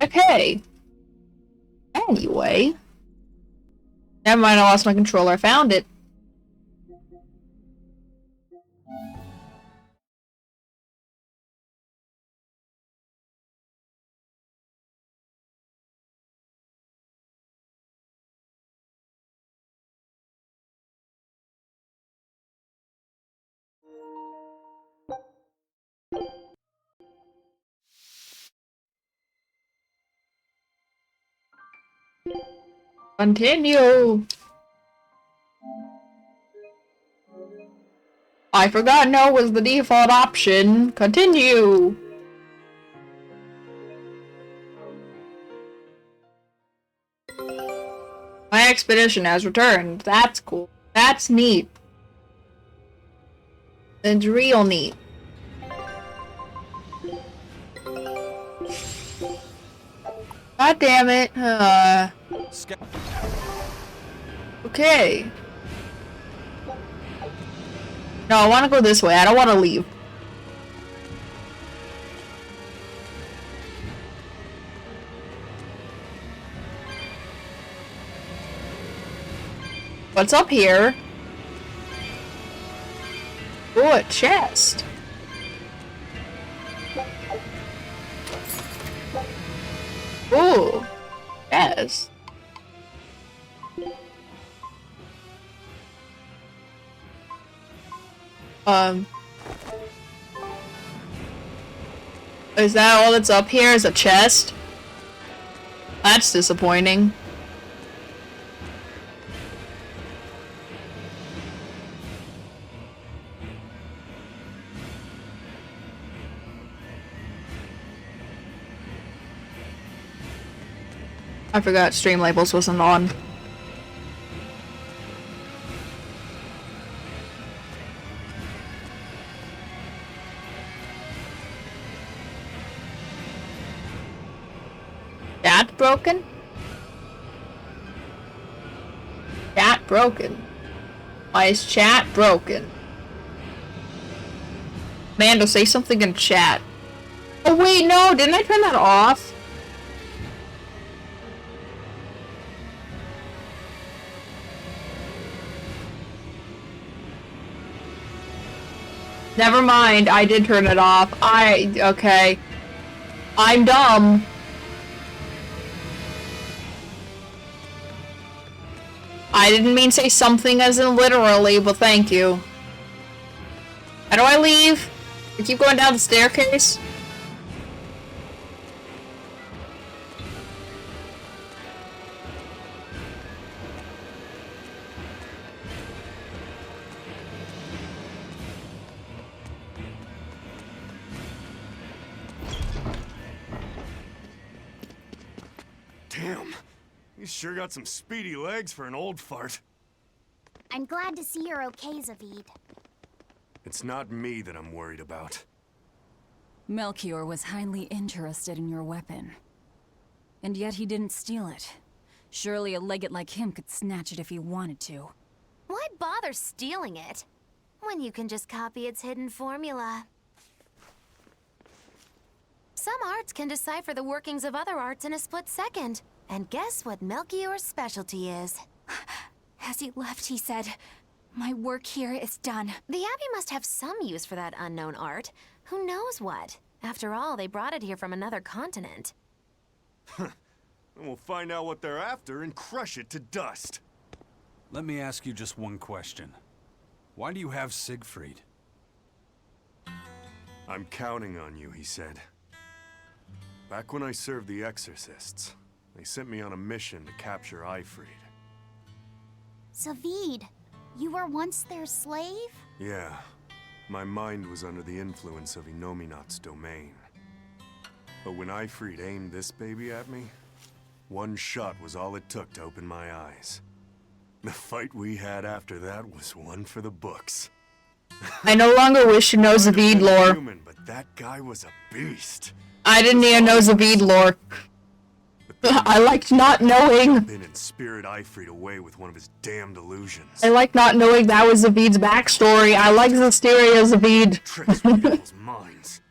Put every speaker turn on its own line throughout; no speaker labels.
Okay. Anyway. Never mind, I lost my controller. I found it. Continue. I forgot no was the default option. Continue. My expedition has returned. That's cool. That's neat. It's real neat. God damn it. Okay. No, I want to go this way. I don't want to leave. What's up here? Ooh, a chest. Ooh. Yes. Is that all that's up here? Is a chest? That's disappointing. I forgot stream labels wasn't on. Chat broken? Chat broken. Why is chat broken? Mando, say something in chat. Oh wait, no, didn't I turn that off? Never mind, I did turn it off. Okay. I'm dumb. I didn't mean say something as in literally, but thank you. How do I leave? I keep going down the staircase?
Damn. You sure got some speedy legs for an old fart.
I'm glad to see you're okay, Zavid.
It's not me that I'm worried about.
Melchior was highly interested in your weapon. And yet he didn't steal it. Surely a legate like him could snatch it if he wanted to.
Why bother stealing it, when you can just copy its hidden formula? Some arts can decipher the workings of other arts in a split second. And guess what Melchior's specialty is?
As he left, he said, "My work here is done."
The Abbey must have some use for that unknown art. Who knows what? After all, they brought it here from another continent.
And we'll find out what they're after and crush it to dust.
Let me ask you just one question. Why do you have Siegfried?
I'm counting on you, he said. Back when I served the Exorcists, they sent me on a mission to capture Eifried.
Zavid, you were once their slave?
Yeah. My mind was under the influence of Inominat's domain. But when Eifried aimed this baby at me, one shot was all it took to open my eyes. The fight we had after that was one for the books.
I no longer wish to know Zavid lore.
Human, but that guy was a beast.
I didn't even know Zavid lore. I liked not knowing.
Been in spirit Eifried away with one of his damned illusions.
I like not knowing that was Zavid's backstory. I like the hysteria of Zavid.
Tricks with people's minds.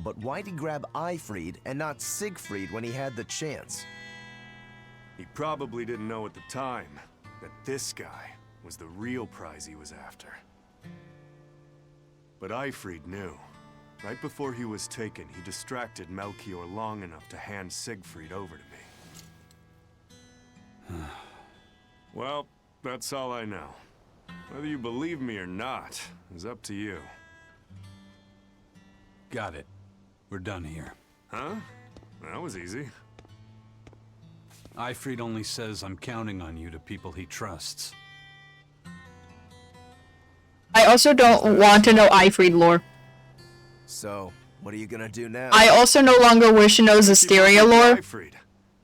but why'd he grab Eifried and not Siegfried when he had the chance?
He probably didn't know at the time that this guy was the real prize he was after. But Eifried knew. Right before he was taken, he distracted Melchior long enough to hand Siegfried over to me. Well, that's all I know. Whether you believe me or not is up to you.
Got it. We're done here.
Huh? That was easy.
Eifried only says I'm counting on you to people he trusts.
I also don't want to know Eifried lore.
So, what are you gonna do now?
I also no longer wish to know Zestiria lore.
Eifried.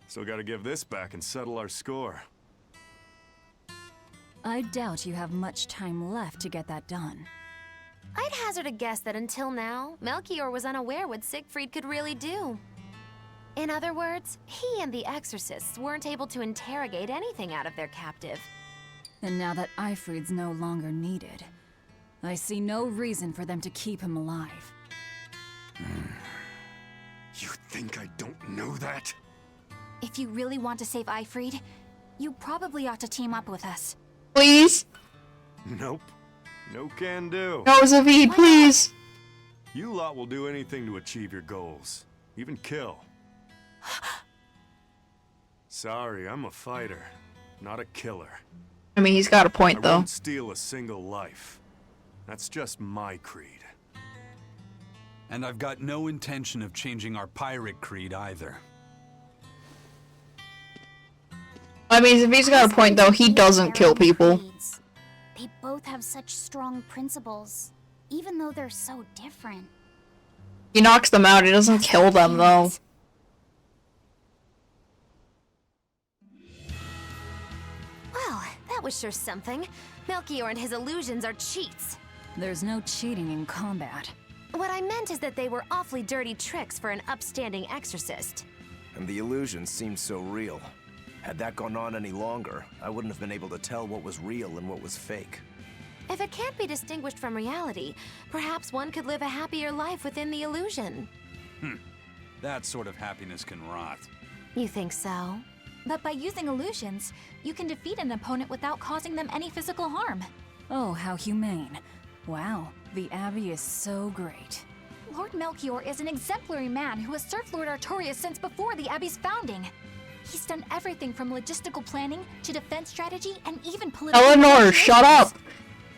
Still gotta give this back and settle our score.
I doubt you have much time left to get that done.
I'd hazard a guess that until now, Melchior was unaware what Siegfried could really do. In other words, he and the exorcists weren't able to interrogate anything out of their captive.
And now that Eifried's no longer needed, I see no reason for them to keep him alive.
You think I don't know that?
If you really want to save Eifried, you probably ought to team up with us.
Please?
Nope. No can do.
No, Zavid, please.
You lot will do anything to achieve your goals. Even kill. Sorry, I'm a fighter, not a killer.
I mean, he's got a
I
point, though.
won't steal a single life. That's just my creed.
And I've got no intention of changing our pirate creed either.
I mean, Zavid's got a point, though. He doesn't kill people.
They both have such strong principles, even though they're so different.
He knocks them out. He doesn't kill them, though.
Well, that was sure something. Melchior and his illusions are cheats.
There's no cheating in combat.
What I meant is that they were awfully dirty tricks for an upstanding exorcist.
And the illusions seemed so real. Had that gone on any longer, I wouldn't have been able to tell what was real and what was fake.
If it can't be distinguished from reality, perhaps one could live a happier life within the illusion.
That sort of happiness can rot.
You think so?
But by using illusions, you can defeat an opponent without causing them any physical harm.
Oh, how humane. Wow, the Abbey is so great.
Lord Melchior is an exemplary man who has served Lord Artorias since before the Abbey's founding. He's done everything from logistical planning to defense strategy and even political...
Eleanor, shut up!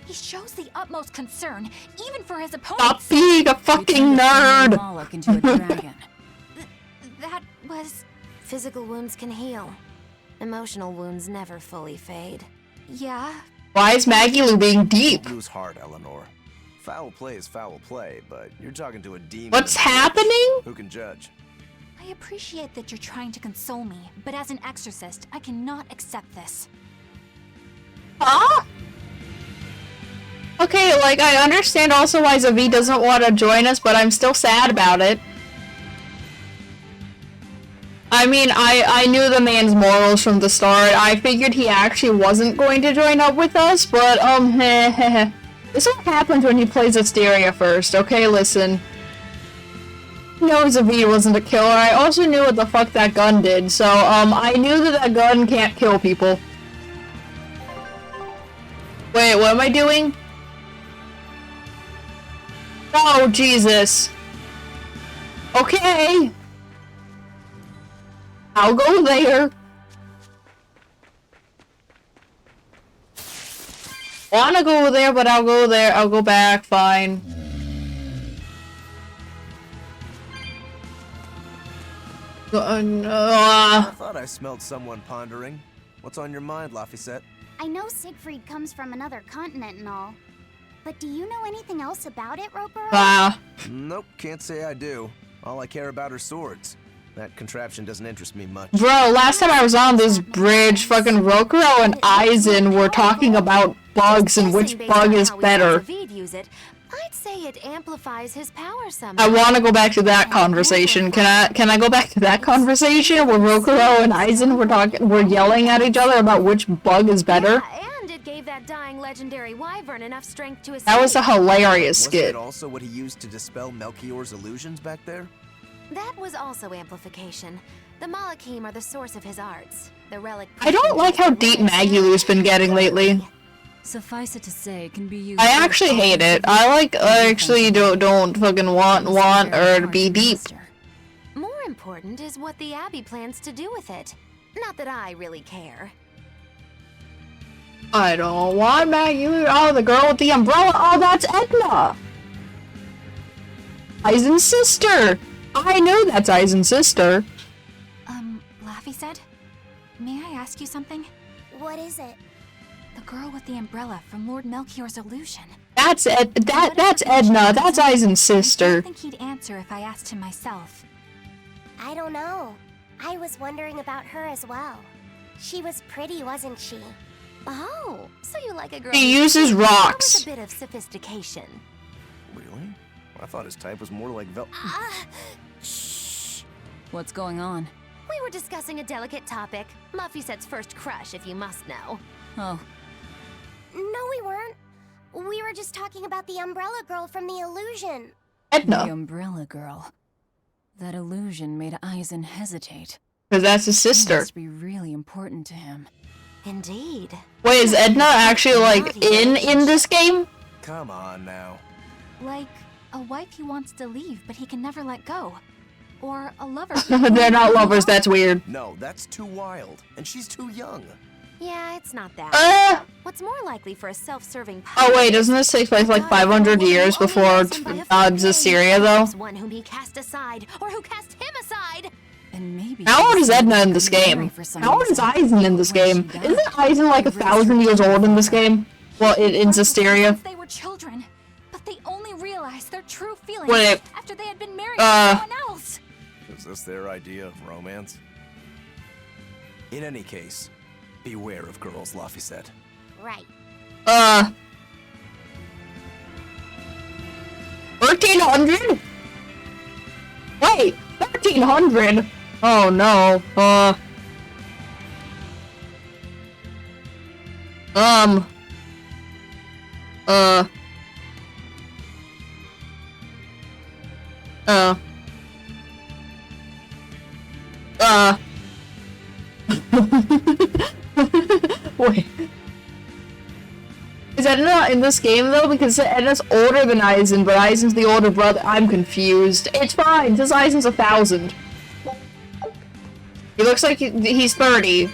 He shows the utmost concern, even for his opponents.
Stop being a fucking nerd!
Moloch into a dragon.
That was...
Physical wounds can heal. Emotional wounds never fully fade.
Yeah.
Why is Maggie Lou being deep?
Don't lose heart, Eleanor. Foul play is foul play, but you're talking to a demon.
What's happening?
Who can judge?
I appreciate that you're trying to console me, but as an exorcist, I cannot accept this.
Huh? Okay, like, I understand also why Zavid doesn't want to join us, but I'm still sad about it. I mean, I knew the man's morals from the start. I figured he actually wasn't going to join up with us, but, this is what happens when you play Zestiria first, okay? Listen. I know Zavid wasn't a killer. I also knew what the fuck that gun did, so, I knew that that gun can't kill people. Wait, what am I doing? Oh, Jesus. Okay. I'll go there. Wanna go there, but I'll go there. I'll go back, fine.
I thought I smelled someone pondering. What's on your mind, Laphicet?
I know Siegfried comes from another continent and all, but do you know anything else about it, Ropero?
Nope, can't say I do. All I care about are swords. That contraption doesn't interest me much.
Bro, last time I was on this bridge, fucking Rokuro and Aizen were talking about bugs and which bug is better.
I'd say it amplifies his power somehow.
I want to go back to that conversation. Can I go back to that conversation where Rokuro and Aizen were yelling at each other about which bug is better?
And it gave gave that dying legendary wyvern enough strength to escape.
That was a hilarious
Was
skit.
that also what he used to dispel Melchior's illusions back there?
That was also amplification. The Malachim are the source of his arts. The relic.
I don't like how deep Magulu's been getting lately.
Suffice it to say, it can be used.
I actually hate it. I actually don't fucking want her to be deep.
More important is what the Abbey plans to do with it. Not that I really care.
I don't want Magulu. Oh, the girl with the umbrella. Oh, that's Edna. Aizen's sister. I know that's Aizen's sister.
Laffy said, may I ask you something?
What is it?
The girl with the umbrella from Lord Melchior's illusion.
That's that's Edna. That's Aizen's
I
sister.
think he'd answer if I asked him myself.
I don't know. I was wondering about her as well. She was pretty, wasn't she?
Oh, so you like a girl
He uses rocks.
with a bit of sophistication.
Really? I thought his type was more like
Shh.
What's going on?
We were discussing a delicate topic. Laphicette's first crush, if you must know.
Oh,
No, we weren't. We were just talking about the umbrella girl from the illusion.
the
Edna.
umbrella girl. That illusion made Aizen hesitate.
Because that's his
She
sister.
must be really important to him.
Indeed.
Wait, is Edna actually, like, in this game?
Come on now.
Like a wife he wants to leave, but he can never let go. Or a lover.
They're not lovers, that's weird.
No, that's too wild. And she's too young.
Yeah, it's not that. What's more likely for a self-serving
Oh wait, doesn't this take place like 500 years before Berseria, though?
One whom he cast aside, or who cast him aside.
And maybe
How old
she's
is Edna in this
secretly
game?
married for some
How old is
reason.
Aizen in this
When she
game?
died,
Isn't Aizen like 1,000 years old in this game? Well, in Zestiria.
Since they were children, but they only realized their true feelings
Wait,
after they had been married to someone else.
Is this their idea of romance? In any case, beware of girls, Laffy said.
Right.
1300? Wait, 1300? Oh no, wait. Is Edna in this game though? Because Edna's older than Aizen, but Aizen's the older brother. I'm confused. It's fine, just Aizen's 1,000. He looks like he's 30.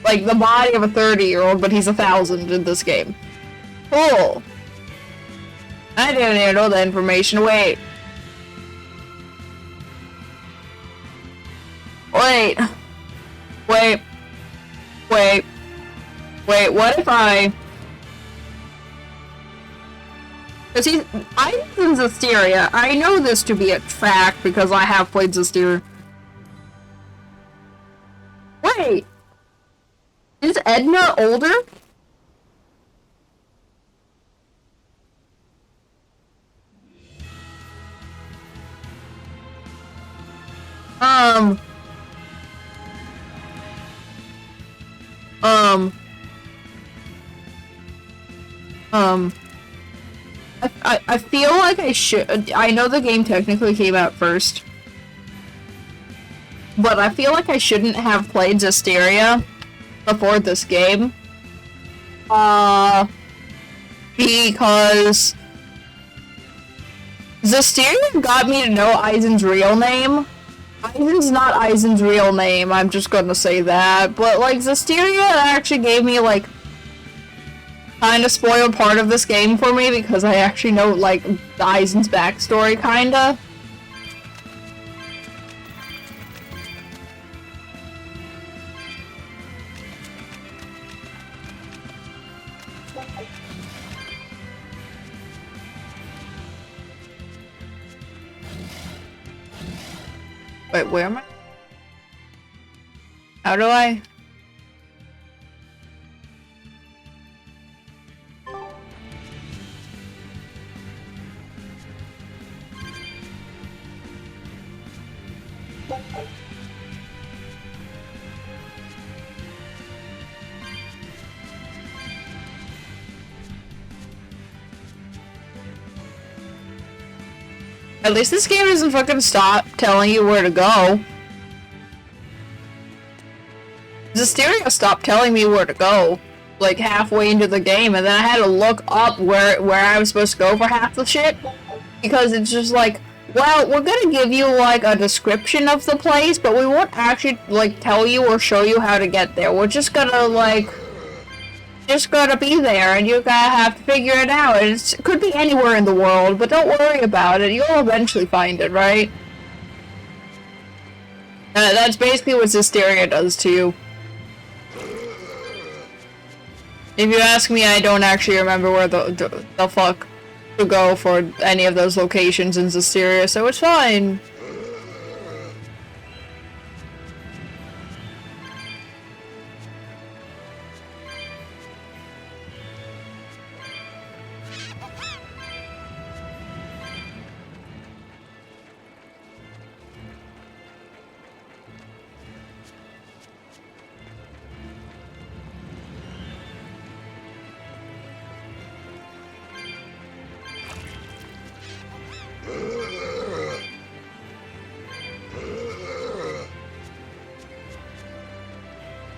Like the body of a 30-year-old, but he's 1,000 in this game. Cool. I didn't even know that information. Wait. Wait. Wait. Wait. Wait, what if I... Cause Aizen's Zestiria. I know this to be a fact because I have played Zestiria. Wait! Is Edna older? I feel like I should. I know the game technically came out first, but I feel like I shouldn't have played Zestiria before this game. Because Zestiria got me to know Aizen's real name. Aizen's not Aizen's real name, I'm just gonna say that. But, like, Zestiria actually gave me, like, kinda spoiled part of this game for me because I actually know, like, Aizen's backstory, kinda. Wait, where am I? How do I? At least this game doesn't fucking stop telling you where to go. Zestiria stopped telling me where to go, like halfway into the game, and then I had to look up where I was supposed to go for half the shit, because it's just like, well, we're gonna give you like a description of the place, but we won't actually like tell you or show you how to get there. We're just gonna like, just gotta be there, and you gotta have to figure it out. It could be anywhere in the world, but don't worry about it. You'll eventually find it, right? That's basically what Zestiria does to you. If you ask me, I don't actually remember where the fuck to go for any of those locations in Zestiria, so it's fine.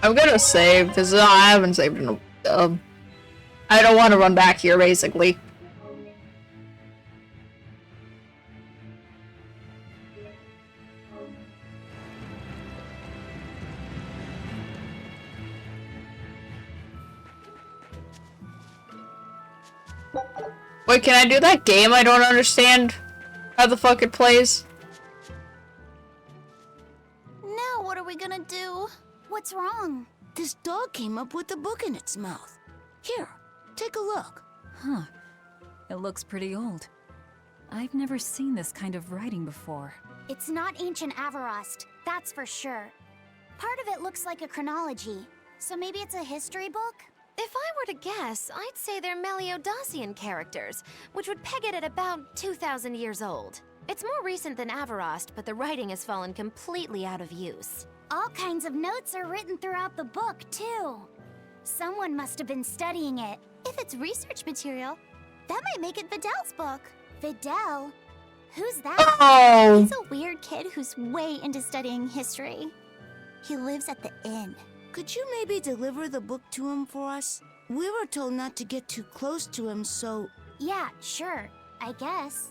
I'm gonna save, because I haven't saved in a... I don't want to run back here, basically. Wait, can I do that game? I don't understand how the fuck it plays.
Now what are we gonna do? What's wrong?
This dog came up with a book in its mouth. Here, take a look.
Huh. It looks pretty old. I've never seen this kind of writing before.
It's not ancient Avarost, that's for sure. Part of it looks like a chronology, so maybe it's a history book?
If I were to guess, I'd say they're Meliodacian characters, which would peg it at about 2,000 years old. It's more recent than Avarost, but the writing has fallen completely out of use.
All kinds of notes are written throughout the book, too. Someone must have been studying it. If it's research material, that might make it Videl's book. Videl? Who's that?
Oh!
He's a weird kid who's way into studying history. He lives at the inn.
Could you maybe deliver the book to him for us? We were told not to get too close to him, so...
Yeah, sure. I guess.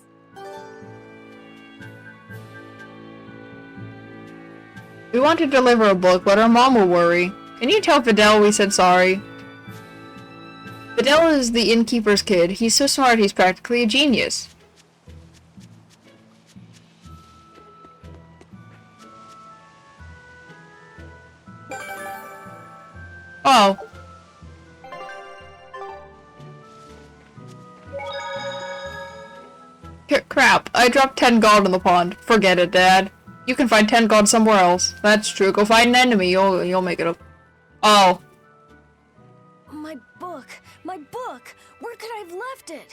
We want to deliver a book, but our mom will worry. Can you tell Videl we said sorry? Videl is the innkeeper's kid. He's so smart, he's practically a genius. Oh. Crap, I dropped 10 gold in the pond. Forget it, Dad. You can find 10 gold somewhere else. That's true. Go find an enemy, you'll make it up. Oh.
My book! My book! Where could I have left it?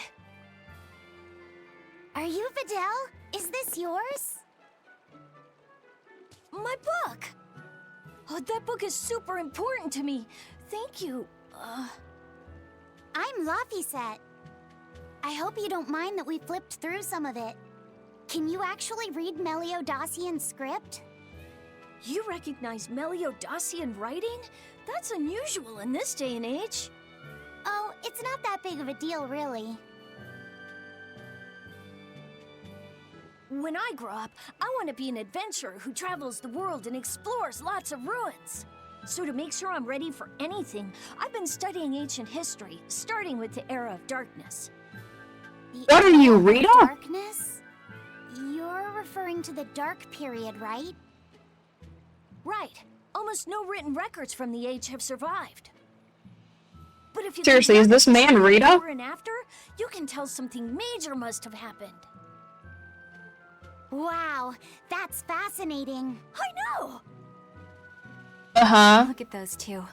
Are you Videl? Is this yours?
My book! Oh, that book is super important to me. Thank you.
I'm Laphicet. I hope you don't mind that we flipped through some of it. Can you actually read Meliodacian script?
You recognize Meliodacian writing? That's unusual in this day and age.
Oh, it's not that big of a deal, really.
When I grow up, I want to be an adventurer who travels the world and explores lots of ruins. So to make sure I'm ready for anything, I've been studying ancient history, starting with the Era of Darkness.
What are you, Rita?
Darkness? You're referring to the Dark Period, right?
Right. Almost no written records from the age have survived. But if you
Seriously, is this man Rita?
before and after, you can tell something major must have happened.
Wow, that's fascinating.
I know!
Uh-huh.
Look at those two.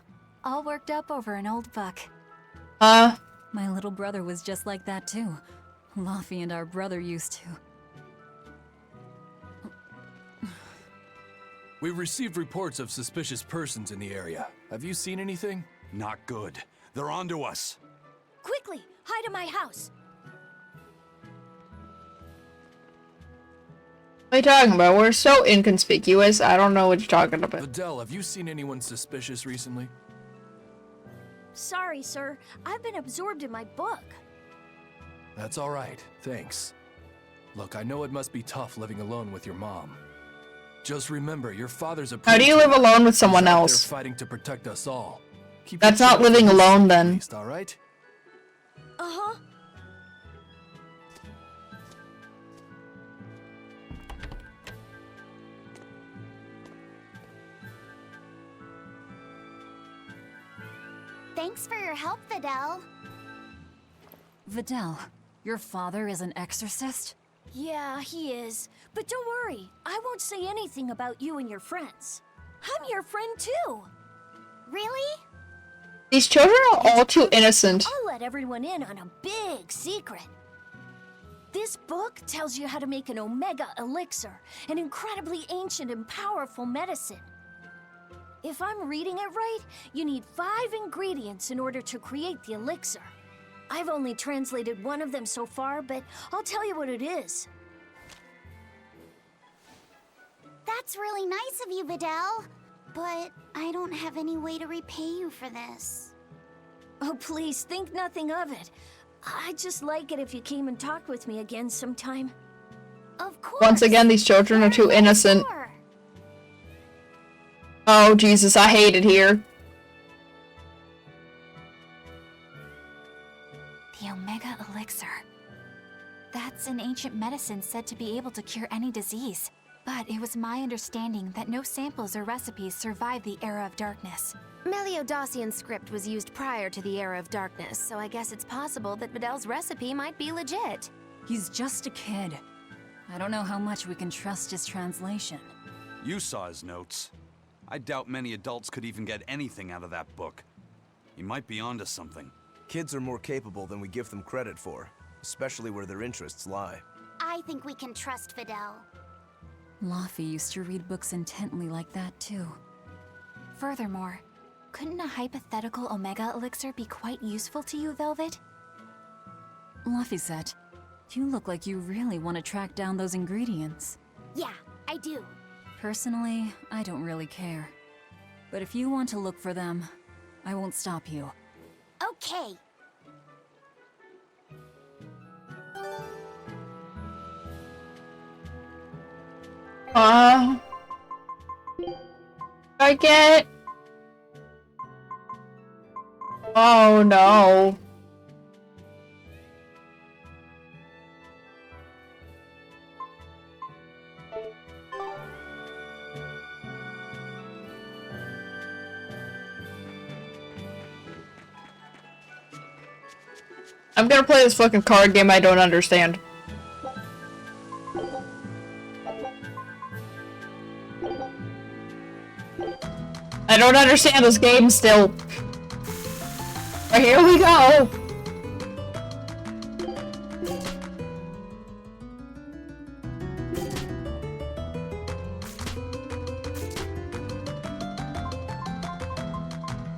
All worked up over an old book.
My
little brother was just like that too. Laffy and our brother used to.
We've received reports of suspicious persons in the area. Have you seen anything?
Not good. They're onto us.
Quickly, hide in my house.
What are you talking about? We're so inconspicuous. I don't know what you're talking about.
Videl, have you seen anyone suspicious recently?
Sorry, sir. I've been absorbed in my book.
That's all right, thanks. Look, I know it must be tough living alone with your mom. Just remember, your father's a
How do you live alone with someone
He's out there
else?
fighting to protect us all. Keep
That's
your
not
chin up
living
for this,
alone,
at
then.
least, all right?
Uh-huh.
Thanks for your help, Videl.
Videl, your father is an exorcist?
Yeah, he is. But don't worry, I won't say anything about you and your friends. I'm your friend too.
Really?
These children are all too innocent.
I'll let everyone in on a big secret. This book tells you how to make an Omega Elixir, an incredibly ancient and powerful medicine. If I'm reading it right, you need 5 ingredients in order to create the elixir. I've only translated one of them so far, but I'll tell you what it is.
That's really nice of you, Videl. But I don't have any way to repay you for this.
Oh, please, think nothing of it. I'd just like it if you came and talked with me again sometime.
Of course.
Once again, these children are too innocent.
Sure.
Oh, Jesus, I hate it here.
The Omega Elixir. That's an ancient medicine said to be able to cure any disease. But it was my understanding that no samples or recipes survived the Era of Darkness.
Meliodacian script was used prior to the Era of Darkness, so I guess it's possible that Videl's recipe might be legit.
He's just a kid. I don't know how much we can trust his translation.
You saw his notes. I doubt many adults could even get anything out of that book. He might be onto something.
Kids are more capable than we give them credit for, especially where their interests lie.
I think we can trust Videl.
Laffy used to read books intently like that, too.
Furthermore, couldn't a hypothetical Omega Elixir be quite useful to you, Velvet?
Laffy, you look like you really want to track down those ingredients.
Yeah, I do.
Personally, I don't really care. But if you want to look for them, I won't stop you.
Okay.
I get... Oh no. I'm gonna play this fucking card game I don't understand. I don't understand this game still. But here we go.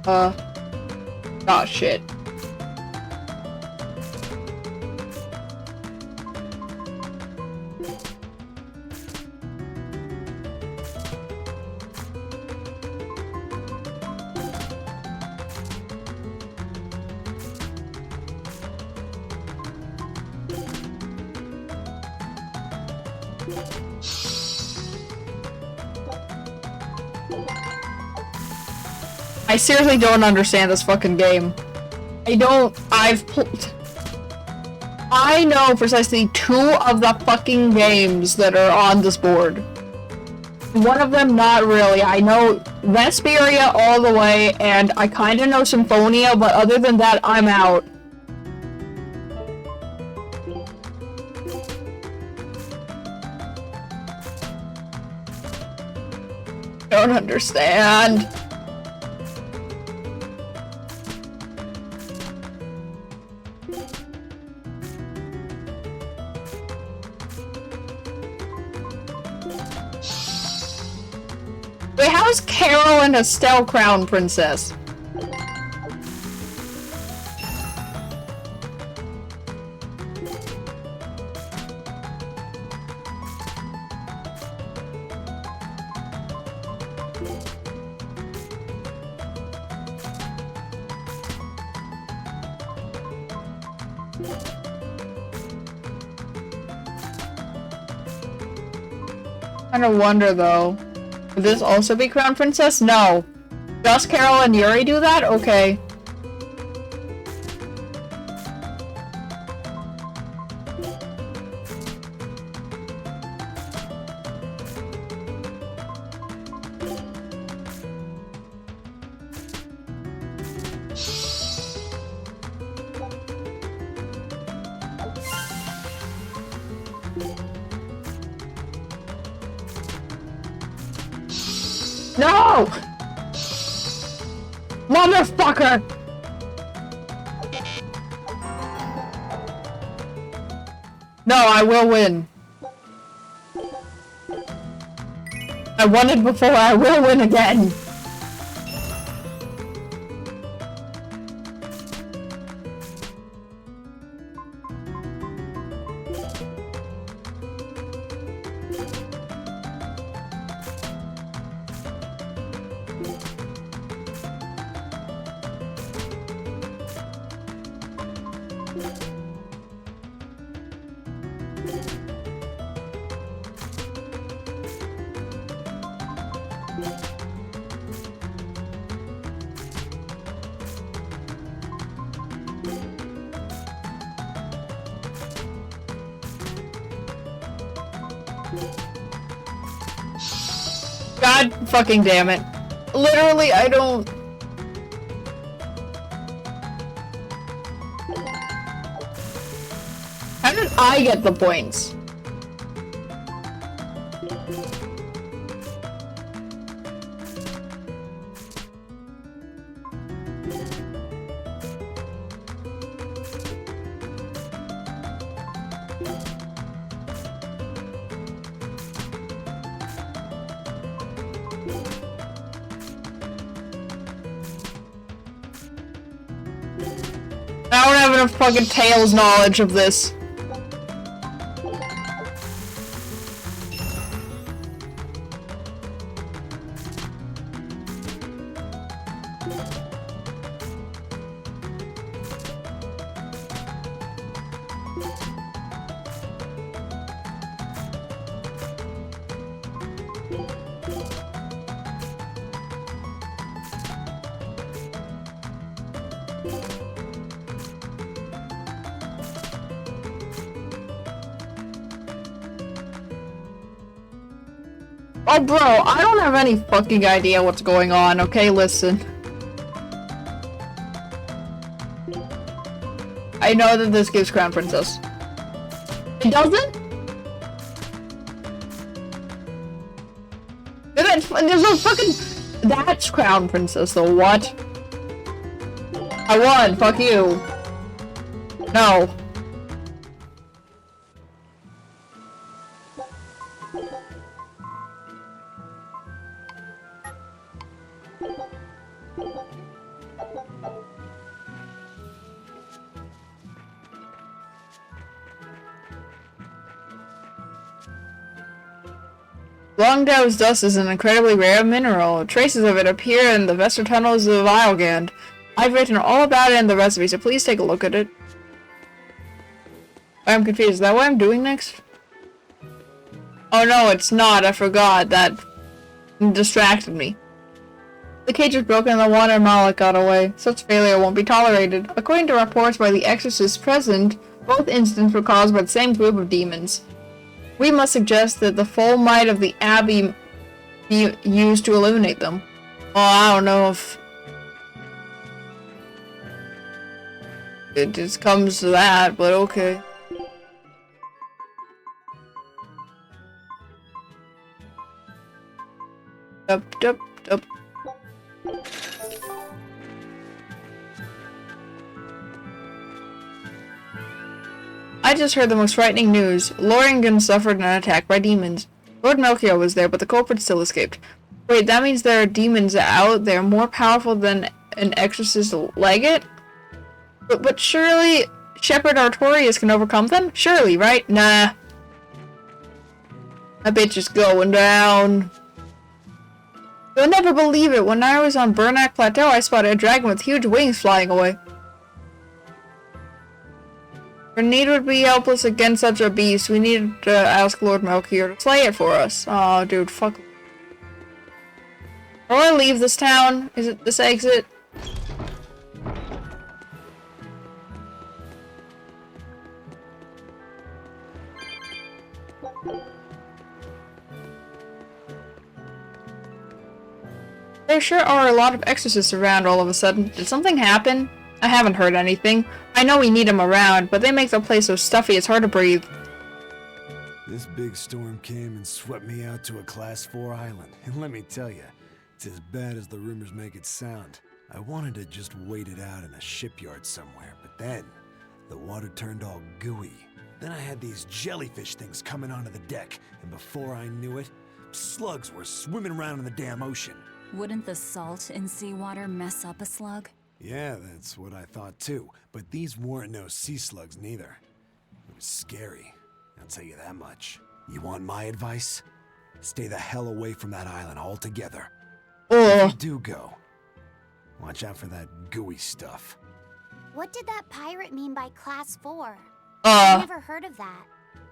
Oh shit. I seriously don't understand this fucking game. I know precisely 2 of the fucking games that are on this board. One of them, not really. I know Berseria all the way, and I kinda know Symphonia, but other than that, I'm out. Don't understand. Wait, how's Carol and Estelle Crown Princess? Kind of wonder though, would this also be Crown Princess? No. Just Carol and Yuri do that? Okay. No! Motherfucker! No, I will win. I won it before, I will win again. God fucking damn it. Literally, I don't... How did I get the points? I don't have enough fucking Tails knowledge of this. Oh bro, I don't have any fucking idea what's going on, okay? Listen. I know that this gives Crown Princess. It doesn't? There's no fucking... That's Crown Princess though, what? I won, fuck you. No. Longdow's dust is an incredibly rare mineral. Traces of it appear in the Vester tunnels of Islegand. I've written all about it in the recipe, so please take a look at it. I'm confused. Is that what I'm doing next? Oh no, it's not. I forgot. That distracted me. The cage is broken and the water mallet got away. Such failure won't be tolerated. According to reports by the exorcists present, both incidents were caused by the same group of demons. We must suggest that the full might of the Abbey be used to eliminate them. Well, I don't know if it just comes to that, but okay. Dup, dup, dup. I just heard the most frightening news. Loringen suffered an attack by demons. Lord Melchior was there, but the culprit still escaped. Wait, that means there are demons out there more powerful than an exorcist legate? But surely Shepherd Artorius can overcome them? Surely, right? Nah. That bitch is going down. You'll never believe it. When I was on Burnak Plateau, I spotted a dragon with huge wings flying away. Renede would be helpless against such a beast. We need to ask Lord Melchior to slay it for us. Oh, dude, fuck. Or I leave this town. Is it this exit? There sure are a lot of exorcists around all of a sudden. Did something happen? I haven't heard anything. I know we need them around, but they make the place so stuffy it's hard to breathe.
This big storm came and swept me out to a Class 4 island, and let me tell you, it's as bad as the rumors make it sound. I wanted to just wait it out in a shipyard somewhere, but then the water turned all gooey. Then I had these jellyfish things coming onto the deck, and before I knew it, slugs were swimming around in the damn ocean.
Wouldn't the salt in seawater mess up a slug?
Yeah, that's what I thought too, but these weren't no sea slugs neither. It was scary, I'll tell you that much. You want my advice? Stay the hell away from that island altogether. If you do go, watch out for that gooey stuff.
What did that pirate mean by Class 4? I never heard of that.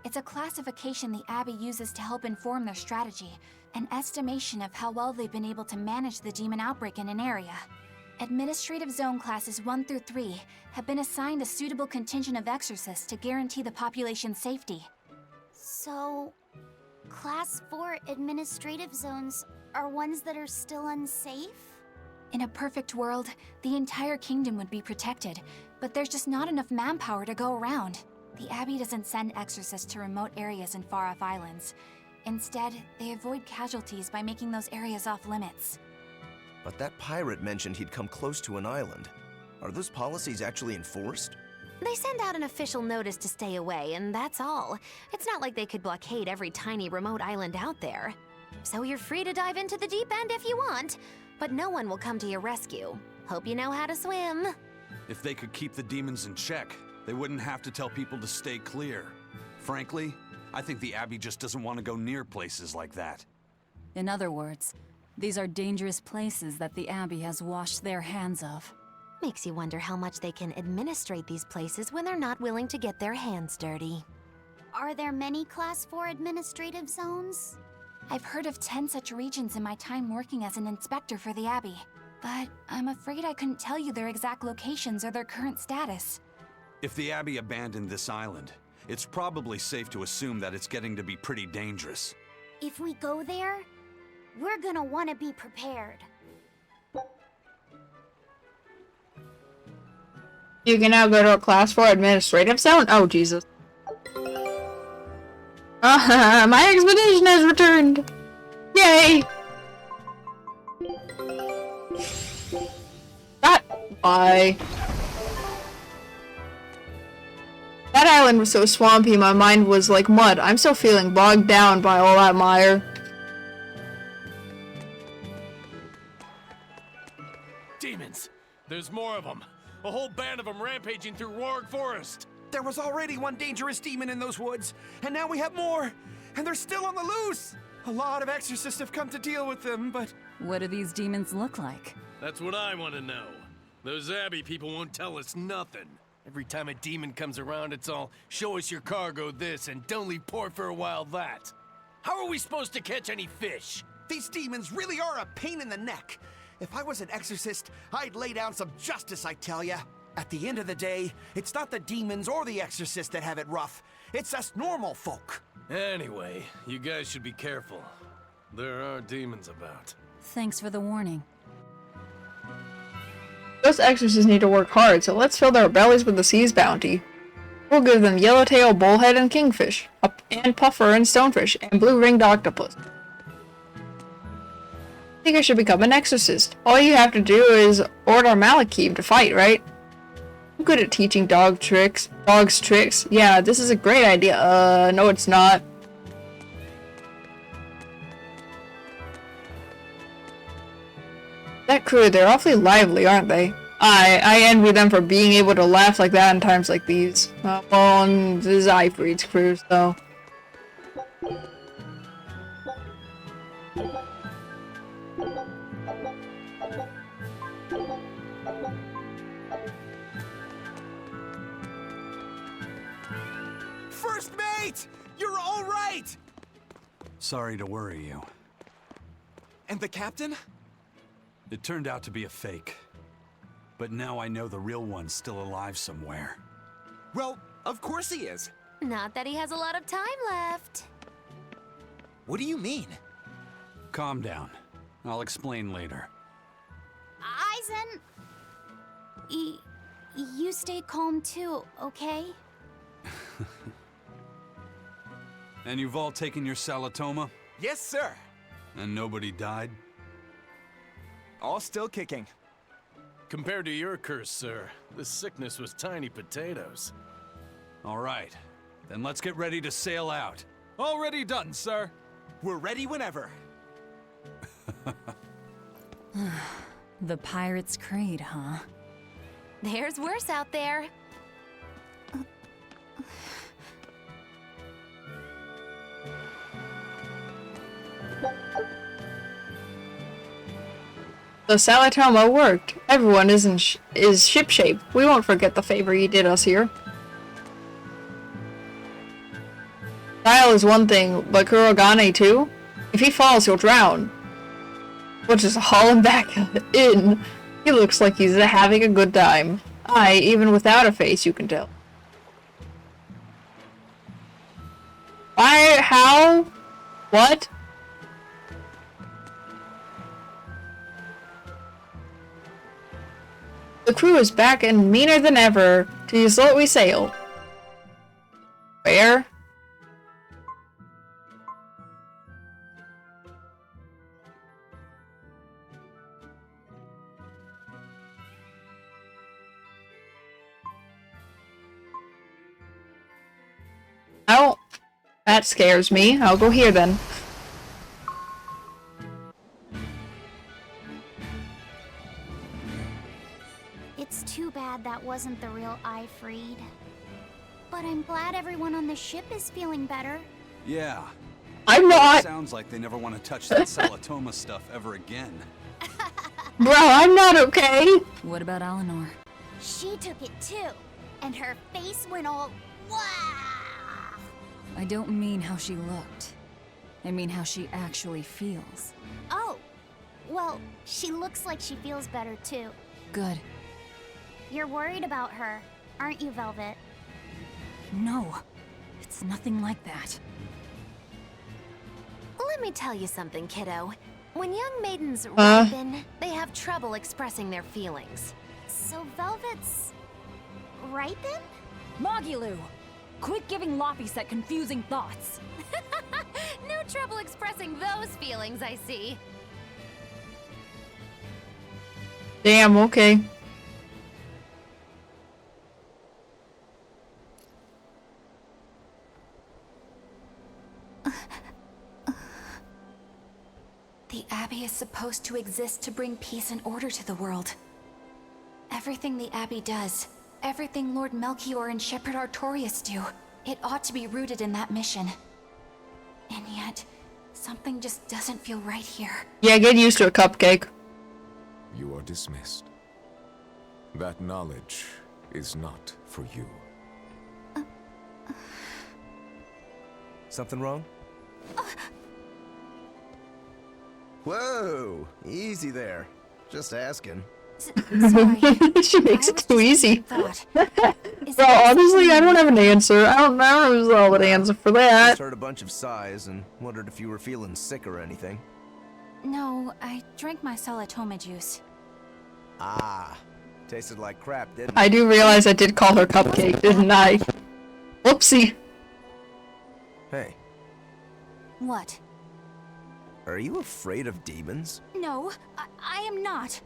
It's a classification the Abbey uses to help inform their strategy, an estimation of how well they've been able to manage the demon outbreak in an area. Administrative Zone Classes 1 through 3 have been assigned a suitable contingent of exorcists to guarantee the population's safety.
So, Class 4 administrative zones are ones that are still unsafe?
In a perfect world, the entire kingdom would be protected, but there's just not enough manpower to go around. The Abbey doesn't send exorcists to remote areas and far-off islands. Instead, they avoid casualties by making those areas off-limits.
But that pirate mentioned he'd come close to an island. Are those policies actually enforced?
They send out an official notice to stay away, and that's all. It's not like they could blockade every tiny remote island out there. So you're free to dive into the deep end if you want, but no one will come to your rescue. Hope you know how to swim.
If they could keep the demons in check, they wouldn't have to tell people to stay clear. Frankly, I think the Abbey just doesn't want to go near places like that.
In other words, these are dangerous places that the Abbey has washed their hands of.
Makes you wonder how much they can administrate these places when they're not willing to get their hands dirty.
Are there many Class 4 administrative zones?
I've heard of 10 such regions in my time working as an inspector for the Abbey, but I'm afraid I couldn't tell you their exact locations or their current status.
If the Abbey abandoned this island, it's probably safe to assume that it's getting to be pretty dangerous.
If we go there, we're gonna want to be prepared.
You can now go to a Class 4 administrative zone? Oh, Jesus. My expedition has returned! Yay! Why? That island was so swampy, my mind was like mud. I'm still feeling bogged down by all that mire.
Demons! There's more of them! A whole band of them rampaging through Roaring Forest!
There was already one dangerous demon in those woods, and now we have more! And they're still on the loose! A lot of exorcists have come to deal with them, but...
What do these demons look like?
That's what I want to know. Those Abbey people won't tell us nothing. Every time a demon comes around, it's all, show us your cargo this, and don't leave port for a while that. How are we supposed to catch any fish?
These demons really are a pain in the neck. If I was an exorcist, I'd lay down some justice, I tell ya. At the end of the day, it's not the demons or the exorcists that have it rough. It's us normal folk.
Anyway, you guys should be careful. There are demons about.
Thanks for the warning.
Those exorcists need to work hard, so let's fill their bellies with the sea's bounty. We'll give them yellowtail, bullhead, and kingfish, and puffer and stonefish, and blue-ringed octopus. I think I should become an exorcist. All you have to do is order Malakim to fight, right? I'm good at teaching dogs tricks. Yeah, this is a great idea. No it's not. That crew, they're awfully lively, aren't they? I envy them for being able to laugh like that in times like these. Well, and this is Ifrit's crew, so...
First mate! You're all right!
Sorry to worry you.
And the captain?
It turned out to be a fake. But now I know the real one's still alive somewhere.
Well, of course he is.
Not that he has a lot of time left.
What do you mean?
Calm down. I'll explain later.
Aizen! You stay calm too, okay?
And you've all taken your Salatoma?
Yes, sir.
And nobody died?
All still kicking.
Compared to your curse, sir, this sickness was tiny potatoes.
All right. Then let's get ready to sail out.
Already done, sir. We're ready whenever.
The Pirate's Creed, huh?
There's worse out there.
The Salatoma worked. Everyone is shipshape. We won't forget the favor you did us here. Style is one thing, but Kurogane too? If he falls, he'll drown. We'll just haul him back in. He looks like he's having a good time. Even without a face, you can tell. Why? How? What? The crew is back and meaner than ever. To use what we sail. Where? Oh, that scares me. I'll go here then.
It's too bad that wasn't the real Ifreed. But I'm glad everyone on the ship is feeling better.
Yeah.
I'm not!
Sounds like they never want to touch that Salatoma stuff ever again.
Bro, I'm not okay!
What about Eleanor?
She took it too. And her face went all... Wow!
I don't mean how she looked. I mean how she actually feels.
Oh. Well, she looks like she feels better too.
Good.
You're worried about her, aren't you, Velvet?
No. It's nothing like that.
Let me tell you something, kiddo. When young maidens ripen, they have trouble expressing their feelings.
So Velvet's... ripen?
Mogilu! Quit giving Laphicet confusing thoughts!
No trouble expressing those feelings, I see.
Damn, okay.
The Abbey is supposed to exist to bring peace and order to the world. Everything the Abbey does, everything Lord Melchior and Shepherd Artorias do, it ought to be rooted in that mission. And yet, something just doesn't feel right here.
Yeah, get used to a cupcake.
You are dismissed. That knowledge is not for you.
Something wrong? Whoa! Easy there. Just asking.
Sorry.
She makes
I
it
was
too
just
easy.
thought. Is
Bro,
there
honestly, I
something-
don't have an answer. I don't have a solid answer for that.
Just heard a bunch of sighs and wondered if you were feeling sick or anything.
No, I drank my Salatoma juice.
Ah, tasted like crap, didn't it?
I do realize I did call her cupcake, didn't I? Whoopsie.
Hey,
What?
are you afraid of demons?
No, I am not.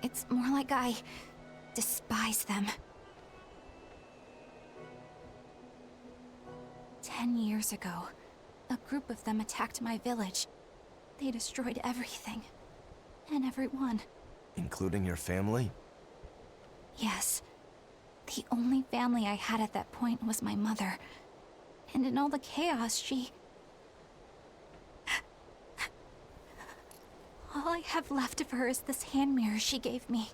It's more like I despise them. 10 years ago, a group of them attacked my village. They destroyed everything. And everyone.
Including your family?
Yes. The only family I had at that point was my mother. And in all the chaos, she... I have left of her is this hand mirror she gave me.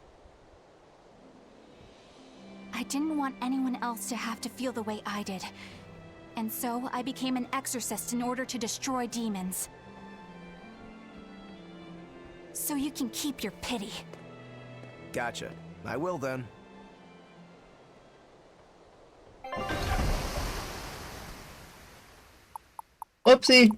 I didn't want anyone else to have to feel the way I did. And so I became an exorcist in order to destroy demons. So you can keep your pity.
Gotcha. I will then.
Whoopsie.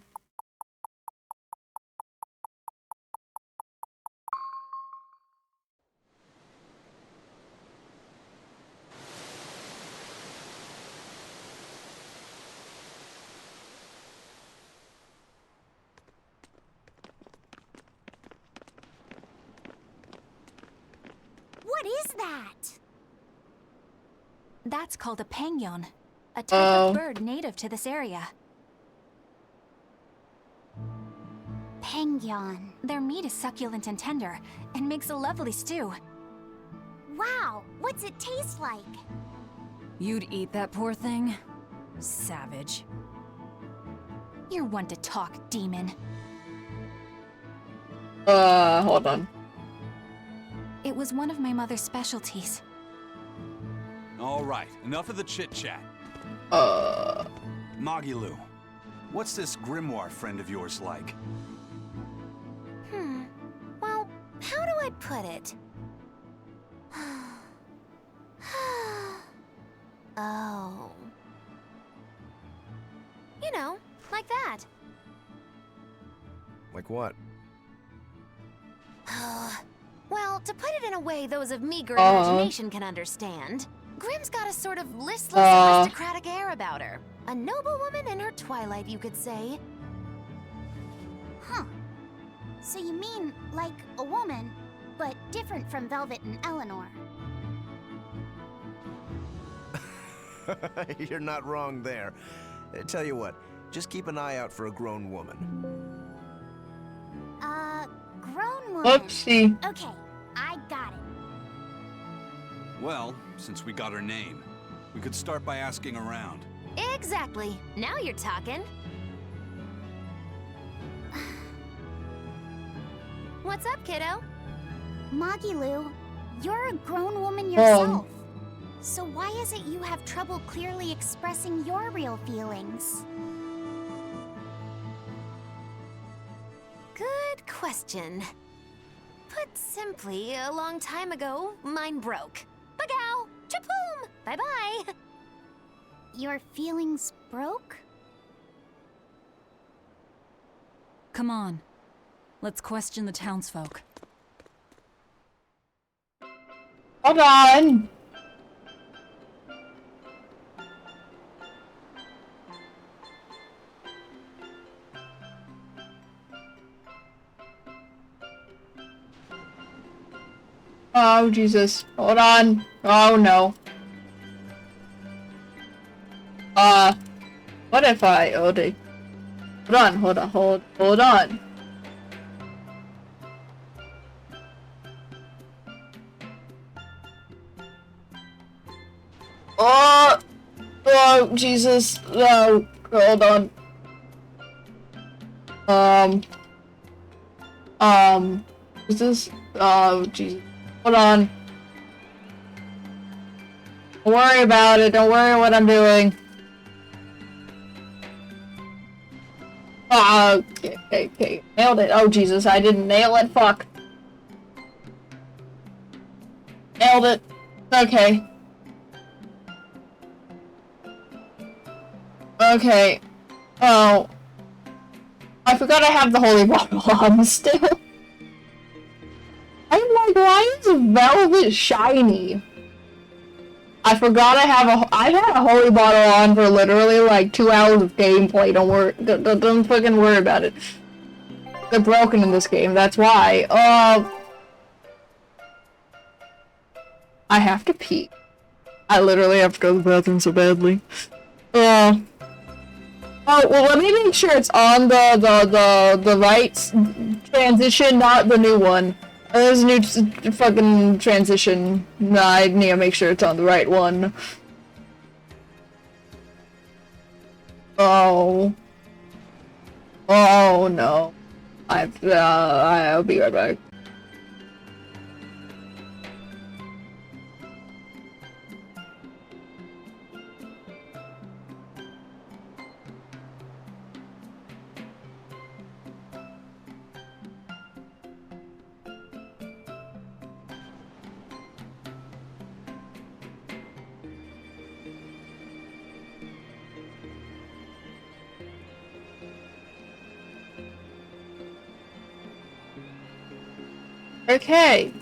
What is that?
That's called a penguin, a type of bird native to this area.
Penguin.
Their meat is succulent and tender, and makes a lovely stew.
Wow, what's it taste like?
You'd eat that poor thing? Savage.
You're one to talk, demon.
Hold on.
It was one of my mother's specialties.
All right, enough of the chit-chat. Magilu, what's this grimoire friend of yours like?
Well, how do I put it? Oh. You know, like that.
Like what?
Well, to put it in a way those of meager imagination can understand, Grimm's got a sort of listless, aristocratic air about her. A noble woman in her twilight, you could say.
Huh. So you mean like a woman, but different from Velvet and Eleanor.
You're not wrong there. Tell you what, just keep an eye out for a grown woman.
Grown woman.
Whoopsie.
Okay, I got it.
Well, since we got her name, we could start by asking around.
Exactly. Now you're talking. What's up, kiddo?
Magilu, you're a grown woman yourself. So why is it you have trouble clearly expressing your real feelings?
Good question. Put simply, a long time ago, mine broke. Bagow! Chapoom! Bye-bye!
Your feelings broke?
Come on. Let's question the townsfolk.
Hold on. Oh, Jesus. Hold on. Oh, no. What if I... Hold on. Oh, Jesus. No. Hold on. Is this... Oh, Jesus. Hold on. Don't worry about it. Don't worry what I'm doing. Okay. Nailed it. Oh, Jesus. I didn't nail it. Fuck. Nailed it. Okay. Okay. Oh. I forgot I have the holy bottle on still. I'm like, why is velvet shiny? I forgot I had a holy bottle on for literally like 2 hours of gameplay. Don't fucking worry about it. They're broken in this game, that's why. I have to pee. I literally have to go to the bathroom so badly. Oh, well, let me make sure it's on the right transition, not the new one. There's a new fucking transition. No, I need to make sure it's on the right one. Oh. Oh, no. I'll be right back. Okay.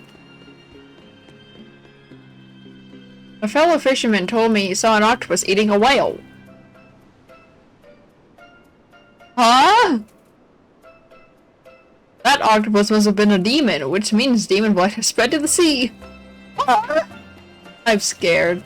A fellow fisherman told me he saw an octopus eating a whale. Huh? That octopus must have been a demon, which means demon blood has spread to the sea. Ah. I'm scared.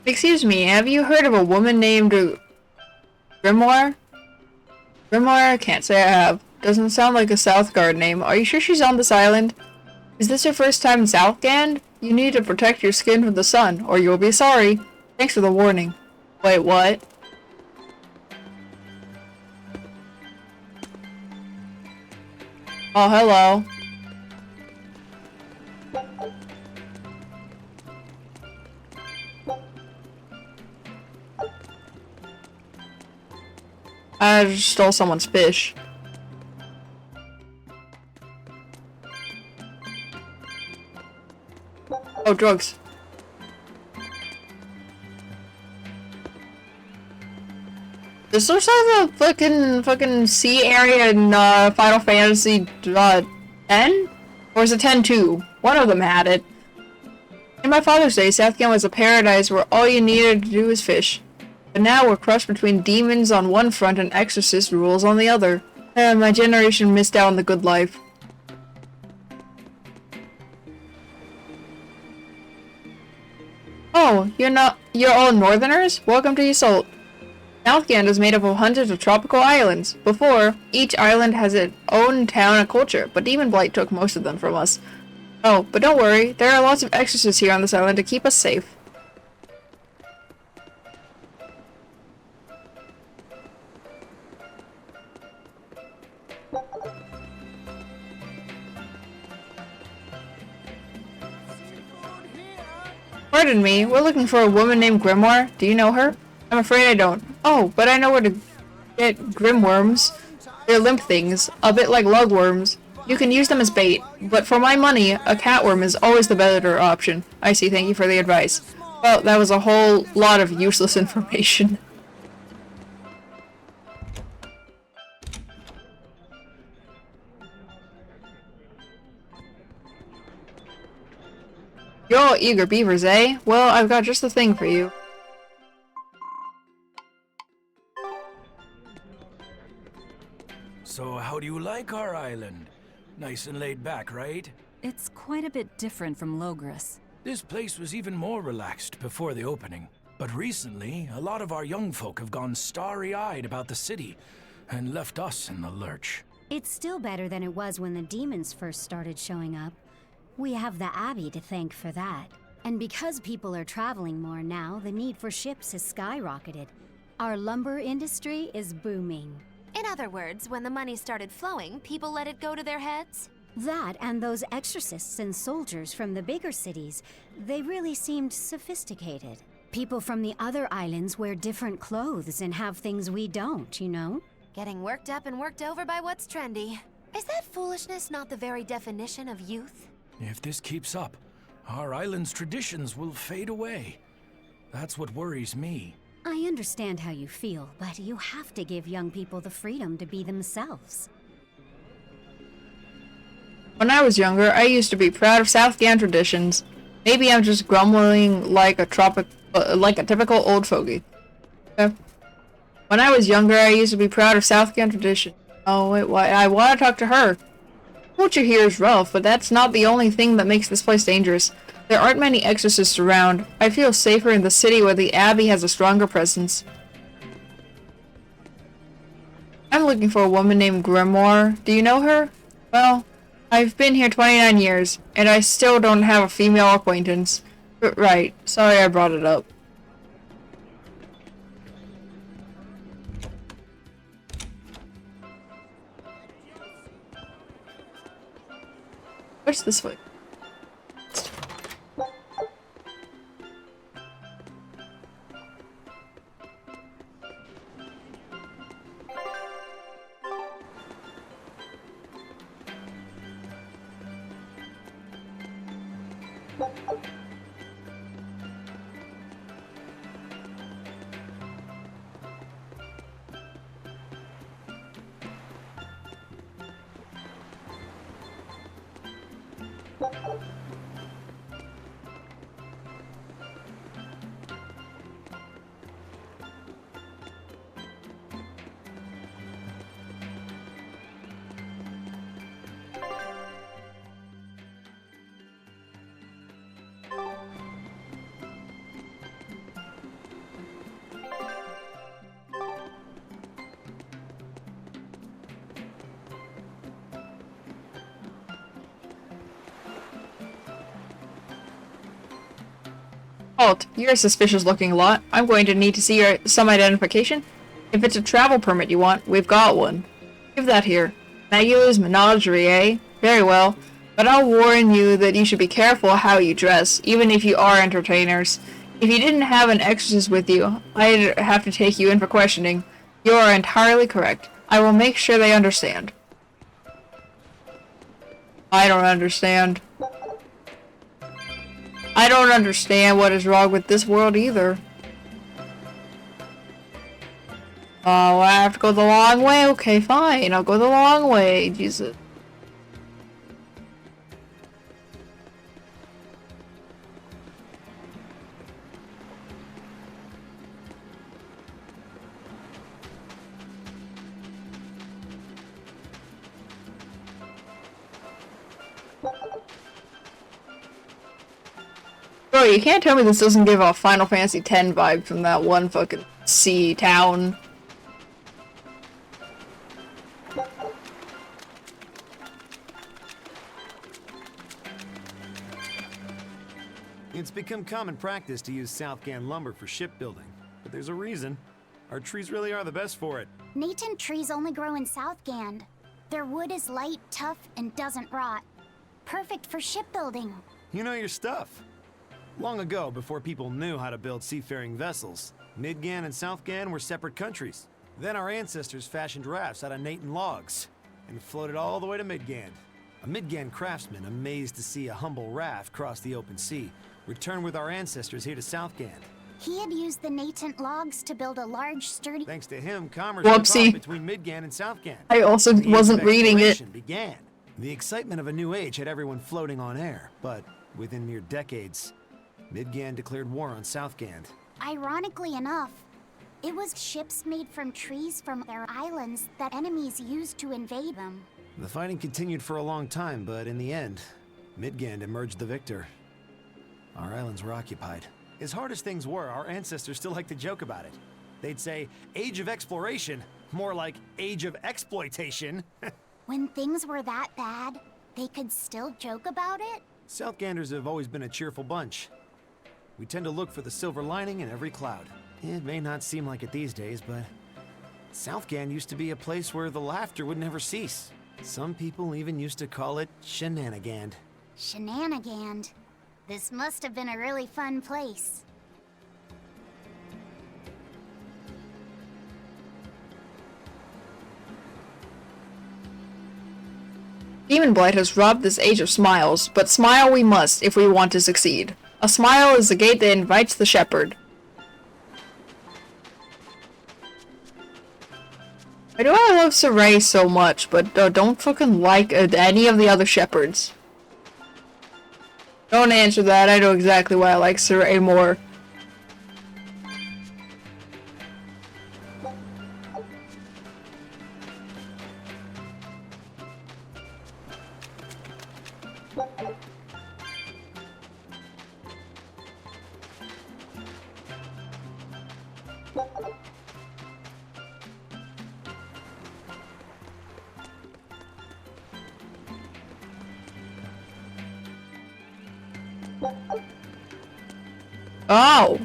Excuse me, have you heard of a woman named Grimoire? Grimoire? Can't say I have. Doesn't sound like a Southgard name. Are you sure she's on this island? Is this your first time in Southgand? You need to protect your skin from the sun, or you'll be sorry. Thanks for the warning. Wait, what? Oh, hello. I just stole someone's fish. Oh, drugs. This looks like the fucking sea area in Final Fantasy 10? Or is it 10-2? One of them had it. In my father's day, Southgate was a paradise where all you needed to do was fish. But now we're crushed between demons on one front and exorcist rules on the other. My generation missed out on the good life. Oh, you're all northerners? Welcome to Yseult. Southgand is made up of hundreds of tropical islands. Before, each island has its own town and culture, but Demon Blight took most of them from us. Oh, but don't worry, there are lots of exorcists here on this island to keep us safe. Pardon me, we're looking for a woman named Grimoire. Do you know her? I'm afraid I don't. Oh, but I know where to get grimworms. They're limp things, a bit like lugworms. You can use them as bait, but for my money, a catworm is always the better option. I see, thank you for the advice. Well, that was a whole lot of useless information. You're all eager beavers, eh? Well, I've got just the thing for you.
So how do you like our island? Nice and laid back, right?
It's quite a bit different from Logris.
This place was even more relaxed before the opening. But recently, a lot of our young folk have gone starry-eyed about the city and left us in the lurch.
It's still better than it was when the demons first started showing up. We have the Abbey to thank for that. And because people are traveling more now, the need for ships has skyrocketed. Our lumber industry is booming.
In other words, when the money started flowing, people let it go to their heads?
That and those exorcists and soldiers from the bigger cities, they really seemed sophisticated. People from the other islands wear different clothes and have things we don't, you know?
Getting worked up and worked over by what's trendy. Is that foolishness not the very definition of youth?
If this keeps up, our island's traditions will fade away. That's what worries me.
I understand how you feel, but you have to give young people the freedom to be themselves.
When I was younger, I used to be proud of Southgand traditions. Maybe I'm just grumbling like a typical old fogey. Okay. When I was younger, I used to be proud of Southgand tradition. Oh wait, why? I want to talk to her. Culture here is rough, but that's not the only thing that makes this place dangerous. There aren't many exorcists around. I feel safer in the city where the Abbey has a stronger presence. I'm looking for a woman named Grimoire. Do you know her? Well, I've been here 29 years, and I still don't have a female acquaintance. Right. Sorry I brought it up. What's this way? Halt, you're a suspicious looking lot. I'm going to need to see some identification. If it's a travel permit you want, we've got one. Give that here. Magula's menagerie, eh? Very well. But I'll warn you that you should be careful how you dress, even if you are entertainers. If you didn't have an exorcist with you, I'd have to take you in for questioning. You are entirely correct. I will make sure they understand. I don't understand. I don't understand what is wrong with this world either. Oh, I have to go the long way? Okay, fine. I'll go the long way. Jesus. Bro, you can't tell me this doesn't give off Final Fantasy X vibe from that one fucking sea town.
It's become common practice to use Southgan lumber for shipbuilding, but there's a reason. Our trees really are the best for it.
Natant trees only grow in Southgand. Their wood is light, tough, and doesn't rot. Perfect for shipbuilding.
You know your stuff. Long ago, before people knew how to build seafaring vessels, Midgan and Southgan were separate countries. Then our ancestors fashioned rafts out of Natant logs and floated all the way to Midgan. A Midgan craftsman, amazed to see a humble raft cross the open sea, returned with our ancestors here to Southgand.
He had used the Natant logs to build a large, sturdy...
Thanks to him, commerce took off between Midgan and Southgan.
I also wasn't reading it.
Began. The excitement of a new age had everyone floating on air, but within mere decades, Midgan declared war on Southgand.
Ironically enough, it was ships made from trees from their islands that enemies used to invade them.
The fighting continued for a long time, but in the end, Midgand emerged the victor. Our islands were occupied. As hard as things were, our ancestors still like to joke about it. They'd say, age of exploration, more like age of exploitation.
When things were that bad, they could still joke about it?
Southganders have always been a cheerful bunch. We tend to look for the silver lining in every cloud. It may not seem like it these days, but Southgand used to be a place where the laughter would never cease. Some people even used to call it Shenanigand.
Shenanigand. This must have been a really fun place.
Demon Blight has robbed this age of smiles, but smile we must if we want to succeed. A smile is the gate that invites the shepherd. Why do I love Saray so much, but don't fucking like any of the other shepherds? Don't answer that, I know exactly why I like Saray more. Oh!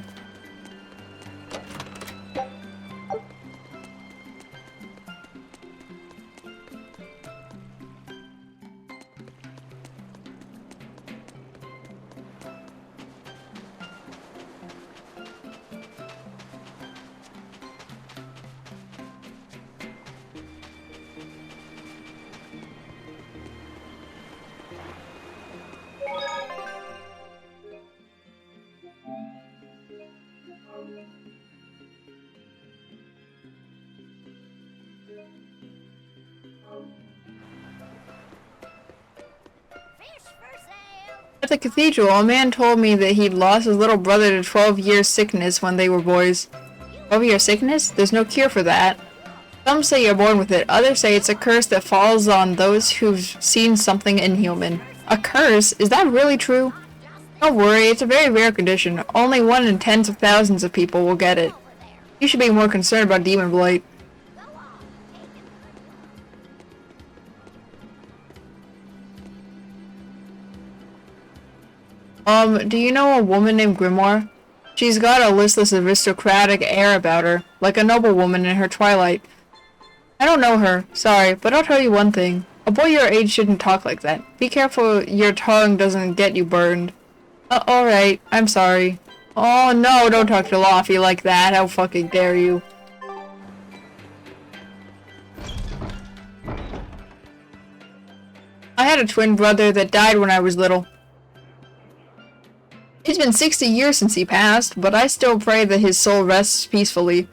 At the cathedral, a man told me that he'd lost his little brother to 12-year sickness when they were boys. 12-year sickness? There's no cure for that. Some say you're born with it, others say it's a curse that falls on those who've seen something inhuman. A curse? Is that really true? Don't worry, it's a very rare condition. Only 1 in tens of thousands of people will get it. You should be more concerned about demon blight. Do you know a woman named Grimoire? She's got a listless aristocratic air about her, like a noblewoman in her twilight. I don't know her, sorry, but I'll tell you one thing. A boy your age shouldn't talk like that. Be careful your tongue doesn't get you burned. Alright, I'm sorry. Oh no, don't talk to Laffy like that, how fucking dare you. I had a twin brother that died when I was little. It's been 60 years since he passed, but I still pray that his soul rests peacefully.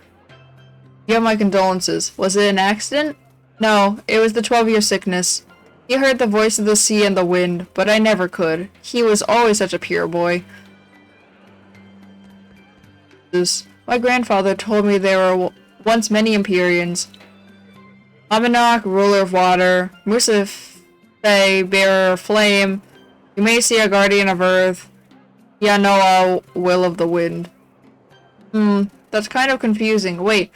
You have my condolences. Was it an accident? No, it was the 12-year sickness. He heard the voice of the sea and the wind, but I never could. He was always such a pure boy. My grandfather told me there were once many Empyreans. Abenok, ruler of water, Musaf, bearer of flame, Eumacia, guardian of earth, Yanoa, will of the wind. That's kind of confusing. Wait,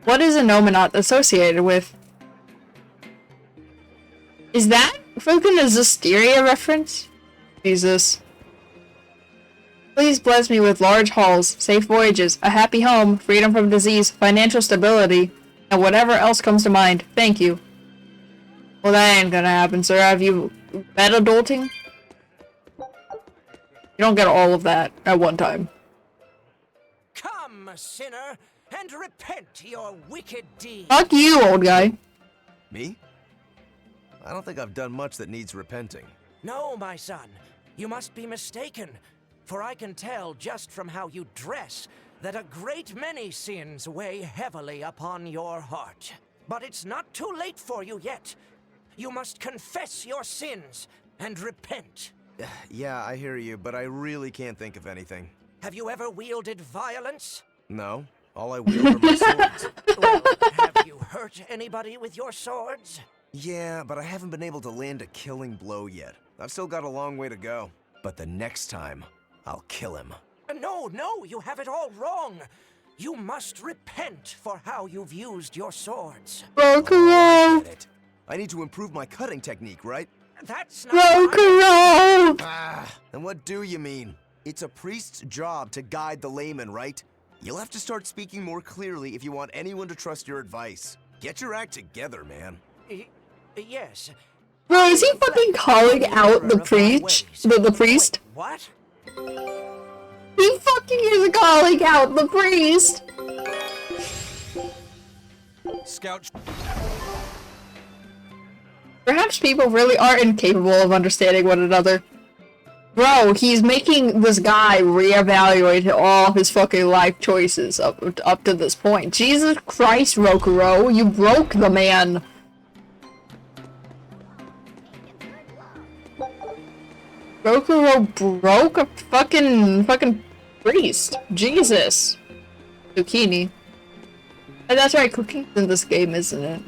what is a Nominat associated with? Is that fucking a Zestiria reference? Jesus. Please bless me with large hauls, safe voyages, a happy home, freedom from disease, financial stability, and whatever else comes to mind. Thank you. Well, that ain't gonna happen, sir. Have you been adulting? You don't get all of that at one time.
Come, sinner, and repent your wicked deeds.
Fuck you, old guy.
Me? I don't think I've done much that needs repenting.
No, my son, you must be mistaken, for I can tell just from how you dress that a great many sins weigh heavily upon your heart. But it's not too late for you yet. You must confess your sins and repent.
Yeah, I hear you, but I really can't think of anything.
Have you ever wielded violence?
No. All I wield are my swords.
Well, have you hurt anybody with your swords?
Yeah, but I haven't been able to land a killing blow yet. I've still got a long way to go. But the next time, I'll kill him.
No, you have it all wrong. You must repent for how you've used your swords.
I get it. I need to improve my cutting technique, right?
That's not
And what do you mean? It's a priest's job to guide the layman, right? You'll have to start speaking more clearly if you want anyone to trust your advice. Get your act together, man.
Yes.
Bro, is he fucking calling out the priest? The priest?
What?
He fucking is calling out the priest!
Scout.
Perhaps people really are incapable of understanding one another. Bro, he's making this guy reevaluate all his fucking life choices up to this point. Jesus Christ, Rokuro, you broke the man! Rokuro broke a fucking priest. Jesus. Zucchini. And that's right, cooking's in this game, isn't it?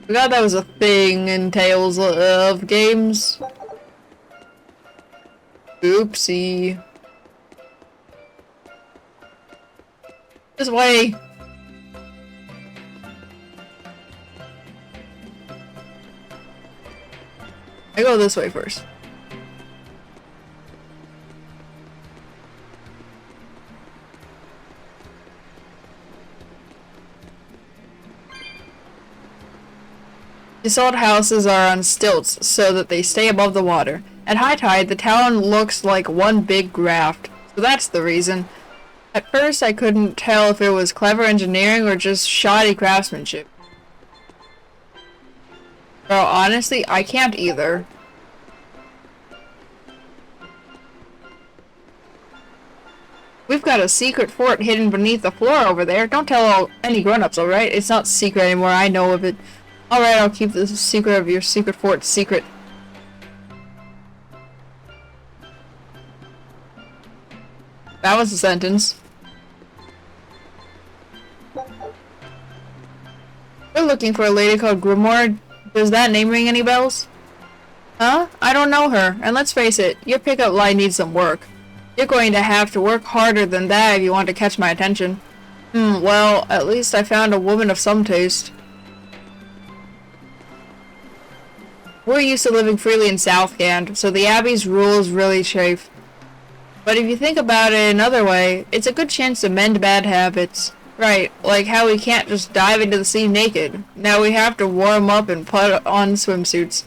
Forgot that was a thing in Tales of games. Oopsie. This way. I go this way first. These old houses are on stilts so that they stay above the water. At high tide, the town looks like one big raft, so that's the reason. At first, I couldn't tell if it was clever engineering or just shoddy craftsmanship. Bro, honestly, I can't either. We've got a secret fort hidden beneath the floor over there. Don't tell any grown-ups, alright? It's not secret anymore, I know of it. Alright, I'll keep the secret of your secret fort secret. That was a sentence. We're looking for a lady called Grimoire. Does that name ring any bells? Huh? I don't know her, and let's face it, your pickup line needs some work. You're going to have to work harder than that if you want to catch my attention. Well, at least I found a woman of some taste. We're used to living freely in Southgand, so the Abbey's rules really chafe. But if you think about it another way, it's a good chance to mend bad habits. Right, like how we can't just dive into the sea naked. Now we have to warm up and put on swimsuits.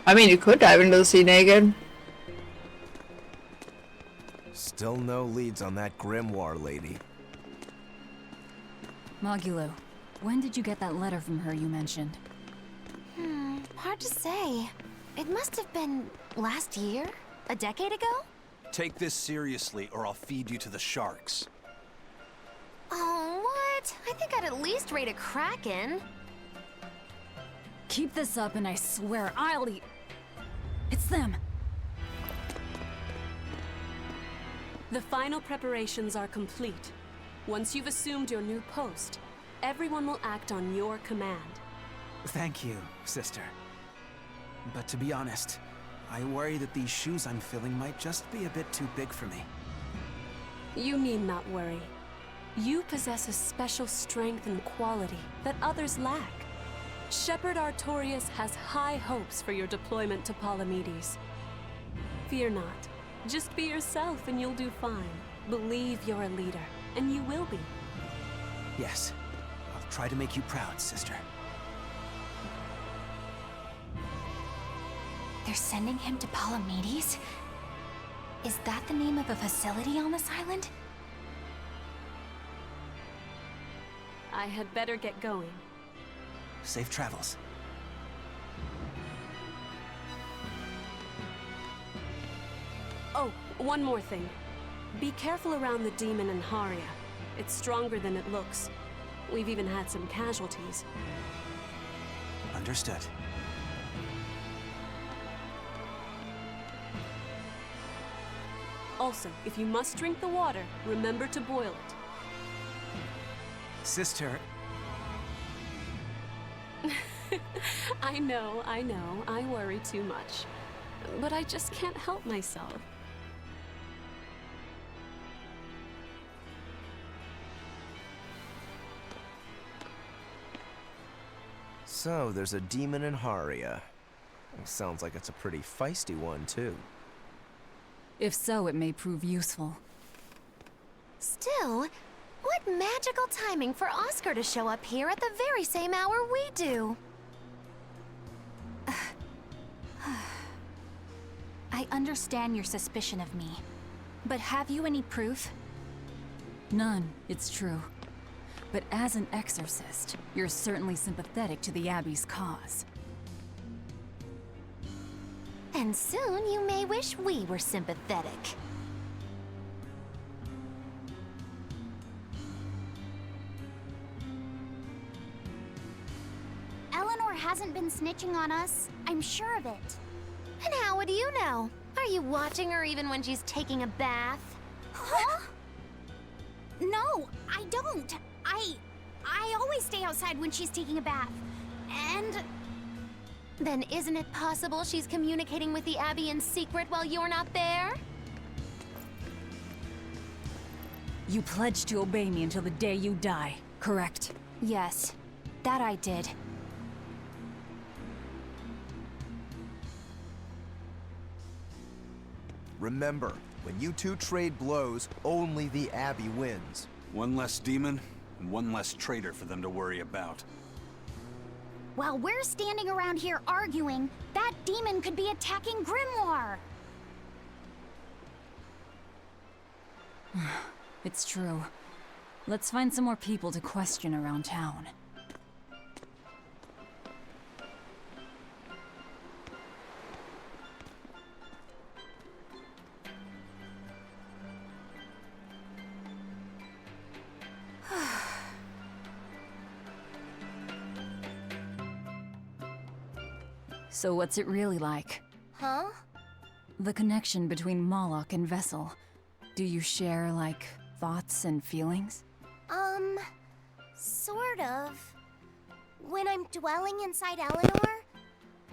I mean, you could dive into the sea naked.
Still no leads on that grimoire lady.
Magulu, when did you get that letter from her you mentioned?
Hard to say. It must have been last year? A decade ago?
Take this seriously, or I'll feed you to the sharks.
Oh, what? I think I'd at least rate a kraken.
Keep this up and I swear I'll eat... It's them!
The final preparations are complete. Once you've assumed your new post, everyone will act on your command.
Thank you, sister. But to be honest, I worry that these shoes I'm filling might just be a bit too big for me.
You need not worry. You possess a special strength and quality that others lack. Shepherd Artorias has high hopes for your deployment to Palamedes. Fear not. Just be yourself and you'll do fine. Believe you're a leader, and you will be.
Yes, I'll try to make you proud, sister.
They're sending him to Palamedes? Is that the name of a facility on this island?
I had better get going.
Safe travels.
Oh, one more thing. Be careful around the demon in Haria. It's stronger than it looks. We've even had some casualties.
Understood.
Also, if you must drink the water, remember to boil it.
Sister...
I know, I worry too much. But I just can't help myself.
So, there's a demon in Haria. Sounds like it's a pretty feisty one, too.
If so, it may prove useful.
Still, what magical timing for Oscar to show up here at the very same hour we do.
I understand your suspicion of me, but have you any proof?
None, it's true. But as an exorcist, you're certainly sympathetic to the Abbey's cause.
And soon you may wish we were sympathetic.
Eleanor hasn't been snitching on us. I'm sure of it.
And how would you know? Are you watching her even when she's taking a bath?
Huh? No, I don't. I always stay outside when she's taking a bath. And...
Then isn't it possible she's communicating with the Abbey in secret while you're not there?
You pledged to obey me until the day you die, correct?
Yes, that I did.
Remember, when you two trade blows, only the Abbey wins.
One less demon, and one less traitor for them to worry about.
While we're standing around here arguing, that demon could be attacking Grimoire.
It's true. Let's find some more people to question around town. So what's it really like?
Huh?
The connection between Moloch and Vessel. Do you share, like, thoughts and feelings?
Sort of. When I'm dwelling inside Eleanor,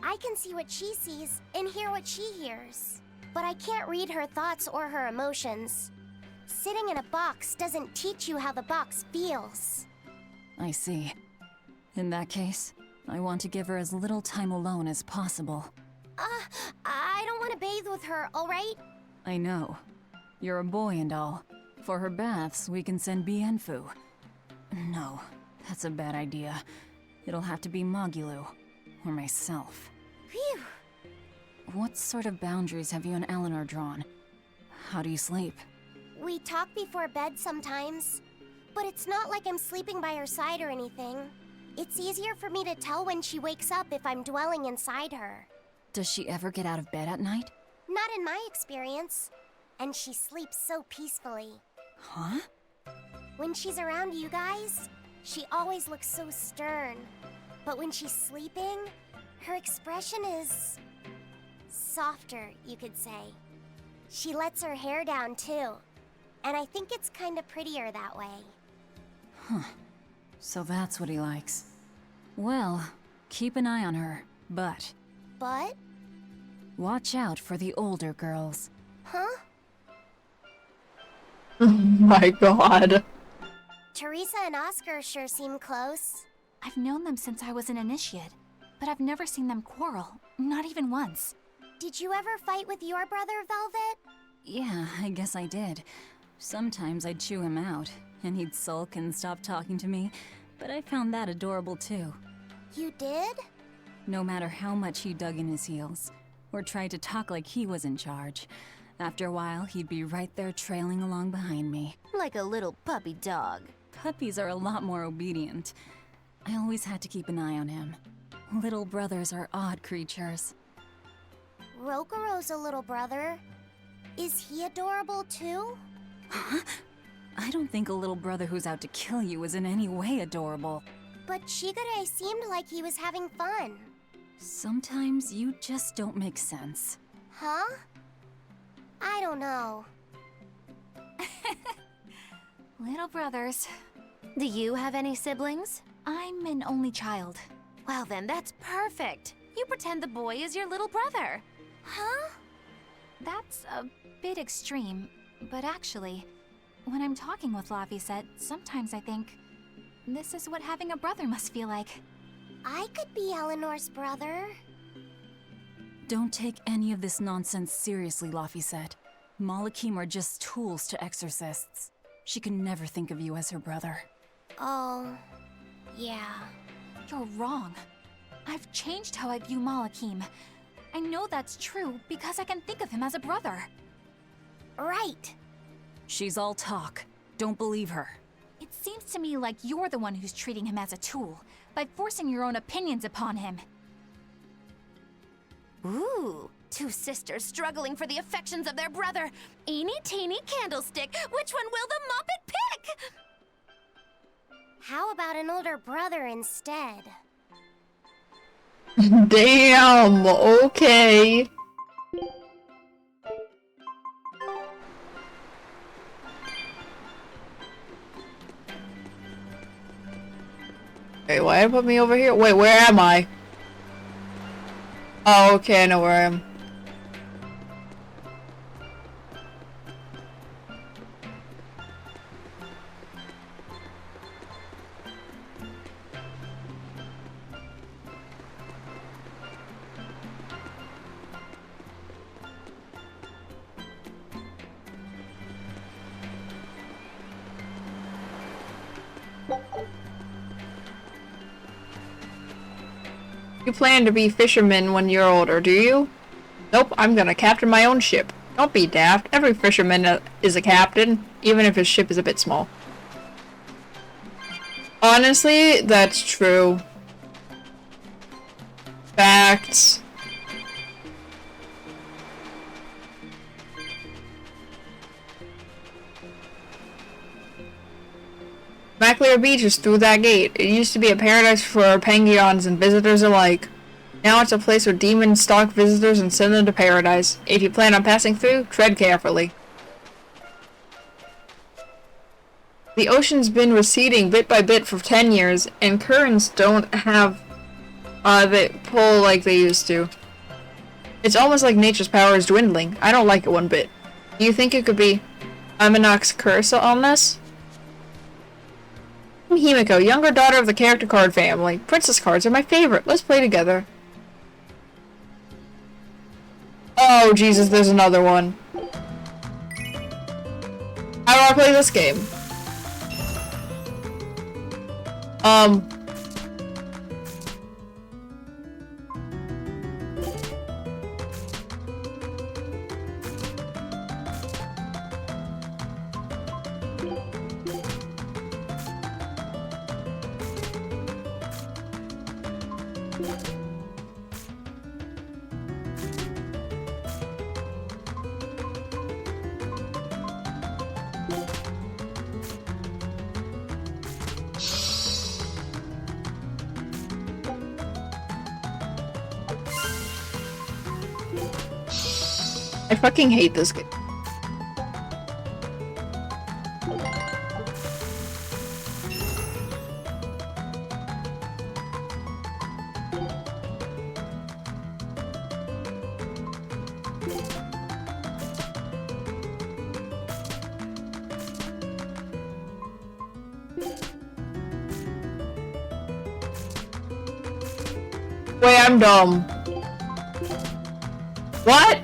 I can see what she sees and hear what she hears. But I can't read her thoughts or her emotions. Sitting in a box doesn't teach you how the box feels.
I see. In that case, I want to give her as little time alone as possible.
I don't want to bathe with her, alright?
I know. You're a boy and all. For her baths, we can send Bienfu. No, that's a bad idea. It'll have to be Magulu. Or myself.
Phew!
What sort of boundaries have you and Eleanor drawn? How do you sleep?
We talk before bed sometimes. But it's not like I'm sleeping by her side or anything. It's easier for me to tell when she wakes up if I'm dwelling inside her.
Does she ever get out of bed at night?
Not in my experience. And she sleeps so peacefully.
Huh?
When she's around you guys, she always looks so stern. But when she's sleeping, her expression is softer, you could say. She lets her hair down too. And I think it's kind of prettier that way.
Huh. So that's what he likes. Well, keep an eye on her, but...
But?
Watch out for the older girls.
Huh?
Oh my god.
Teresa and Oscar sure seem close.
I've known them since I was an initiate, but I've never seen them quarrel, not even once.
Did you ever fight with your brother, Velvet?
Yeah, I guess I did. Sometimes I'd chew him out, and he'd sulk and stop talking to me, but I found that adorable too.
You did?
No matter how much he dug in his heels, or tried to talk like he was in charge, after a while he'd be right there trailing along behind me.
Like a little puppy dog.
Puppies are a lot more obedient. I always had to keep an eye on him. Little brothers are odd creatures.
Rokuro's a little brother. Is he adorable too?
Huh? I don't think a little brother who's out to kill you is in any way adorable.
But Shigure seemed like he was having fun.
Sometimes you just don't make sense.
Huh? I don't know.
Little brothers.
Do you have any siblings?
I'm an only child.
Well then, that's perfect. You pretend the boy is your little brother.
Huh?
That's a bit extreme, but actually, when I'm talking with Laphicet, sometimes I think, this is what having a brother must feel like.
I could be Eleanor's brother.
Don't take any of this nonsense seriously, Laphicet. Malachim are just tools to exorcists. She can never think of you as her brother.
Oh, yeah.
You're wrong. I've changed how I view Malachim. I know that's true because I can think of him as a brother.
Right.
She's all talk. Don't believe her.
It seems to me like you're the one who's treating him as a tool, by forcing your own opinions upon him.
Ooh, two sisters struggling for the affections of their brother. Eeny teeny candlestick, which one will the Muppet pick?
How about an older brother instead?
Damn, okay. Wait, why put me over here? Wait, where am I? Oh, okay, I know where I am. You plan to be fishermen when you're older, do you? Nope, I'm gonna captain my own ship. Don't be daft. Every fisherman is a captain, even if his ship is a bit small. Honestly, that's true. Facts. Maclear Beach is through that gate. It used to be a paradise for Pangions and visitors alike. Now it's a place where demons stalk visitors and send them to paradise. If you plan on passing through, tread carefully. The ocean's been receding bit by bit for 10 years, and currents don't have the pull like they used to. It's almost like nature's power is dwindling. I don't like it one bit. Do you think it could be Amanok's curse on this? I'm Himiko, younger daughter of the character card family. Princess cards are my favorite. Let's play together. Oh, Jesus, there's another one. How do I play this game? I fucking hate this game. Wait, I'm dumb. What?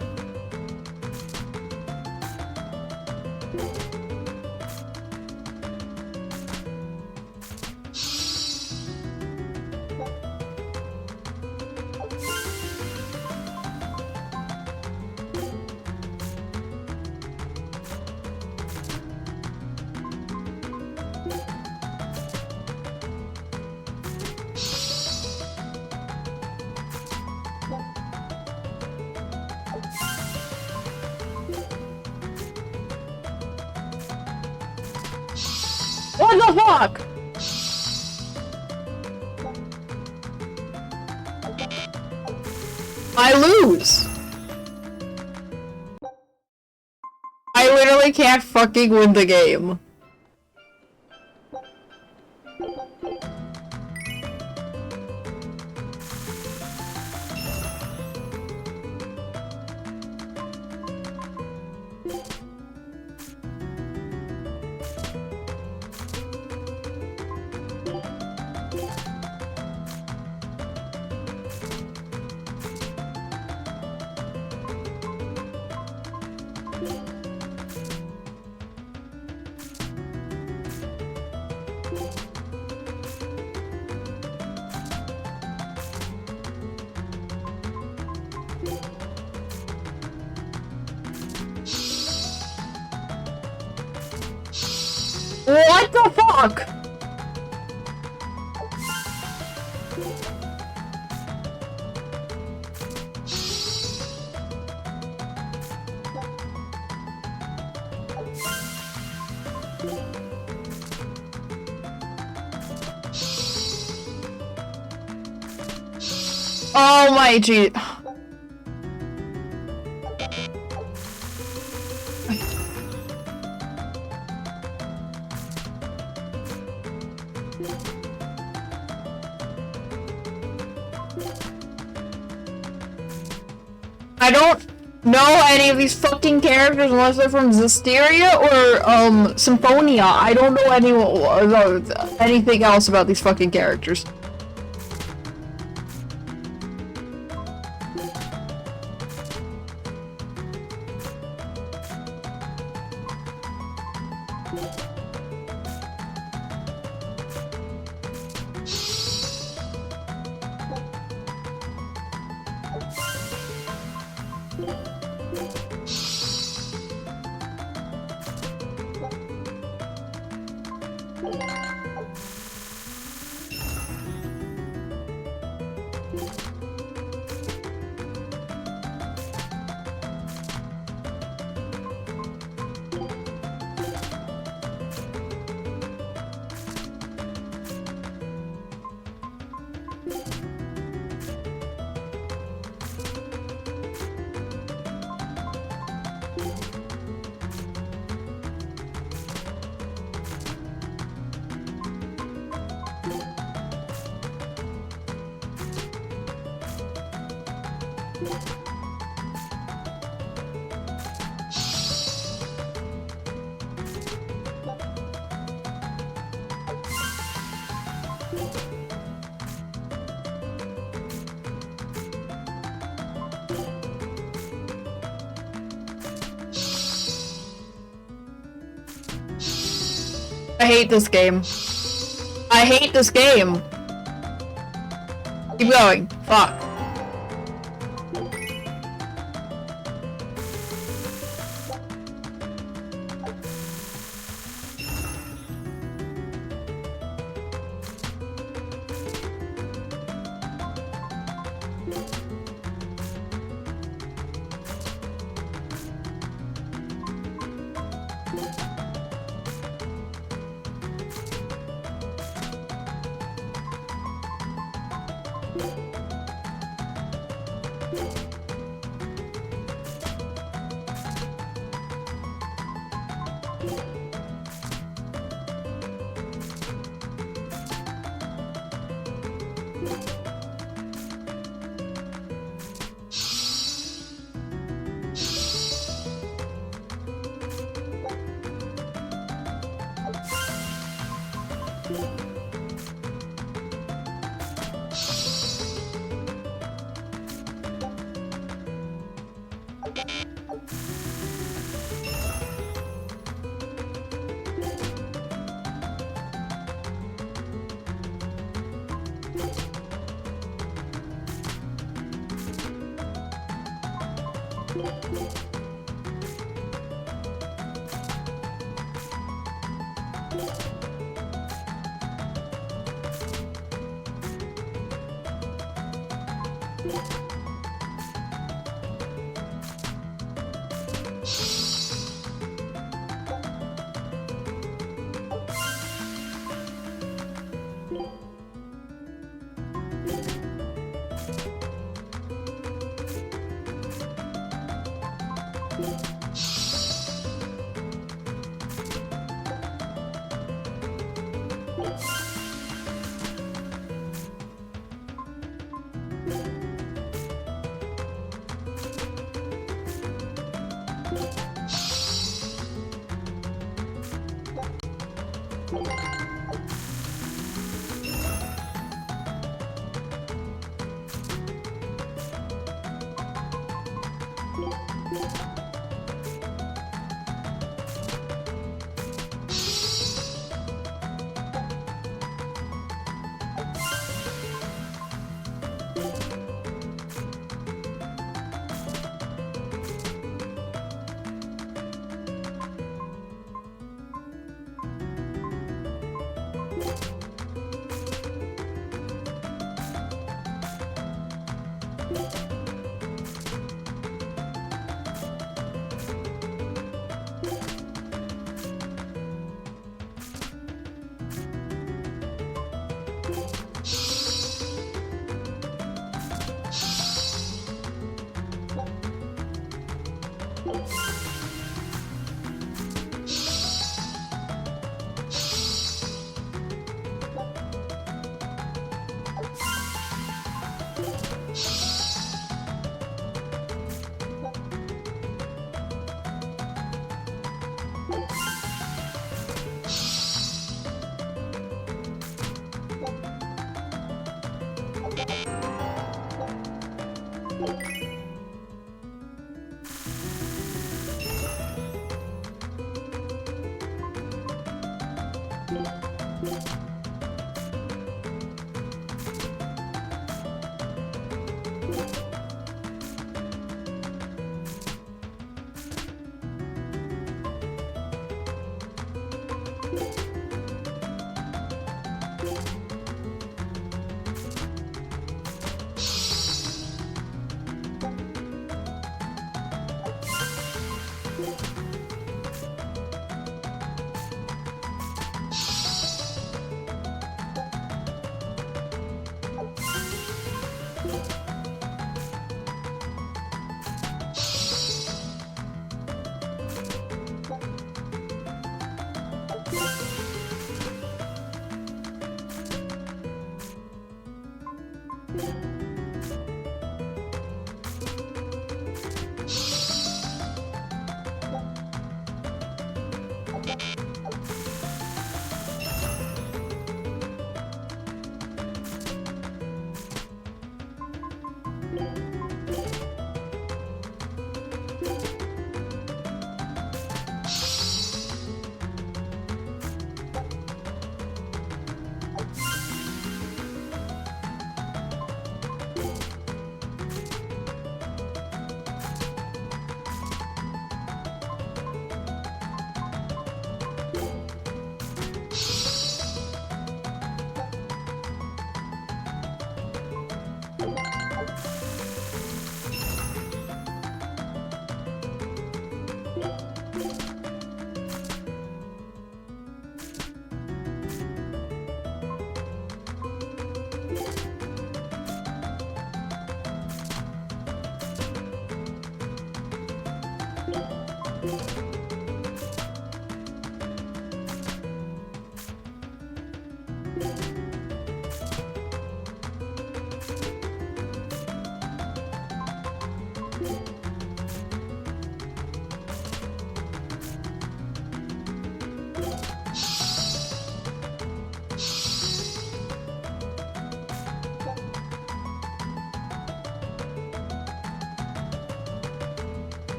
What the fuck? I lose. I literally can't fucking win the game. What the fuck? Oh my gee. I don't know any of these fucking characters unless they're from Zestiria or Symphonia. I don't know anything else about these fucking characters. I hate this game. I hate this game. Keep going. Fuck.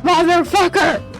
Motherfucker!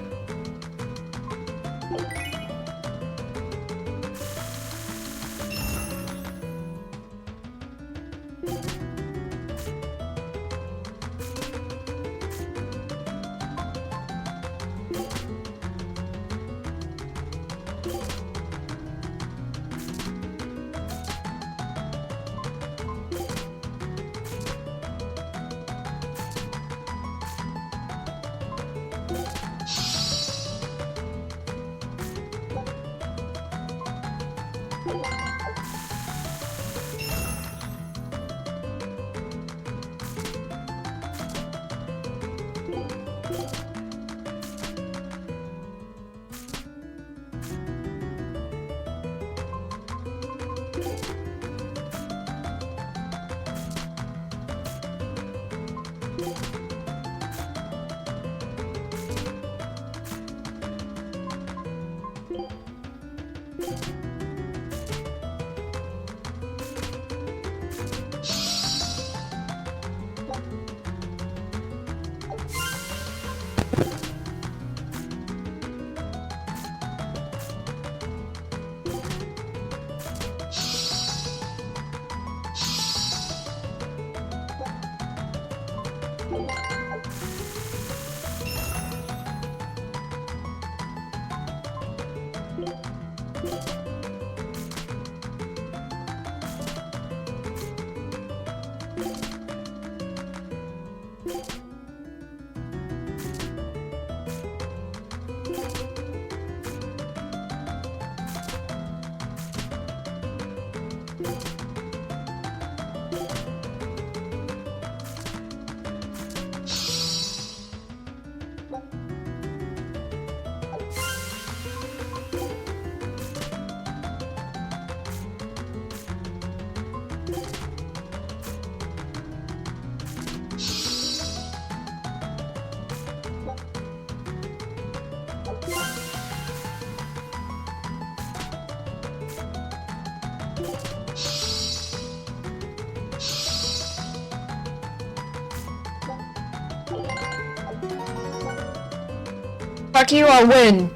Fuck you, I'll win.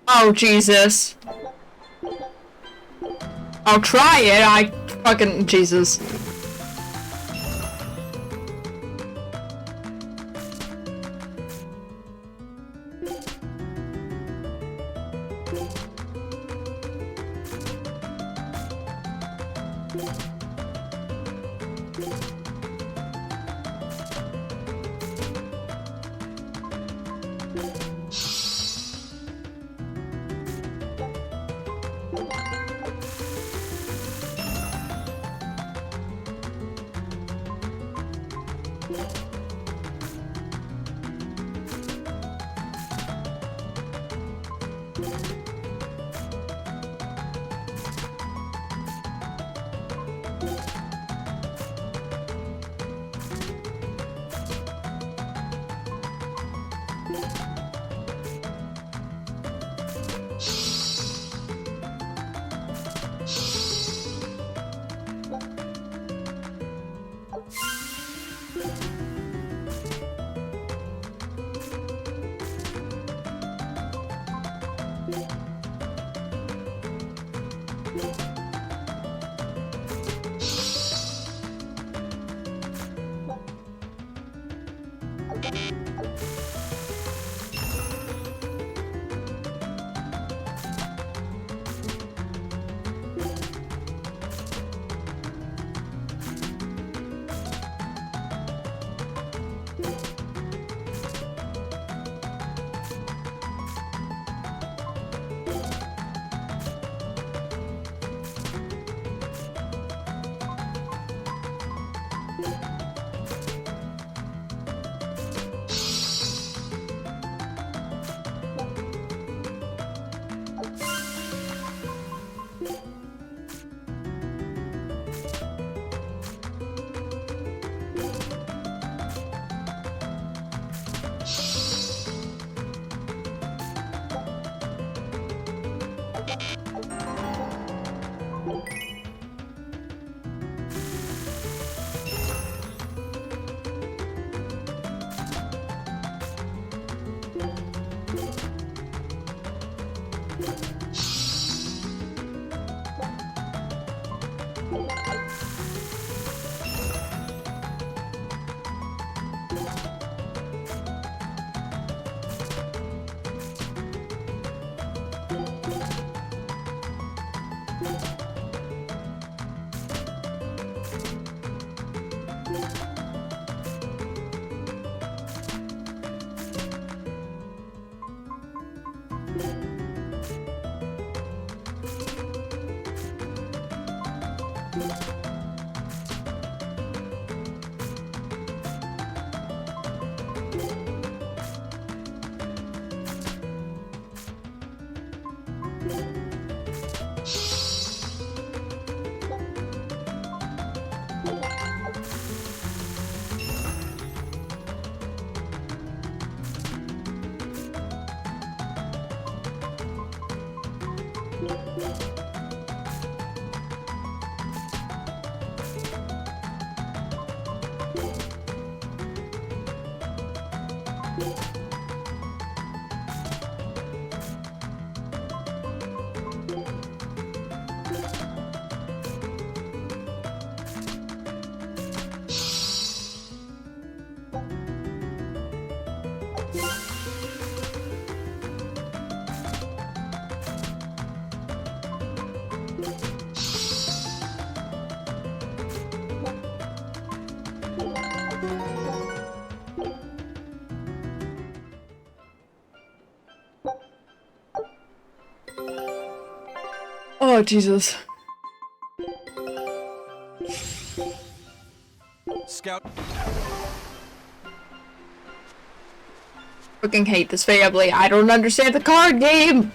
Oh, Jesus. I'll try it, I fucking... Jesus. Oh, Jesus.
Scout.
Fucking hate this family. I don't understand the card game.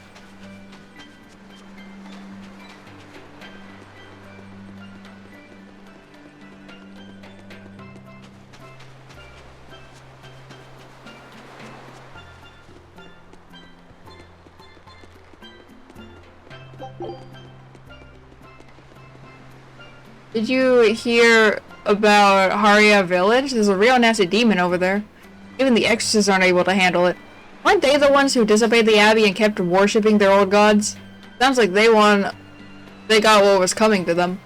Did you hear about Haria Village? There's a real nasty demon over there. Even the exorcists aren't able to handle it. Weren't they the ones who disobeyed the Abbey and kept worshipping their old gods? Sounds like they got what was coming to them.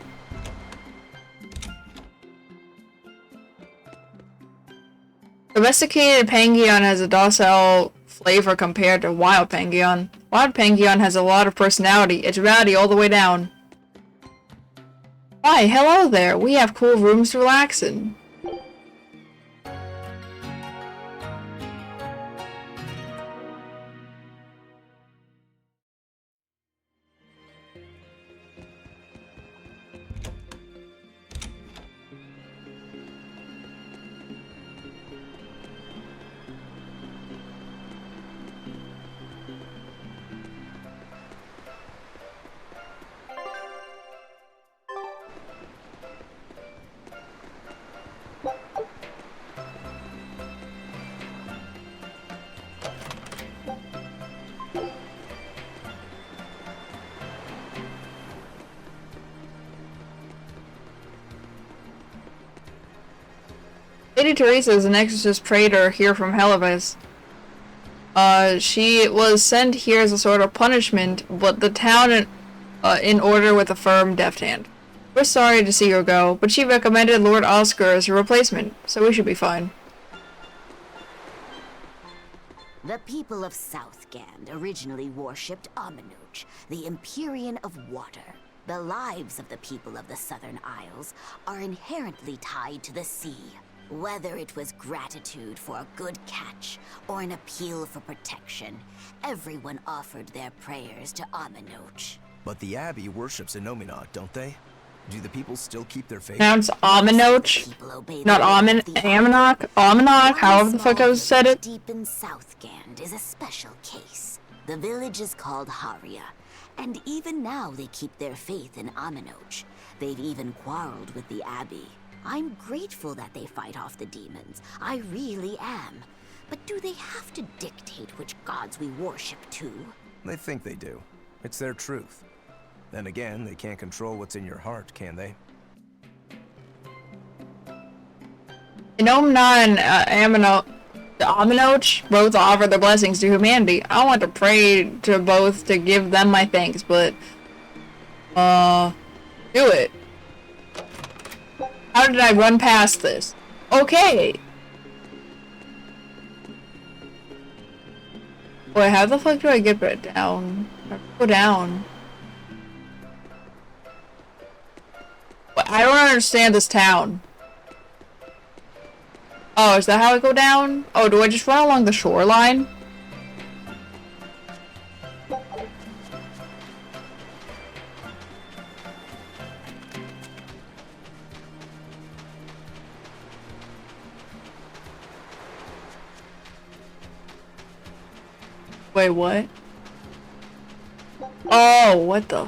Domesticated Pangeon has a docile flavor compared to Wild Pangeon. Wild Pangeon has a lot of personality. It's rowdy all the way down. Why, hello there. We have cool rooms to relax in. Lady Teresa is an exorcist praetor here from Helivis. She was sent here as a sort of punishment, but the town in order with a firm deft hand. We're sorry to see her go, but she recommended Lord Oscar as her replacement, so we should be fine.
The people of Southgand originally worshipped Amenoch, the Empyrean of Water. The lives of the people of the Southern Isles are inherently tied to the sea. Whether it was gratitude for a good catch or an appeal for protection, everyone offered their prayers to Amenoch.
But the Abbey worships Inominat, don't they? Do the people still keep their faith?
Now it's Amenoch, not Amenoch, however the fuck I said it.
Deep in Southgand is a special case. The village is called Haria, and even now they keep their faith in Amenoch. They've even quarreled with the Abbey. I'm grateful that they fight off the demons. I really am. But do they have to dictate which gods we worship too?
They think they do. It's their truth. Then again, they can't control what's in your heart, can they?
Inomna and Amenoch both offer their blessings to humanity. I want to pray to both to give them my thanks, but do it. How did I run past this? Okay. Wait, how the fuck do I get it down? Go down. I don't understand this town. Oh, is that how I go down? Oh, do I just run along the shoreline? Wait, what? Oh, what the?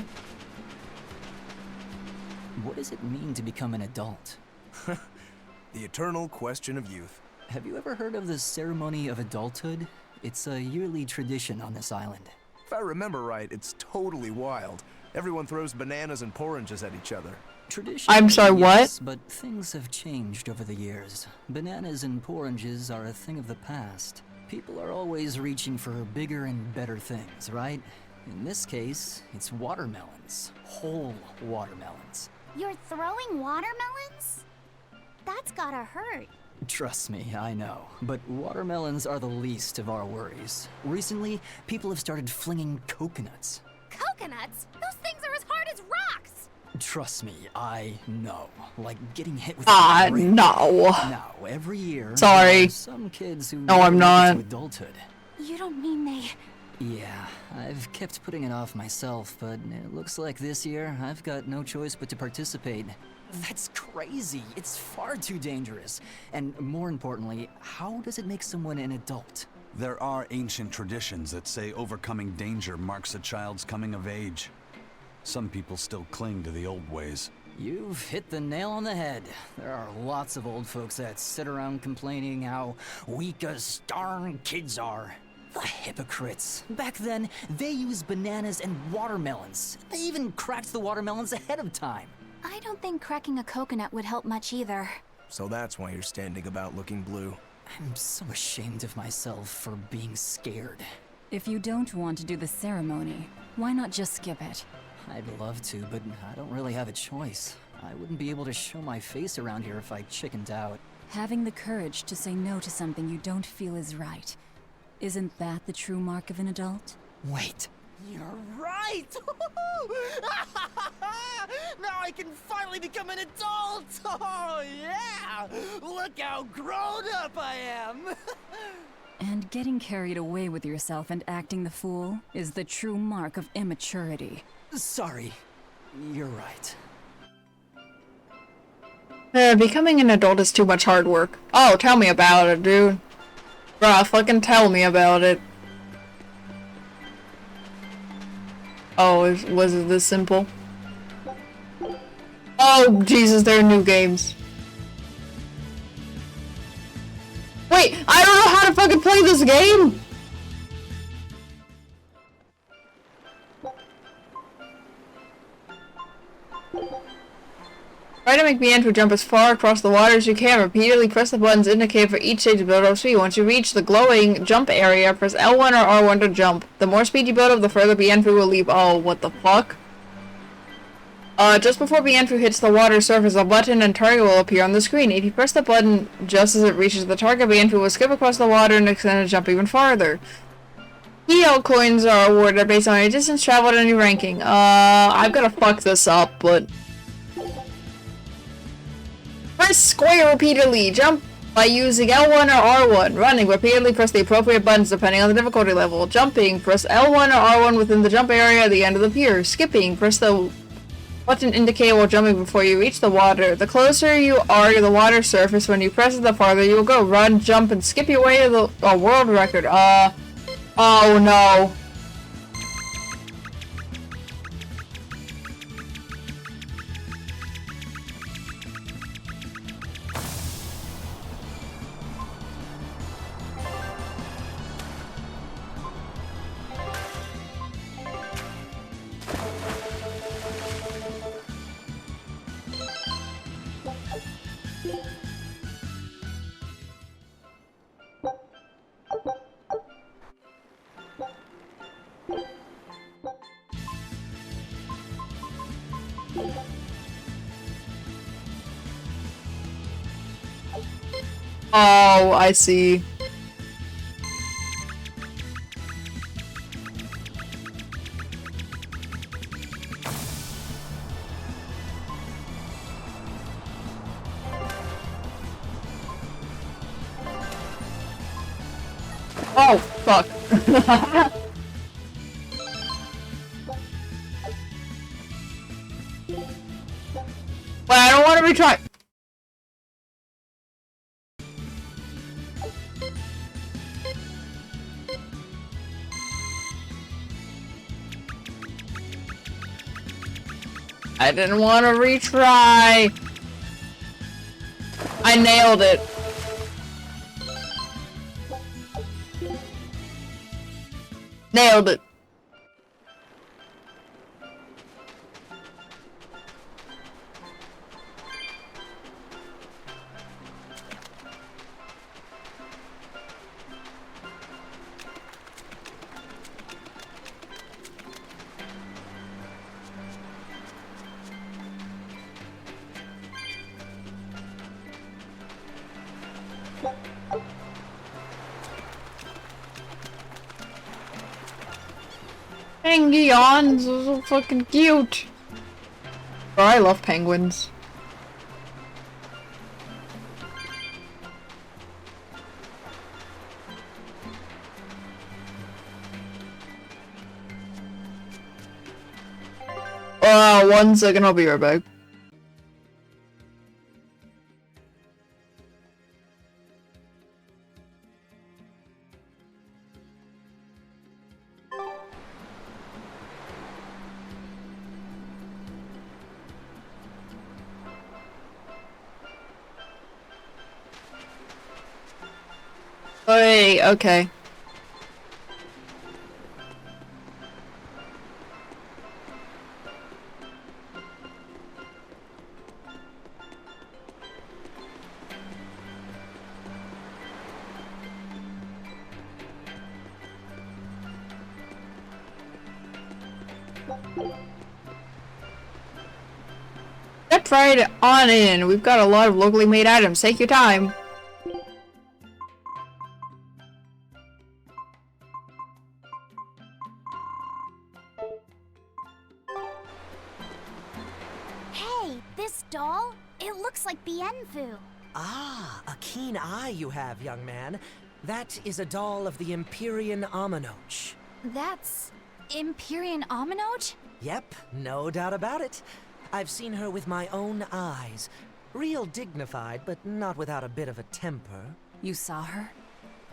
What does it mean to become an adult?
The eternal question of youth.
Have you ever heard of the ceremony of adulthood? It's a yearly tradition on this island.
If I remember right, it's totally wild. Everyone throws bananas and oranges at each other.
Tradition.
I'm sorry,
yes,
what?
but things have changed over the years. Bananas and oranges are a thing of the past. People are always reaching for bigger and better things, right? In this case, it's watermelons. Whole watermelons.
You're throwing watermelons? That's gotta hurt.
Trust me, I know. But watermelons are the least of our worries. Recently, people have started flinging coconuts.
Coconuts? Those things are as hard as rocks!
Trust me, I know. Like getting hit with
No.
Now, every year,
Sorry.
there are some kids who
No, I'm
never make it
not.
to adulthood.
You don't mean they...
Yeah, I've kept putting it off myself, but it looks like this year I've got no choice but to participate. That's crazy. It's far too dangerous. And more importantly, how does it make someone an adult?
There are ancient traditions that say overcoming danger marks a child's coming of age. Some people still cling to the old ways.
You've hit the nail on the head. There are lots of old folks that sit around complaining how weak as darn kids are. The hypocrites. Back then, they used bananas and watermelons. They even cracked the watermelons ahead of time.
I don't think cracking a coconut would help much either.
So that's why you're standing about looking blue.
I'm so ashamed of myself for being scared.
If you don't want to do the ceremony, why not just skip it?
I'd love to, but I don't really have a choice. I wouldn't be able to show my face around here if I chickened out.
Having the courage to say no to something you don't feel is right. Isn't that the true mark of an adult?
Wait.
You're right! Now I can finally become an adult! Oh, yeah! Look how grown up I am!
And getting carried away with yourself and acting the fool is the true mark of immaturity.
Sorry. You're right.
Becoming an adult is too much hard work. Oh, tell me about it, dude. Bruh, fucking tell me about it. Oh, was it this simple? Oh, Jesus, there are new games. Wait, I don't know how to fucking play this game! Try to make Bianfu jump as far across the water as you can. Repeatedly press the buttons indicated for each stage to build up speed. Once you reach the glowing jump area, press L1 or R1 to jump. The more speed you build up, the further Bianfu will leap. Oh, what the fuck? Just before Bianfu hits the water surface, a button and target will appear on the screen. If you press the button just as it reaches the target, Bianfu will skip across the water and extend and jump even farther. EL coins are awarded based on your distance traveled and your ranking. I've gotta fuck this up, but... Press square repeatedly. Jump by using L1 or R1. Running, repeatedly press the appropriate buttons depending on the difficulty level. Jumping, press L1 or R1 within the jump area at the end of the pier. Skipping, press the button indicated while jumping before you reach the water. The closer you are to the water surface when you press it, the farther you will go. Run, jump, and skip your way to the world record. Oh no. Oh, I see. Oh, fuck. Well, I don't want to retry. I didn't want to retry. I nailed it. Nailed it. Penguins are so fucking cute. Oh, I love penguins. One second, I'll be right back. Hey, okay. Step right on in. We've got a lot of locally made items. Take your time.
Hey, this doll? It looks like Bienfu.
Ah, a keen eye you have, young man. That is a doll of the Empyrean Aminoch.
That's Empyrean Aminoch?
Yep, no doubt about it. I've seen her with my own eyes. Real dignified, but not without a bit of a temper.
You saw her?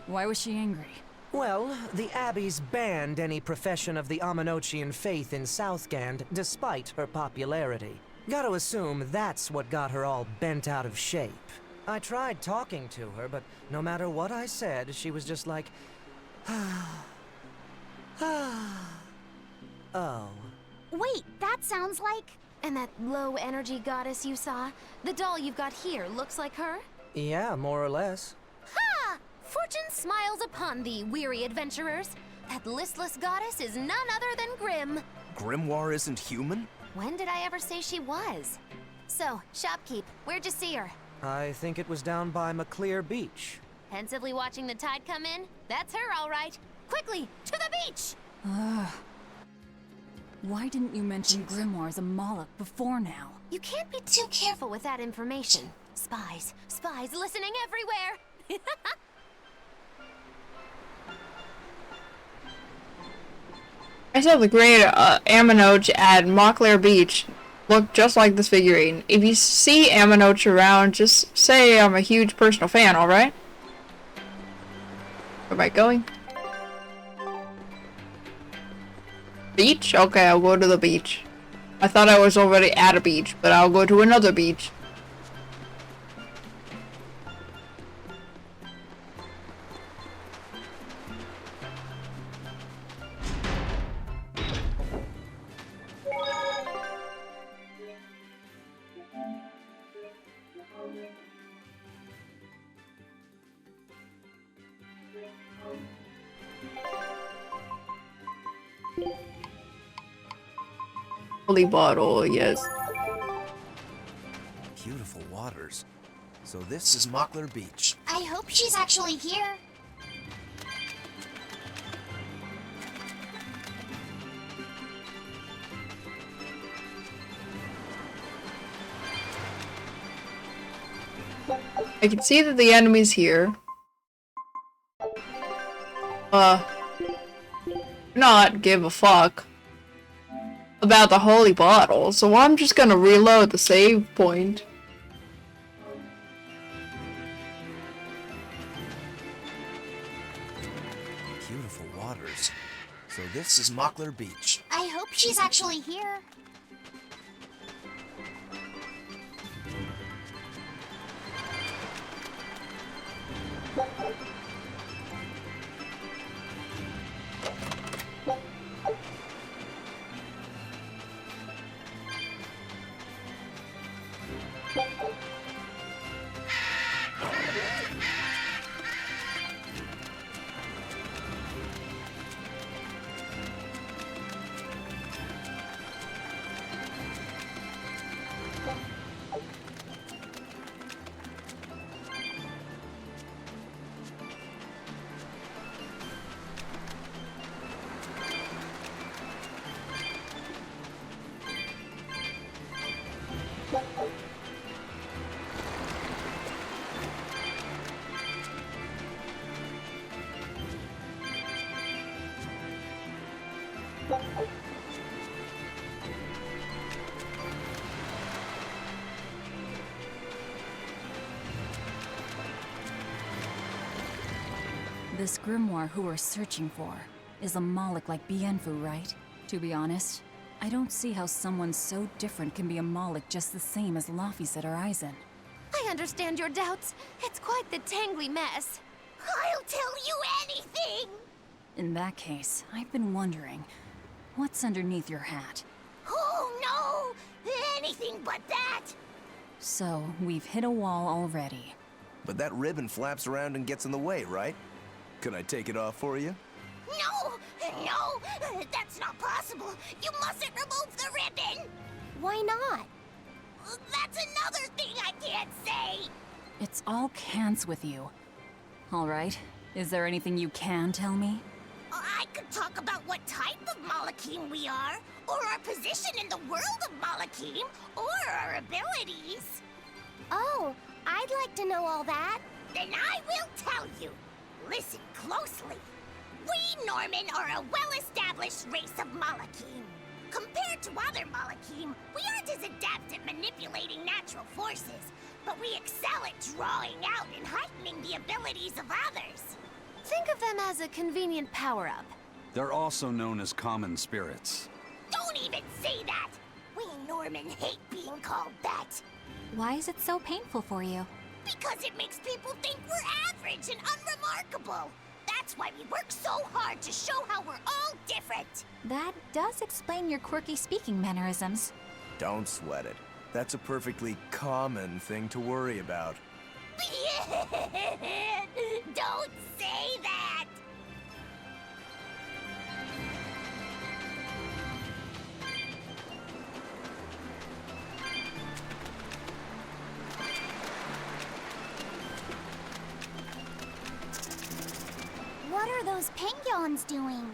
Why was she angry?
Well, the Abbeys banned any profession of the Aminochian faith in Southgand, despite her popularity. Gotta assume that's what got her all bent out of shape. I tried talking to her, but no matter what I said, she was just like, oh.
Wait, that sounds like...
And that low energy goddess you saw? The doll you've got here looks like her?
Yeah, more or less.
Ha! Fortune smiles upon thee, weary adventurers. That listless goddess is none other than Grim.
Grimoire isn't human?
When did I ever say she was? So, shopkeep, where'd you see her?
I think it was down by McClear Beach.
Pensively watching the tide come in? That's her, all right. Quickly, to the beach!
Ugh. Why didn't you mention Grimoire as a Moloch before now?
You can't be too careful with that information. Spies, spies listening everywhere!
I saw the great Aminoch at Montclair Beach. Look just like this figurine. If you see Aminoch around, just say I'm a huge personal fan, alright? Where am I going? Beach? Okay, I'll go to the beach. I thought I was already at a beach, but I'll go to another beach. Holy bottle, yes.
Beautiful waters. So this is Mockler Beach.
I hope she's actually here.
I can see that the enemy's here. Not give a fuck about the holy bottle, so I'm just gonna reload the save point.
Beautiful waters. So this is Mockler Beach.
I hope she's actually here.
This grimoire who we're searching for is a Moloch like Bienfu, right? To be honest, I don't see how someone so different can be a Moloch just the same as Laphicet or Aizen.
I understand your doubts. It's quite the tangly mess.
I'll tell you anything!
In that case, I've been wondering, what's underneath your hat?
Oh no! Anything but that!
So, we've hit a wall already.
But that ribbon flaps around and gets in the way, right? Can I take it off for you?
No! No! That's not possible! You mustn't remove the ribbon! Why not? That's another thing I can't say!
It's all cans with you. Alright, is there anything you can tell me?
I could talk about what type of Malachim we are, or our position in the world of Malachim, or our abilities. Oh, I'd like to know all that. Then I will tell you. Listen closely. We Norman are a well-established race of Malachim. Compared to other Malachim, we aren't as adept at manipulating natural forces, but we excel at drawing out and heightening the abilities of others.
Think of them as a convenient power-up.
They're also known as common spirits.
Don't even say that! We Norman hate being called that.
Why is it so painful for you?
Because it makes people think we're average and unremarkable. That's why we work so hard to show how we're all different.
That does explain your quirky speaking mannerisms.
Don't sweat it. That's a perfectly common thing to worry about.
Don't say that! What are those penguins doing?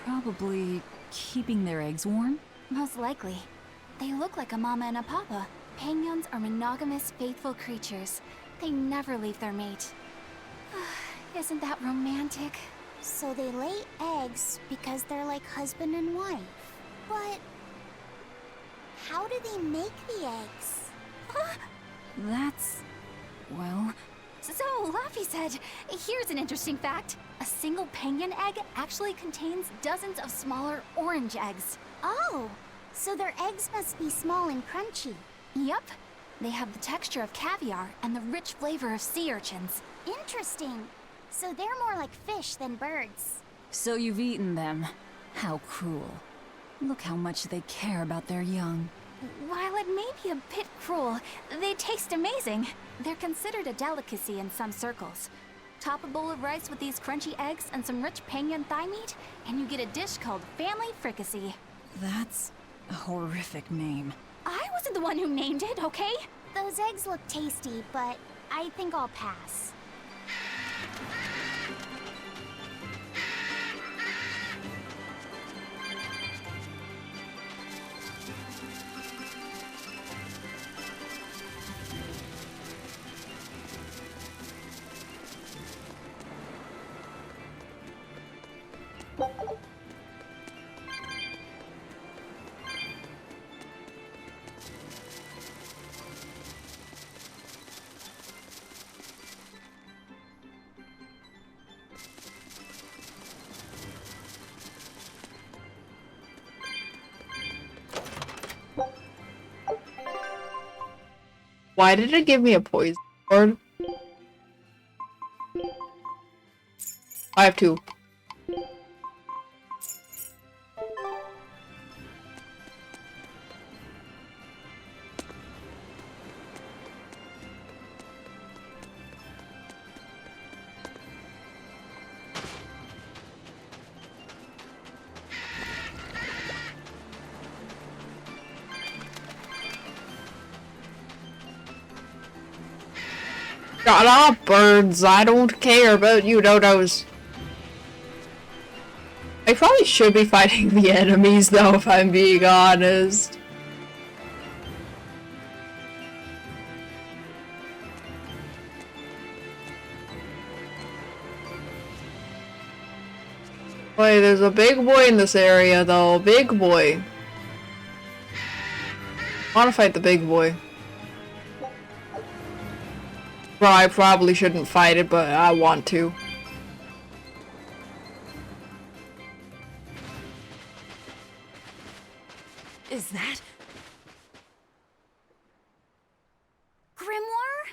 Probably keeping their eggs warm?
Most likely. They look like a mama and a papa. Penguins are monogamous, faithful creatures. They never leave their mate. Isn't that romantic?
So they lay eggs because they're like husband and wife. But how do they make the eggs?
That's... well...
So, Laphicet, here's an interesting fact. A single penguin egg actually contains dozens of smaller orange eggs.
Oh, so their eggs must be small and crunchy.
Yep. They have the texture of caviar and the rich flavor of sea urchins.
Interesting. So they're more like fish than birds.
So you've eaten them. How cruel. Look how much they care about their young.
While it may be a bit cruel, they taste amazing. They're considered a delicacy in some circles. Top a bowl of rice with these crunchy eggs and some rich penguin thigh meat, and you get a dish called family fricassee.
That's a horrific name.
I wasn't the one who named it, okay?
Those eggs look tasty, but I think I'll pass.
Why did it give me a poison sword? I have 2. Shut up, birds. I don't care about you, dodos. I probably should be fighting the enemies, though, if I'm being honest. Wait, there's a big boy in this area, though. Big boy. I want to fight the big boy. Well, I probably shouldn't fight it, but I want to.
Is that?
Grimoire?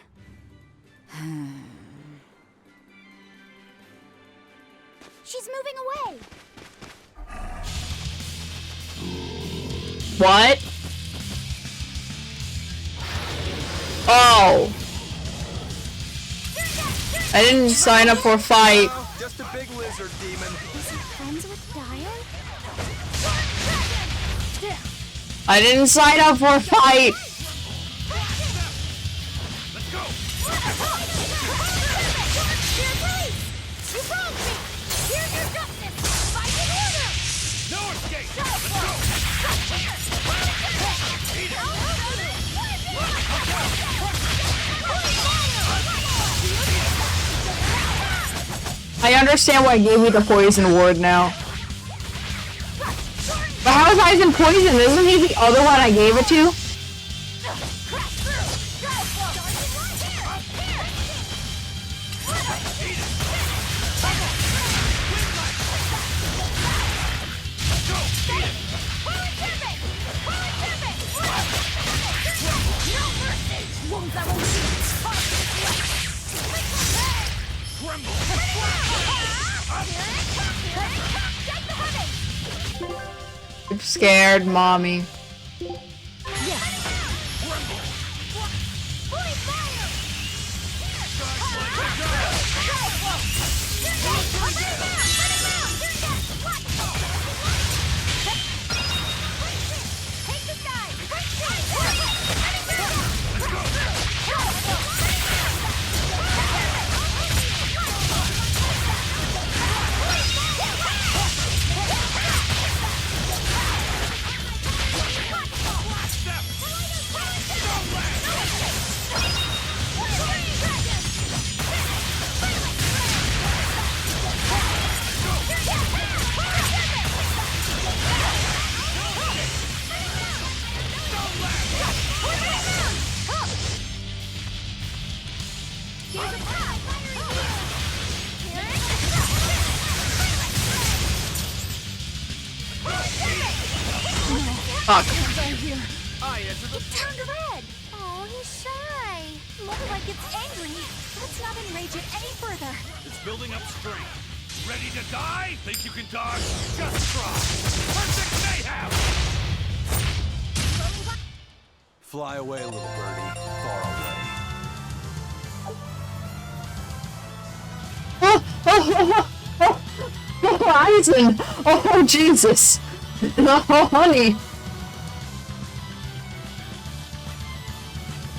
She's moving away.
What? Oh. I didn't sign up for a fight.
Just a big lizard demon.
Is he friends with Dire?
I didn't sign up for a fight. I understand why I gave you the poison word now. But how is Aizen poisoned? Isn't he the other one I gave it to? I'm scared, mommy. Fuck.
It turned red. Oh, he's shy. More like it's angry. Let's not enrage it any further.
It's building up strength. Ready to die? Think you can dodge? Just try. Perfect mayhem!
Fly away, little birdie. Far away.
Oh, Aizen! Oh, Jesus! Oh, honey!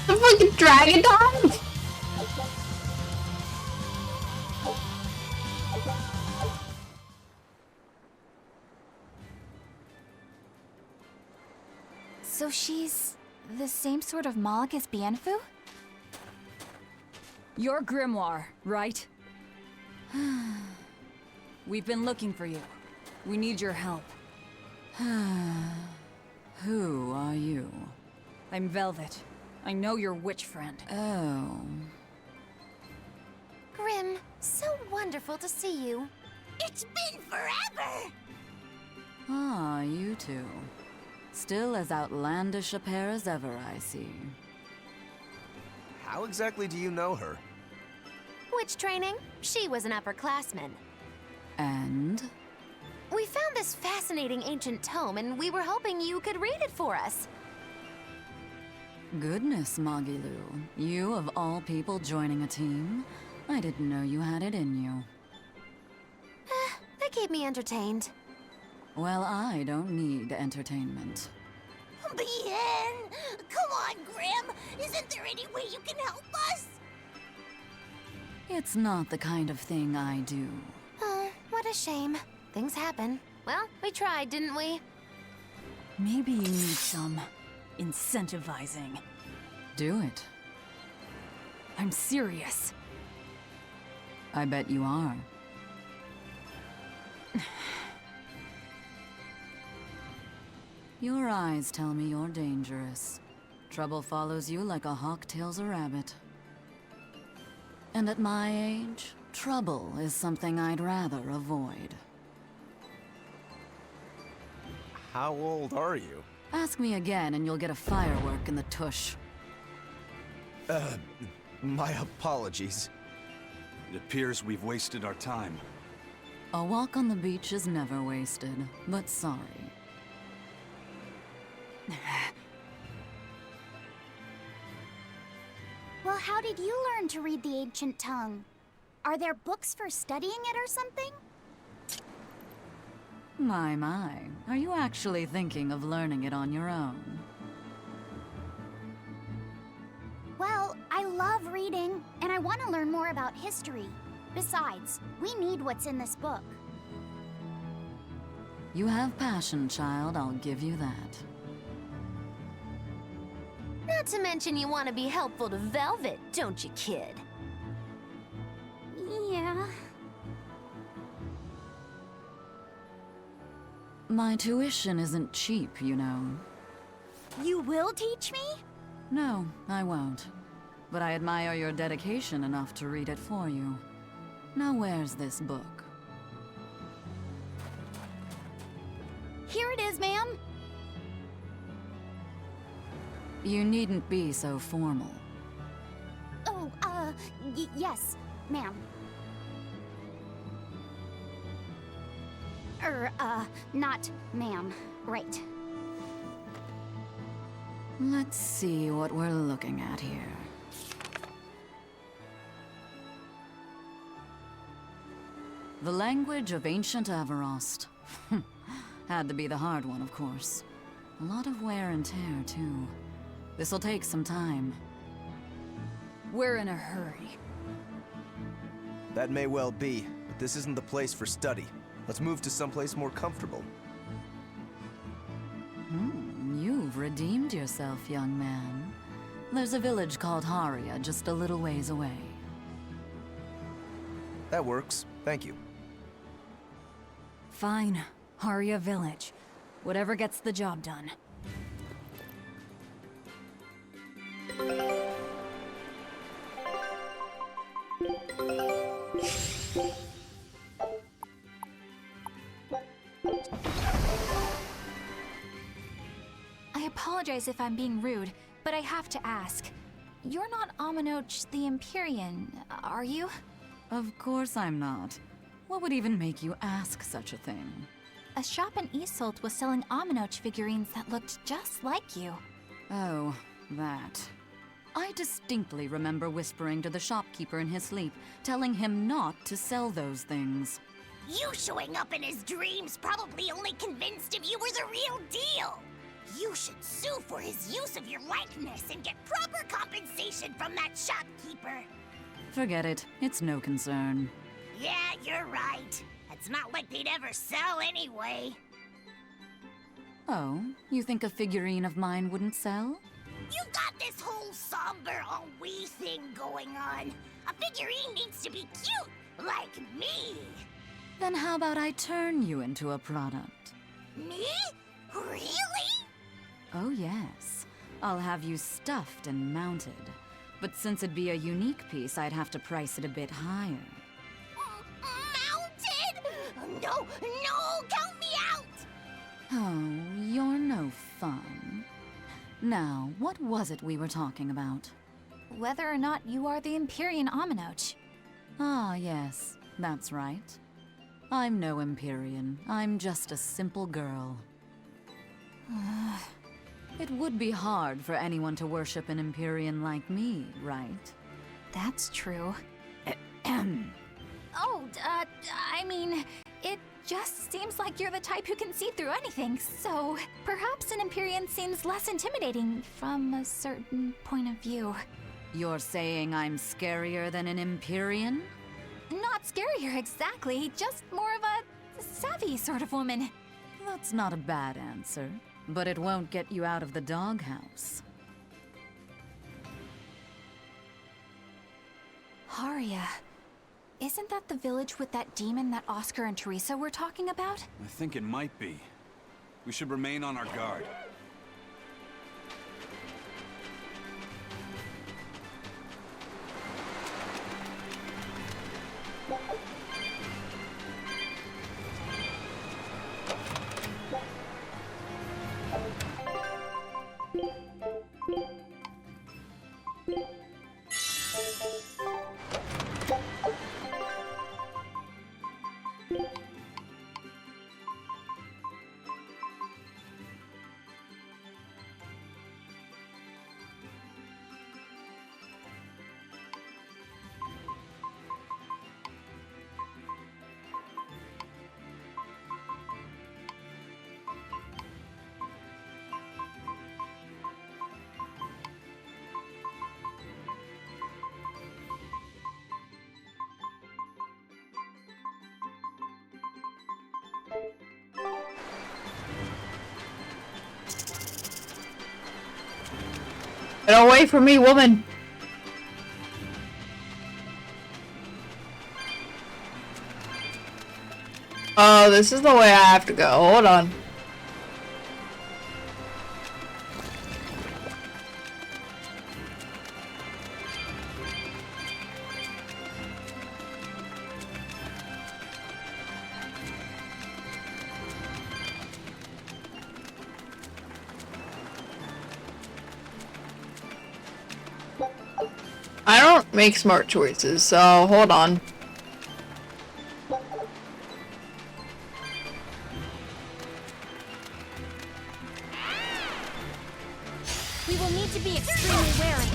The fucking dragon died!
So she's the same sort of Moloch as Bienfu?
You're Grimoire, right? We've been looking for you. We need your help. Who are you? I'm Velvet. I know your witch friend. Oh.
Grim, so wonderful to see you.
It's been forever!
Ah, you two. Still as outlandish a pair as ever, I see.
How exactly do you know her?
Which training? She was an upperclassman.
And?
We found this fascinating ancient tome, and we were hoping you could read it for us.
Goodness, Magilu. You, of all people, joining a team? I didn't know you had it in you.
They keep me entertained.
Well, I don't need entertainment.
Bien! Come on, Grim! Isn't there any way you can help us?
It's not the kind of thing I do.
Oh, what a shame. Things happen. Well, we tried, didn't we?
Maybe you need some incentivizing. Do it.
I'm serious.
I bet you are. Your eyes tell me you're dangerous. Trouble follows you like a hawk tails a rabbit. And at my age, trouble is something I'd rather avoid.
How old are you?
Ask me again and you'll get a firework in the tush.
My apologies.
It appears we've wasted our time.
A walk on the beach is never wasted, but sorry.
Well, how did you learn to read the ancient tongue? Are there books for studying it or something?
My. Are you actually thinking of learning it on your own?
Well, I love reading, and I want to learn more about history. Besides, we need what's in this book.
You have passion, child, I'll give you that.
Not to mention you want to be helpful to Velvet, don't you, kid?
Yeah.
My tuition isn't cheap, you know.
You will teach me?
No, I won't. But I admire your dedication enough to read it for you. Now where's this book?
Here it is, ma'am.
You needn't be so formal.
Oh, yes, ma'am. Not ma'am. Right.
Let's see what we're looking at here. The language of ancient Averost. Had to be the hard one, of course. A lot of wear and tear, too. This'll take some time.
We're in a hurry.
That may well be, but this isn't the place for study. Let's move to someplace more comfortable.
You've redeemed yourself, young man. There's a village called Haria just a little ways away.
That works. Thank you.
Fine. Haria Village. Whatever gets the job done. I apologize if I'm being rude, but I have to ask. You're not Aminoch the Empyrean, are you?
Of course I'm not. What would even make you ask such a thing?
A shop in Isolt was selling Aminoch figurines that looked just like you.
Oh, that. I distinctly remember whispering to the shopkeeper in his sleep, telling him not to sell those things.
You showing up in his dreams probably only convinced him you were the real deal. You should sue for his use of your likeness and get proper compensation from that shopkeeper.
Forget it. It's no concern.
Yeah, you're right. It's not like they'd ever sell anyway.
Oh, you think a figurine of mine wouldn't sell?
You got this whole somber ennui thing going on. A figurine needs to be cute, like me.
Then how about I turn you into a product?
Me? Really?
Oh yes. I'll have you stuffed and mounted. But since it'd be a unique piece, I'd have to price it a bit higher.
Mounted? No, count me out!
Oh, you're no fun. Now, what was it we were talking about?
whether or not you are the Empyrean Aminoch.
Ah, yes, that's right. I'm no Empyrean. I'm just a simple girl. It would be hard for anyone to worship an Empyrean like me, right?
That's true. I mean, it just seems like you're the type who can see through anything, so perhaps an Empyrean seems less intimidating from a certain point of view.
You're saying I'm scarier than an Empyrean?
Not scarier exactly, just more of a savvy sort of woman.
That's not a bad answer, but it won't get you out of the doghouse.
Haria. Isn't that the village with that demon that Oscar and Teresa were talking about?
I think it might be. We should remain on our guard.
Get away from me, woman! Oh, this is the way I have to go. Hold on. I don't make smart choices, so hold on.
We will need to be extremely wary.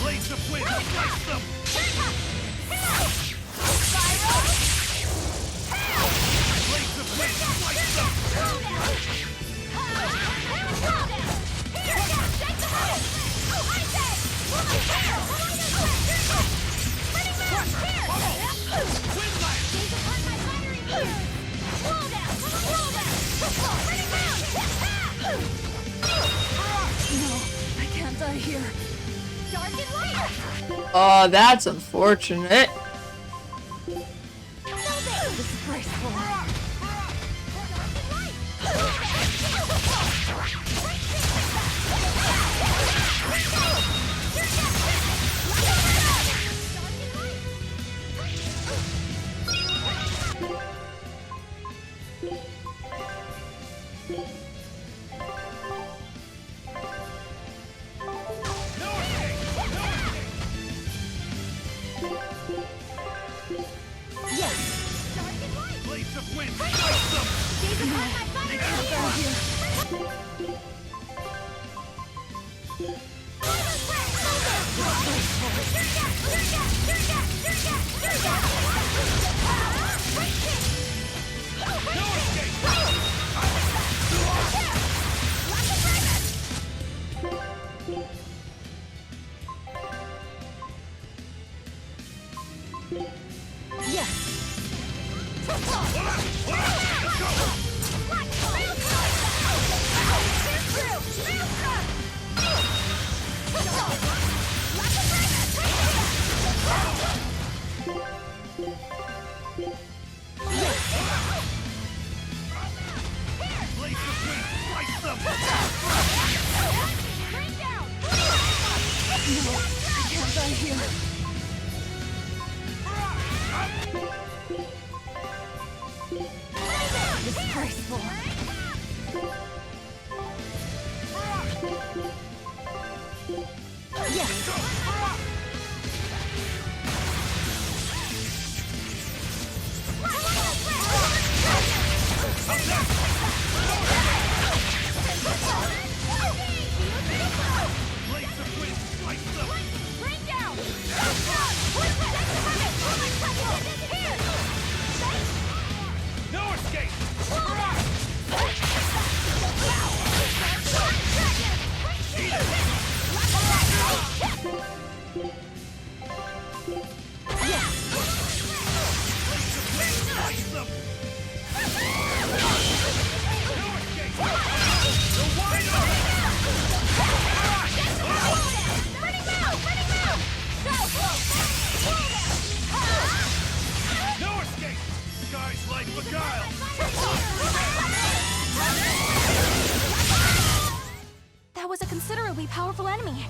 Blaze of wind, slice them! Blaze of wind, slice them!
No, I can't die here.
Oh, that's unfortunate.
Disgraceful.
here.
Disgraceful.
No escape! No escape! Guys like beguile!
That was a considerably powerful enemy.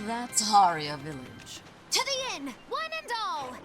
That's Haria Village.
To the inn, one and all!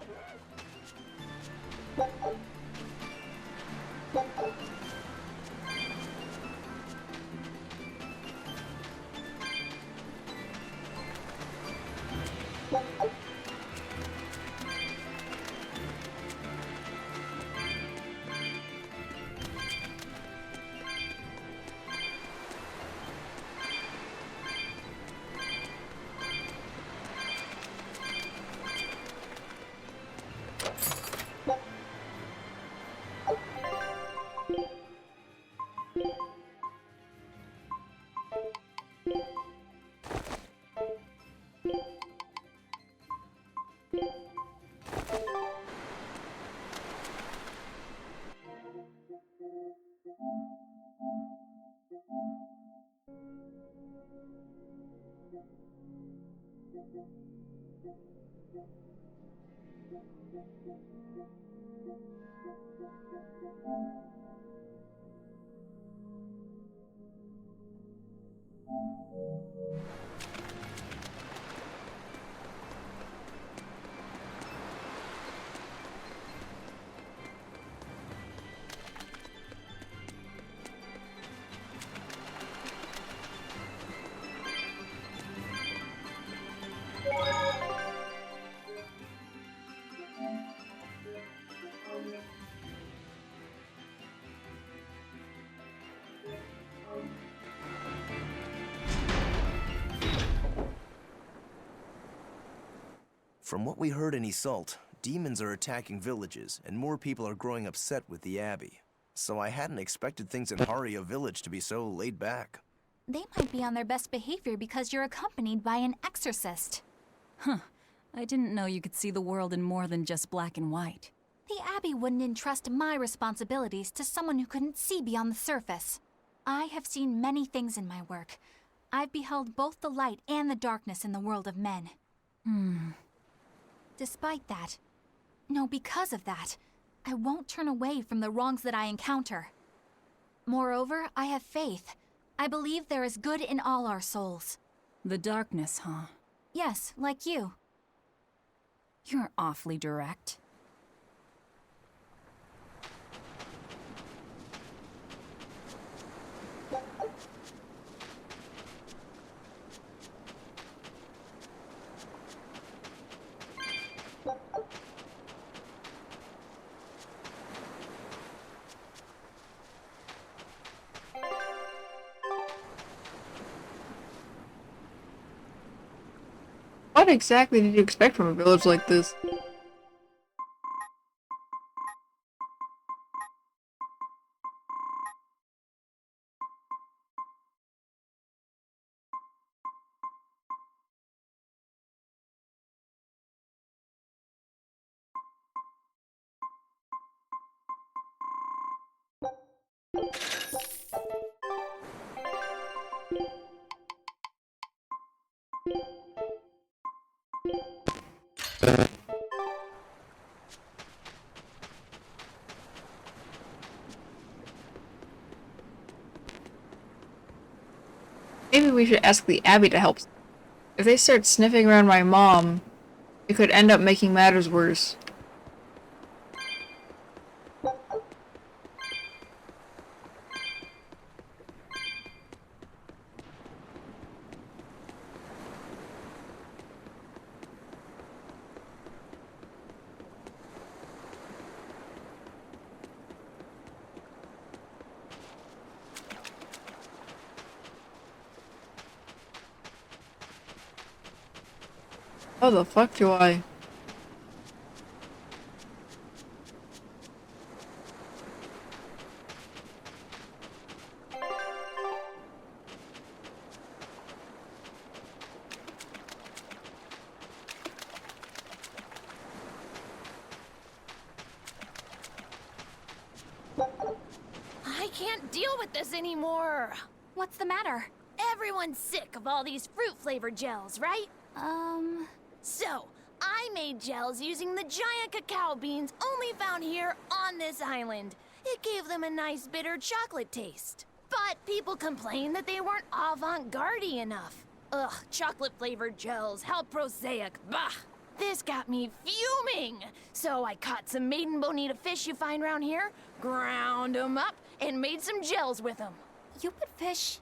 From what we heard in Iseult, demons are attacking villages, and more people are growing upset with the Abbey. So I hadn't expected things in Haria Village to be so laid back.
They might be on their best behavior because you're accompanied by an exorcist.
Huh. I didn't know you could see the world in more than just black and white.
The Abbey wouldn't entrust my responsibilities to someone who couldn't see beyond the surface. I have seen many things in my work. I've beheld both the light and the darkness in the world of men. Despite that, no, because of that, I won't turn away from the wrongs that I encounter. Moreover, I have faith. I believe there is good in all our souls.
The darkness, huh?
Yes, like you.
You're awfully direct.
What exactly did you expect from a village like this? Maybe we should ask the Abbey to help. If they start sniffing around my mom, it could end up making matters worse. How the fuck do I?
I can't deal with this anymore.
What's the matter?
Everyone's sick of all these fruit-flavored gels, right? So, I made gels using the giant cacao beans only found here on this island. It gave them a nice bitter chocolate taste. But people complained that they weren't avant-garde enough. Ugh, chocolate-flavored gels, how prosaic, bah! This got me fuming! So I caught some maiden bonita fish you find around here, ground them up, and made some gels with them.
You put fish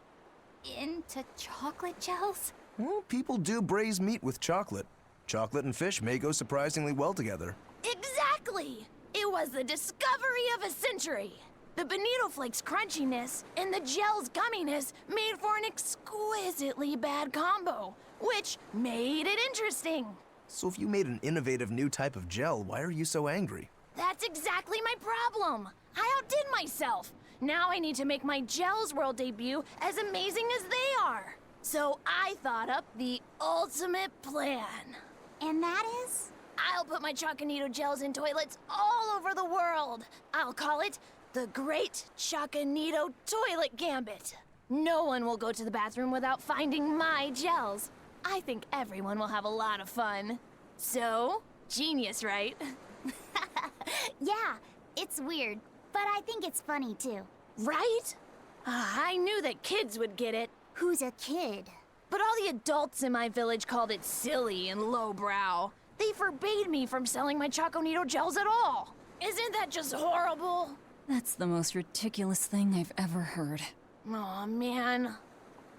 into chocolate gels?
Well, people do braise meat with chocolate. Chocolate and fish may go surprisingly well together.
Exactly! It was the discovery of a century. The bonito flakes crunchiness and the gel's gumminess made for an exquisitely bad combo, which made it interesting.
So if you made an innovative new type of gel, why are you so angry?
That's exactly my problem. I outdid myself. Now I need to make my Gels World debut as amazing as they are. So I thought up the ultimate plan.
And that is?
I'll put my Choconito gels in toilets all over the world. I'll call it the Great Choconito Toilet Gambit. No one will go to the bathroom without finding my gels. I think everyone will have a lot of fun. So, genius, right?
Yeah, it's weird, but I think it's funny too.
Right? I knew that kids would get it.
Who's a kid?
But all the adults in my village called it silly and lowbrow. They forbade me from selling my Choconito gels at all. Isn't that just horrible?
That's the most ridiculous thing I've ever heard.
Aw, man.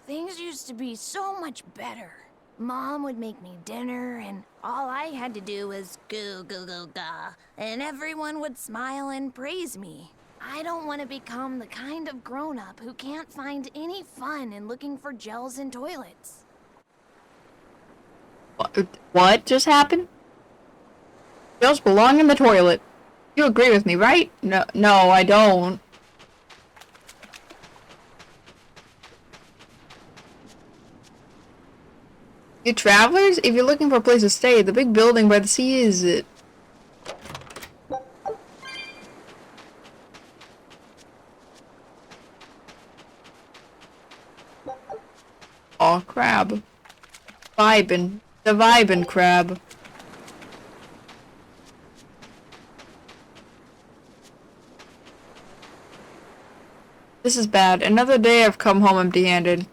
Things used to be so much better. Mom would make me dinner, and all I had to do was goo goo goo ga, and everyone would smile and praise me. I don't want to become the kind of grown-up who can't find any fun in looking for gels in toilets.
What just happened? Girls belong in the toilet. You agree with me, right? No, I don't. You travelers? If you're looking for a place to stay, the big building by the sea is it. Aw, crab. The vibin' crab. This is bad. Another day I've come home empty-handed.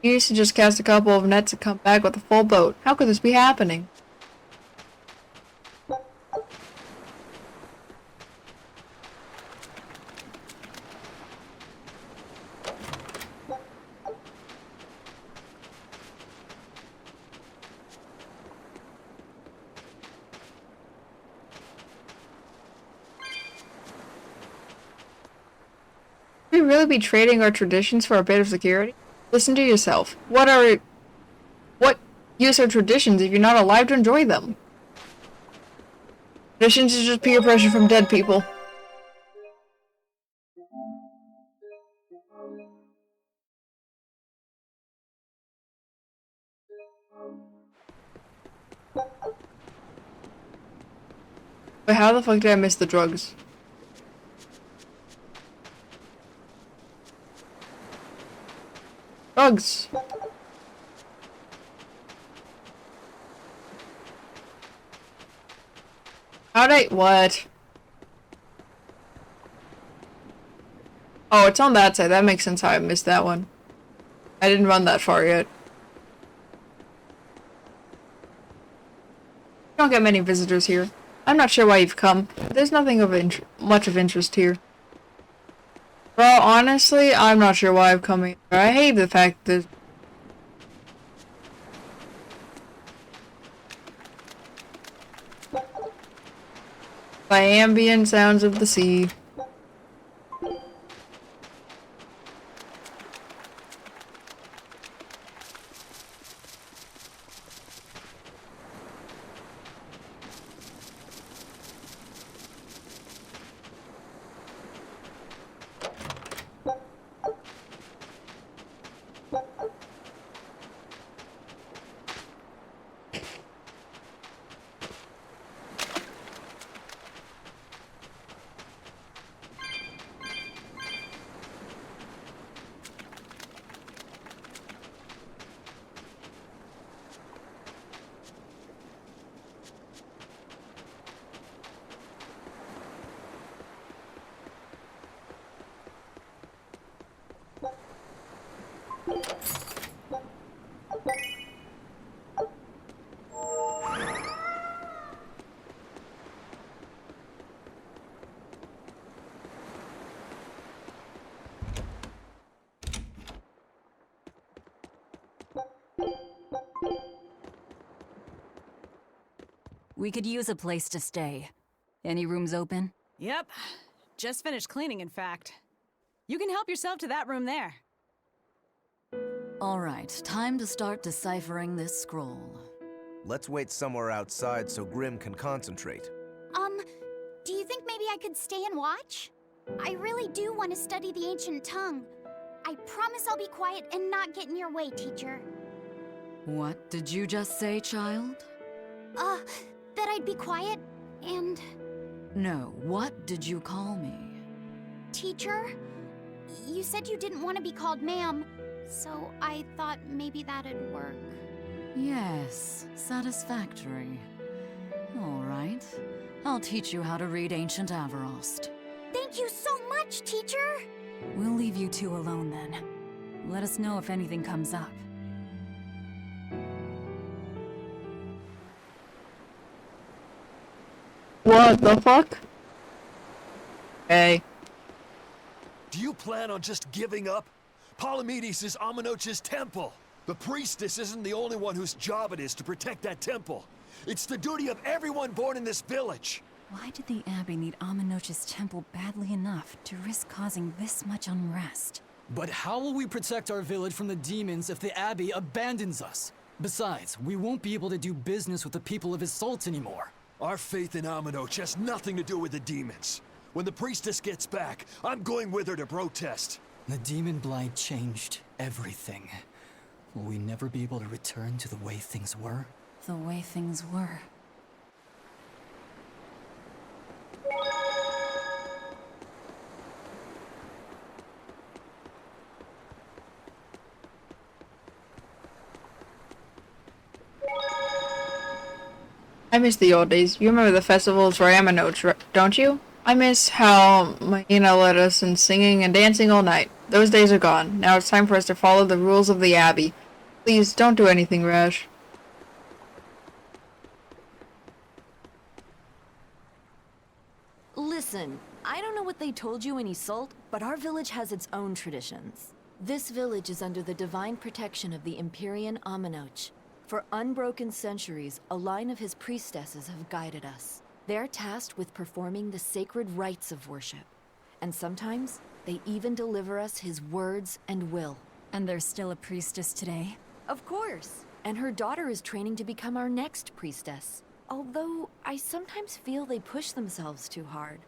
You used to just cast a couple of nets and come back with a full boat. How could this be happening? Should we really be trading our traditions for a bit of security? Listen to yourself. What use are traditions if you're not alive to enjoy them? Traditions is just peer pressure from dead people. But how the fuck did I miss the drugs? Drugs. What? Oh, it's on that side. That makes sense how I missed that one. I didn't run that far yet. Don't get many visitors here. I'm not sure why you've come. There's nothing of much of interest here. Well, honestly, I'm not sure why I've come here. I hate the fact that by ambient sounds of the sea.
We could use a place to stay. Any rooms open?
Yep. Just finished cleaning, in fact. You can help yourself to that room there.
All right, time to start deciphering this scroll.
Let's wait somewhere outside so Grim can concentrate.
Do you think maybe I could stay and watch? I really do want to study the ancient tongue. I promise I'll be quiet and not get in your way, teacher.
What did you just say, child?
That I'd be quiet and...
No, what did you call me?
Teacher? You said you didn't want to be called ma'am, so I thought maybe that'd work.
Yes, satisfactory. All right. I'll teach you how to read Ancient Avarost.
Thank you so much, teacher!
We'll leave you two alone then. Let us know if anything comes up.
What the fuck? Hey.
Do you plan on just giving up? Palamedes is Amenoch's temple. The priestess isn't the only one whose job it is to protect that temple. It's the duty of everyone born in this village.
Why did the Abbey need Amenoch's temple badly enough to risk causing this much unrest?
But how will we protect our village from the demons if the Abbey abandons us? Besides, we won't be able to do business with the people of Isolt anymore.
Our faith in Aminoch has nothing to do with the demons. When the priestess gets back, I'm going with her to protest.
The demon blight changed everything. Will we never be able to return to the way things were?
The way things were.
I miss the old days. You remember the festivals for Aminoch, don't you? I miss how Mahina led us in singing and dancing all night. Those days are gone. Now it's time for us to follow the rules of the Abbey. Please, don't do anything rash.
Listen, I don't know what they told you in Isolt, but our village has its own traditions. This village is under the divine protection of the Empyrean Aminoch. For unbroken centuries, a line of his priestesses have guided us. They're tasked with performing the sacred rites of worship. And sometimes, they even deliver us his words and will.
And there's still a priestess today?
Of course. And her daughter is training to become our next priestess. Although, I sometimes feel they push themselves too hard.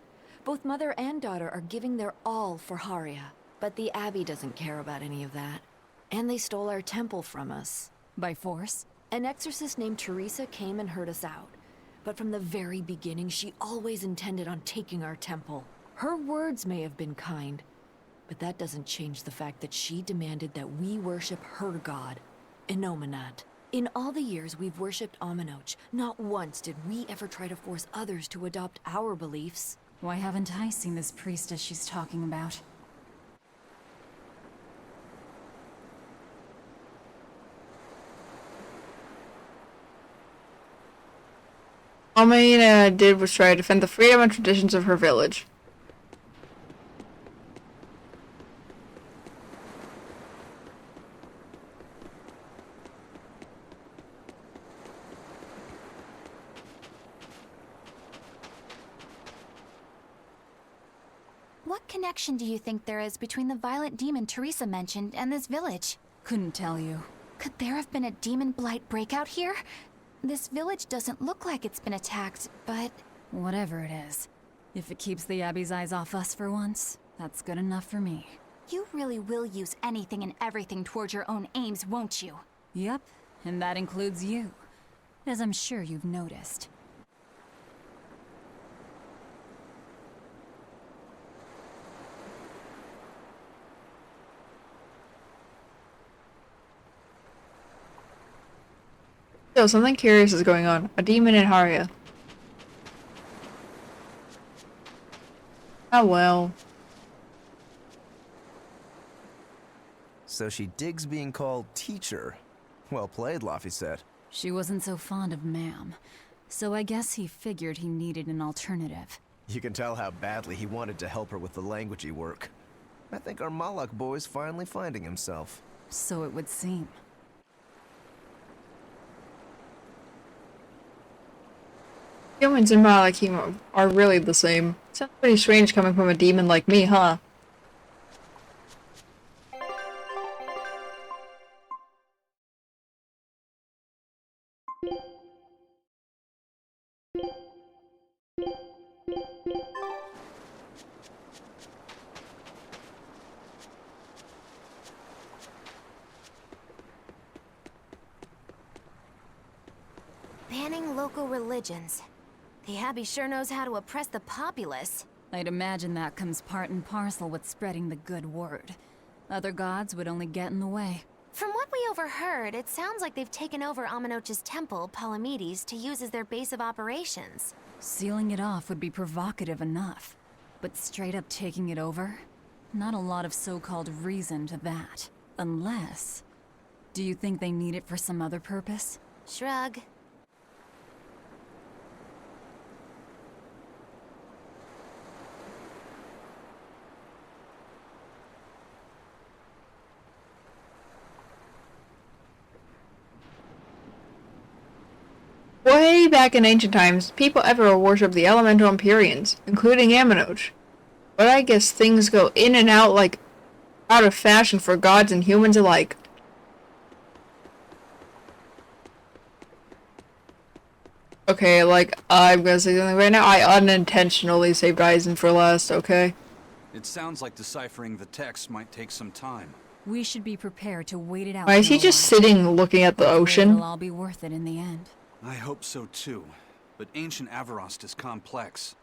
Both mother and daughter are giving their all for Haria. But the Abbey doesn't care about any of that. And they stole our temple from us.
By force?
An exorcist named Teresa came and heard us out. But from the very beginning, she always intended on taking our temple. Her words may have been kind, but that doesn't change the fact that she demanded that we worship her god, Inominat. In all the years we've worshipped Aminoch, not once did we ever try to force others to adopt our beliefs.
Why haven't I seen this priestess she's talking about?
All Mahina did was try to defend the freedom and traditions of her village.
What connection do you think there is between the violent demon Teresa mentioned and this village?
Couldn't tell you.
Could there have been a demon blight breakout here? This village doesn't look like it's been attacked, but...
Whatever it is. If it keeps the Abbey's eyes off us for once, that's good enough for me.
You really will use anything and everything towards your own aims, won't you?
Yep, and that includes you. As I'm sure you've noticed.
Still, something curious is going on. A demon in Haria. Oh well.
So she digs being called teacher. Well played, Laphicet.
She wasn't so fond of ma'am, so I guess he figured he needed an alternative.
You can tell how badly he wanted to help her with the languagey work. I think our Malak boy's finally finding himself.
So it would seem.
Humans and Malakim are really the same. Sounds pretty strange coming from a demon like me, huh?
Banning local religions. The Abbey sure knows how to oppress the populace.
I'd imagine that comes part and parcel with spreading the good word. Other gods would only get in the way.
From what we overheard, it sounds like they've taken over Aminoch's temple, Palamedes, to use as their base of operations.
Sealing it off would be provocative enough. But straight up taking it over? Not a lot of so-called reason to that. Unless... Do you think they need it for some other purpose?
Shrug.
Way back in ancient times, people everywhere worshipped the elemental Empyreans, including Aminoch. But I guess things go in and out like out of fashion for gods and humans alike. Okay, like, I'm gonna say something right now. I unintentionally saved Eisen for last, okay?
It sounds like deciphering the text might take some time.
We should be prepared to wait it out.
Why is he just sitting looking at the ocean?
It'll all be worth it in the end.
I hope so too. But ancient Avarost is complex.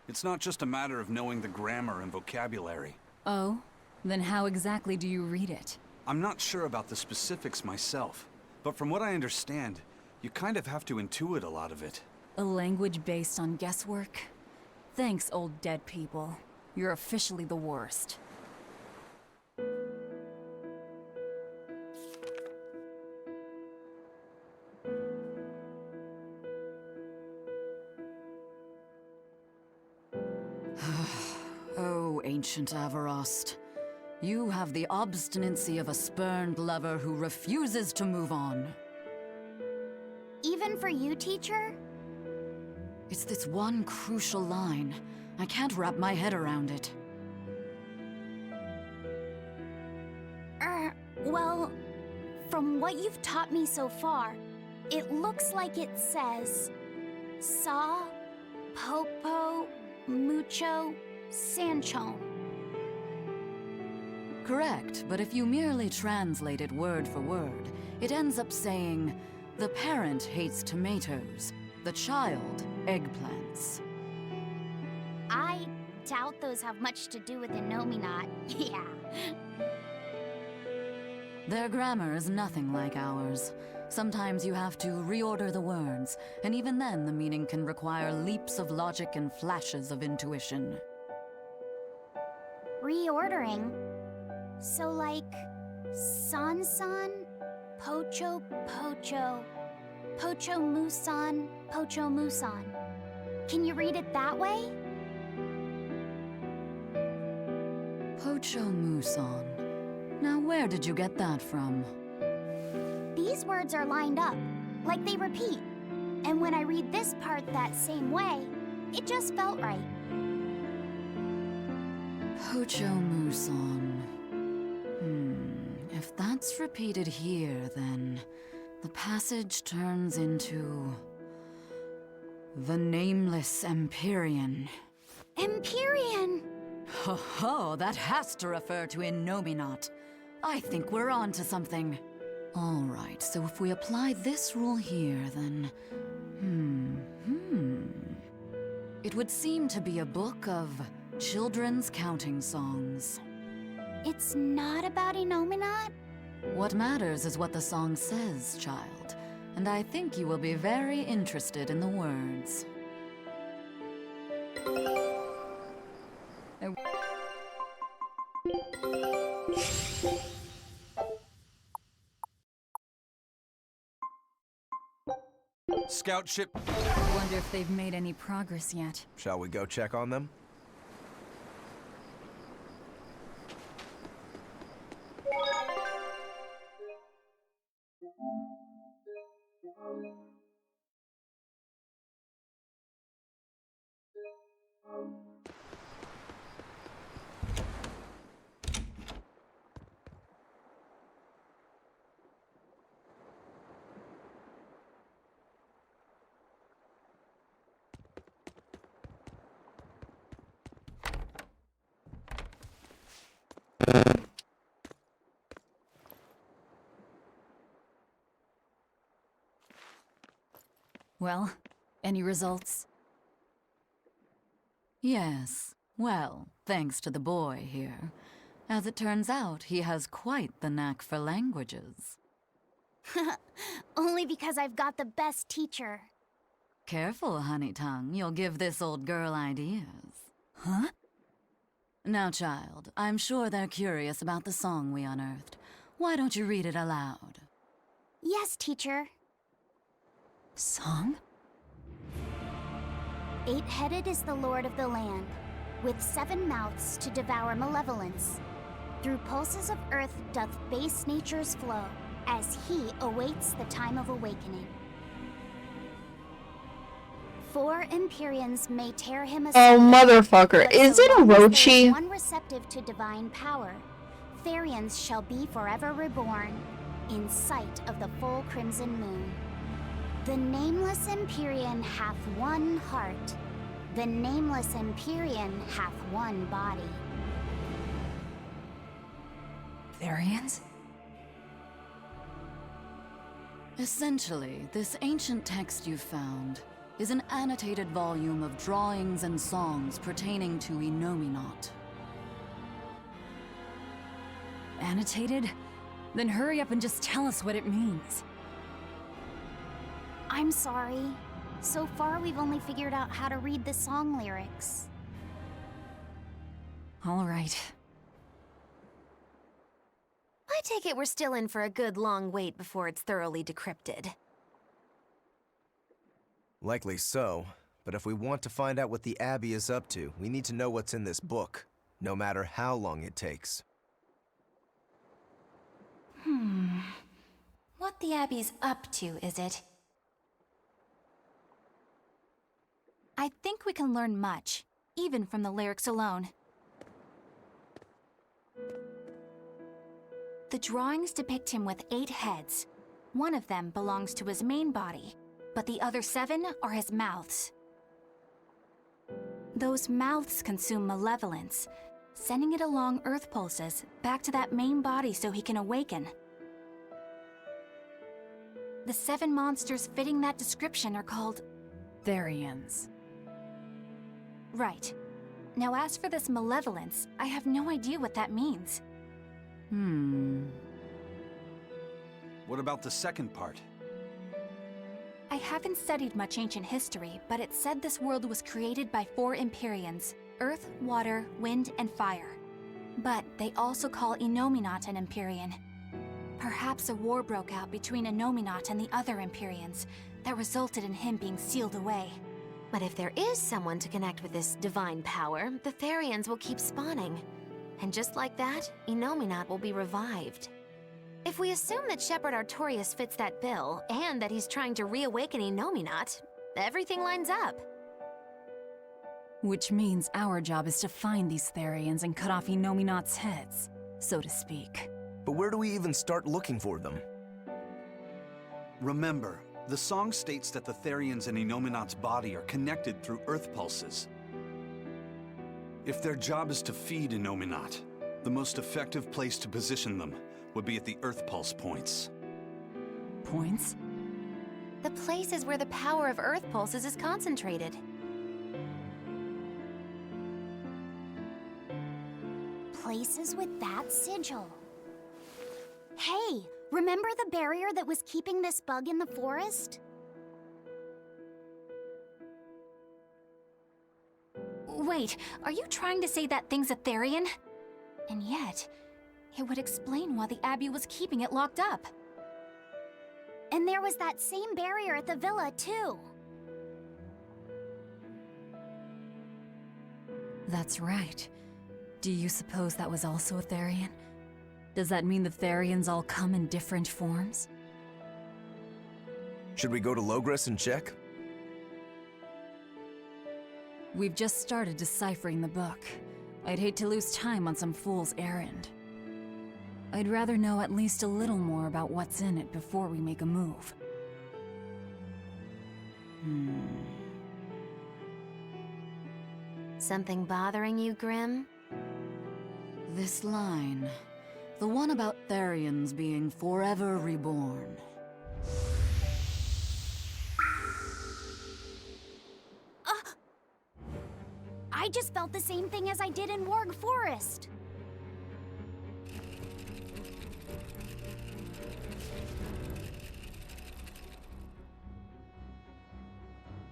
It's not just a matter of knowing the grammar and vocabulary.
Oh? Then how exactly do you read it?
I'm not sure about the specifics myself, but from what I understand, you kind of have to intuit a lot of it.
A language based on guesswork? Thanks, old dead people. You're officially the worst.
Oh, ancient Avarost. You have the obstinacy of a spurned lover who refuses to move on.
Even for you, teacher?
It's this one crucial line. I can't wrap my head around it.
Well, from what you've taught me so far, it looks like it says Sa, Popo, Mucho, Sanchon.
Correct, but if you merely translate it word for word, it ends up saying, the parent hates tomatoes, the child eggplants.
I doubt those have much to do with Innominat. Yeah.
Their grammar is nothing like ours. Sometimes you have to reorder the words, and even then the meaning can require leaps of logic and flashes of intuition.
Reordering? So like, San-san, Pocho Pocho, Pocho Musan, Pocho Musan. Can you read it that way?
Pocho Muson. Now where did you get that from?
These words are lined up, like they repeat. And when I read this part that same way, it just felt right.
Pocho Muson. If that's repeated here, then the passage turns into the Nameless Empyrean.
Empyrean!
Ho ho, that has to refer to Innominat. I think we're on to something. Alright, so if we apply this rule here, then... It would seem to be a book of children's counting songs.
It's not about Innominat?
What matters is what the song says, child. And I think you will be very interested in the words.
Scout ship.
I wonder if they've made any progress yet.
Shall we go check on them?
Well, any results?
Yes. Well, thanks to the boy here. As it turns out, he has quite the knack for languages.
Only because I've got the best teacher.
Careful, honey tongue. You'll give this old girl ideas.
Huh?
Now, child, I'm sure they're curious about the song we unearthed. Why don't you read it aloud?
Yes, teacher.
Song?
Eight-headed is the lord of the land, with 7 mouths to devour malevolence. Through pulses of earth doth base nature's flow, as he awaits the time of awakening. 4 Empyreans may tear him asunder.
Oh, motherfucker. Is it Orochi?
One receptive to divine power, Therians shall be forever reborn, in sight of the full crimson moon. The nameless Empyrean hath one heart. The nameless Empyrean hath one body.
Therians? Essentially, this ancient text you found is an annotated volume of drawings and songs pertaining to Inominat. Annotated? Then hurry up and just tell us what it means.
I'm sorry. So far, we've only figured out how to read the song lyrics.
All right.
I take it we're still in for a good long wait before it's thoroughly decrypted.
Likely so, but if we want to find out what the Abbey is up to, we need to know what's in this book, no matter how long it takes.
What the Abbey's up to, is it? I think we can learn much, even from the lyrics alone. The drawings depict him with 8 heads. One of them belongs to his main body, but the other 7 are his mouths. Those mouths consume malevolence, sending it along Earth pulses back to that main body so he can awaken. The 7 monsters fitting that description are called
Therians.
Right. Now as for this malevolence, I have no idea what that means.
What about the second part?
I haven't studied much ancient history, but it said this world was created by 4 Empyreans: Earth, Water, Wind, and Fire. But they also call Inominat an Empyrean. Perhaps a war broke out between Inominat and the other Empyreans that resulted in him being sealed away.
But if there is someone to connect with this divine power, the Therians will keep spawning. And just like that, Inominat will be revived. If we assume that Shepherd Artorius fits that bill, and that he's trying to reawaken Inominat, everything lines up.
Which means our job is to find these Therians and cut off Inominat's heads, so to speak.
But where do we even start looking for them?
Remember, the song states that the Therians in Inominat's body are connected through Earth pulses. If their job is to feed Inominat, the most effective place to position them would be at the Earth pulse points.
Points?
The places where the power of Earth pulses is concentrated.
Places with that sigil. Hey, remember the barrier that was keeping this bug in the forest?
Wait, are you trying to say that thing's a Therian? And yet, it would explain why the Abbey was keeping it locked up.
And there was that same barrier at the villa, too.
That's right. Do you suppose that was also a Therian? Does that mean the Therians all come in different forms?
Should we go to Logres and check?
We've just started deciphering the book. I'd hate to lose time on some fool's errand. I'd rather know at least a little more about what's in it before we make a move.
Something bothering you, Grim?
This line. The one about Therians being forever reborn.
I just felt the same thing as I did in Warg Forest.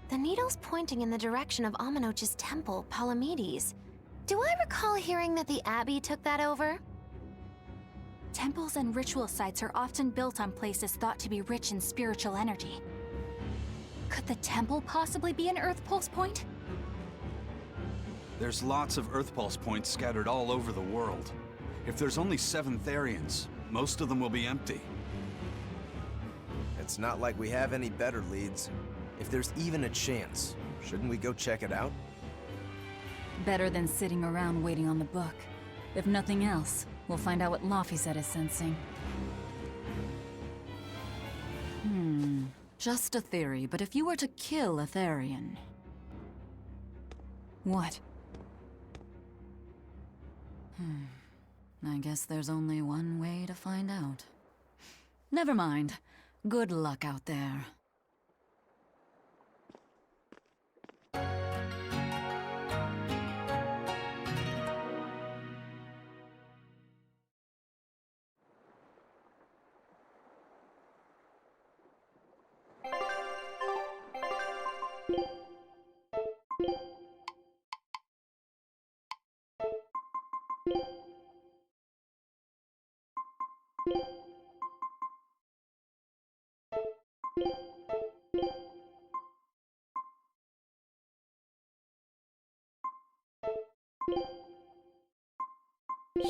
The needle's pointing in the direction of Amenoch's temple, Palamedes. Do I recall hearing that the Abbey took that over?
Temples and ritual sites are often built on places thought to be rich in spiritual energy. Could the temple possibly be an Earth pulse point?
There's lots of Earth pulse points scattered all over the world. If there's only 7 Therians, most of them will be empty.
It's not like we have any better leads. If there's even a chance, shouldn't we go check it out?
Better than sitting around waiting on the book. If nothing else, we'll find out what Laphicet is sensing. Just a theory, but if you were to kill a Therian...
What?
I guess there's only one way to find out. Never mind. Good luck out there.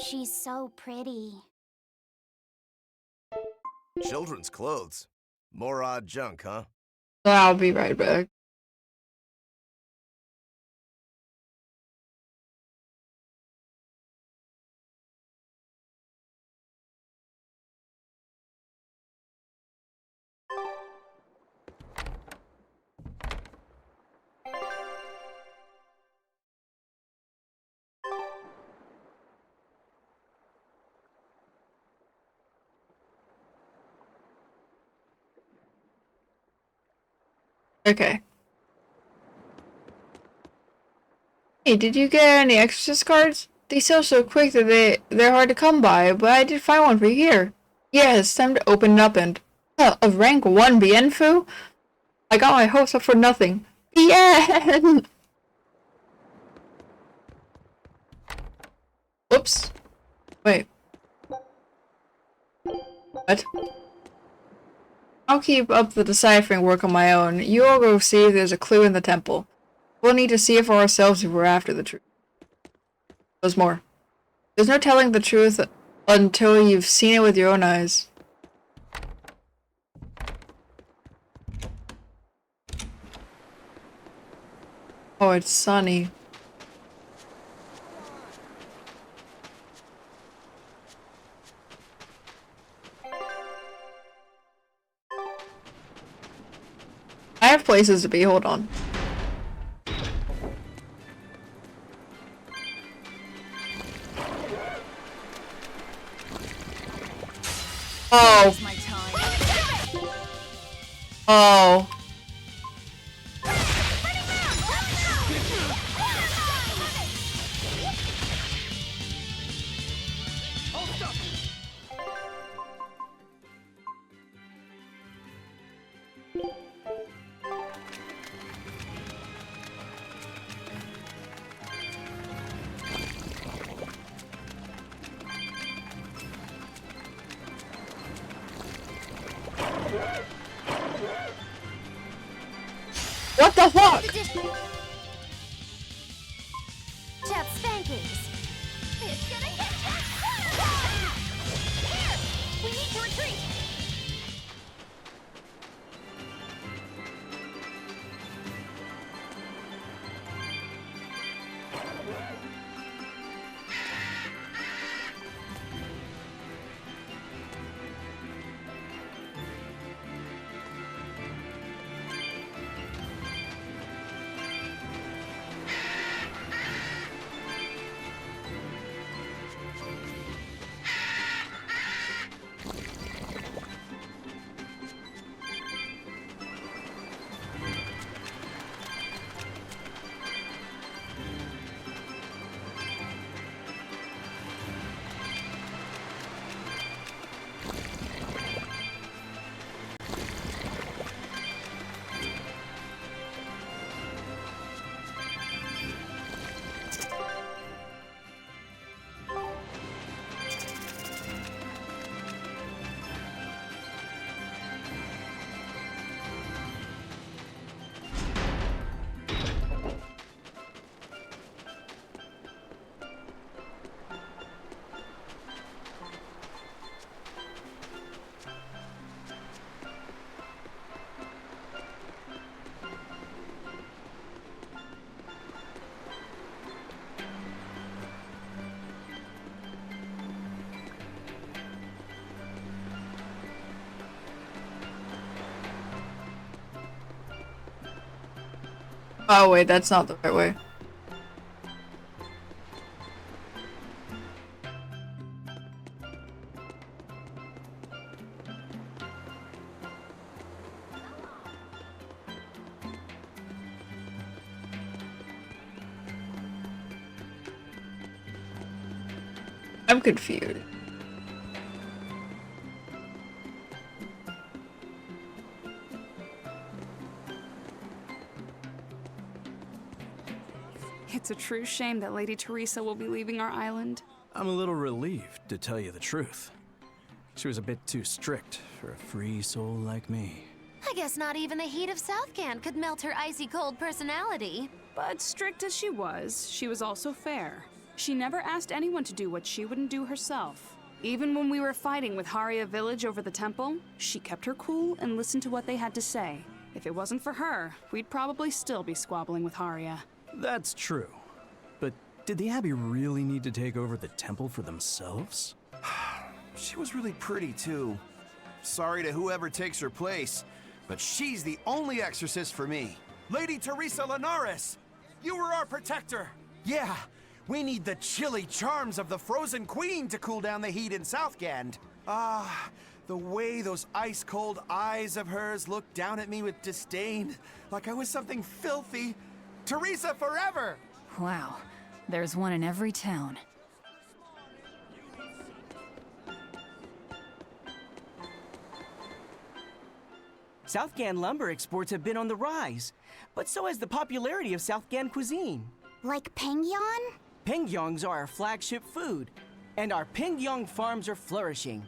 She's so pretty.
Children's clothes. More odd junk, huh?
I'll be right back. Okay. Hey, did you get any Exorcist cards? They sell so quick that they're hard to come by, but I did find one for you here. Yes, time to open it up and... a rank 1 Bienfu? I got my hopes up for nothing. Bien! Whoops. Wait. What? I'll keep up the deciphering work on my own. You all go see if there's a clue in the temple. We'll need to see it for ourselves if we're after the truth. There's more. There's no telling the truth until you've seen it with your own eyes. Oh, it's sunny. I have places to be, hold on. Oh. Oh. What the fuck?
Jet spankings. It's gonna hit Here! We need to retreat!
Oh wait, that's not the right way. I'm confused.
It's a true shame that Lady Teresa will be leaving our island.
I'm a little relieved, to tell you the truth. She was a bit too strict for a free soul like me.
I guess not even the heat of Southgand could melt her icy cold personality.
But strict as she was also fair. She never asked anyone to do what she wouldn't do herself. Even when we were fighting with Haria village over the temple, she kept her cool and listened to what they had to say. If it wasn't for her, we'd probably still be squabbling with Haria.
That's true. But did the Abbey really need to take over the temple for themselves?
She was really pretty, too. Sorry to whoever takes her place, but she's the only exorcist for me. Lady Teresa Linares! You were our protector! Yeah, we need the chilly charms of the Frozen Queen to cool down the heat in Southgand. Ah, the way those ice-cold eyes of hers looked down at me with disdain, like I was something filthy. Teresa forever!
Wow, there's one in every town.
Southgand lumber exports have been on the rise, but so has the popularity of Southgand cuisine.
Like Pengyang?
Pengyongs are our flagship food, and our Pengyong farms are flourishing.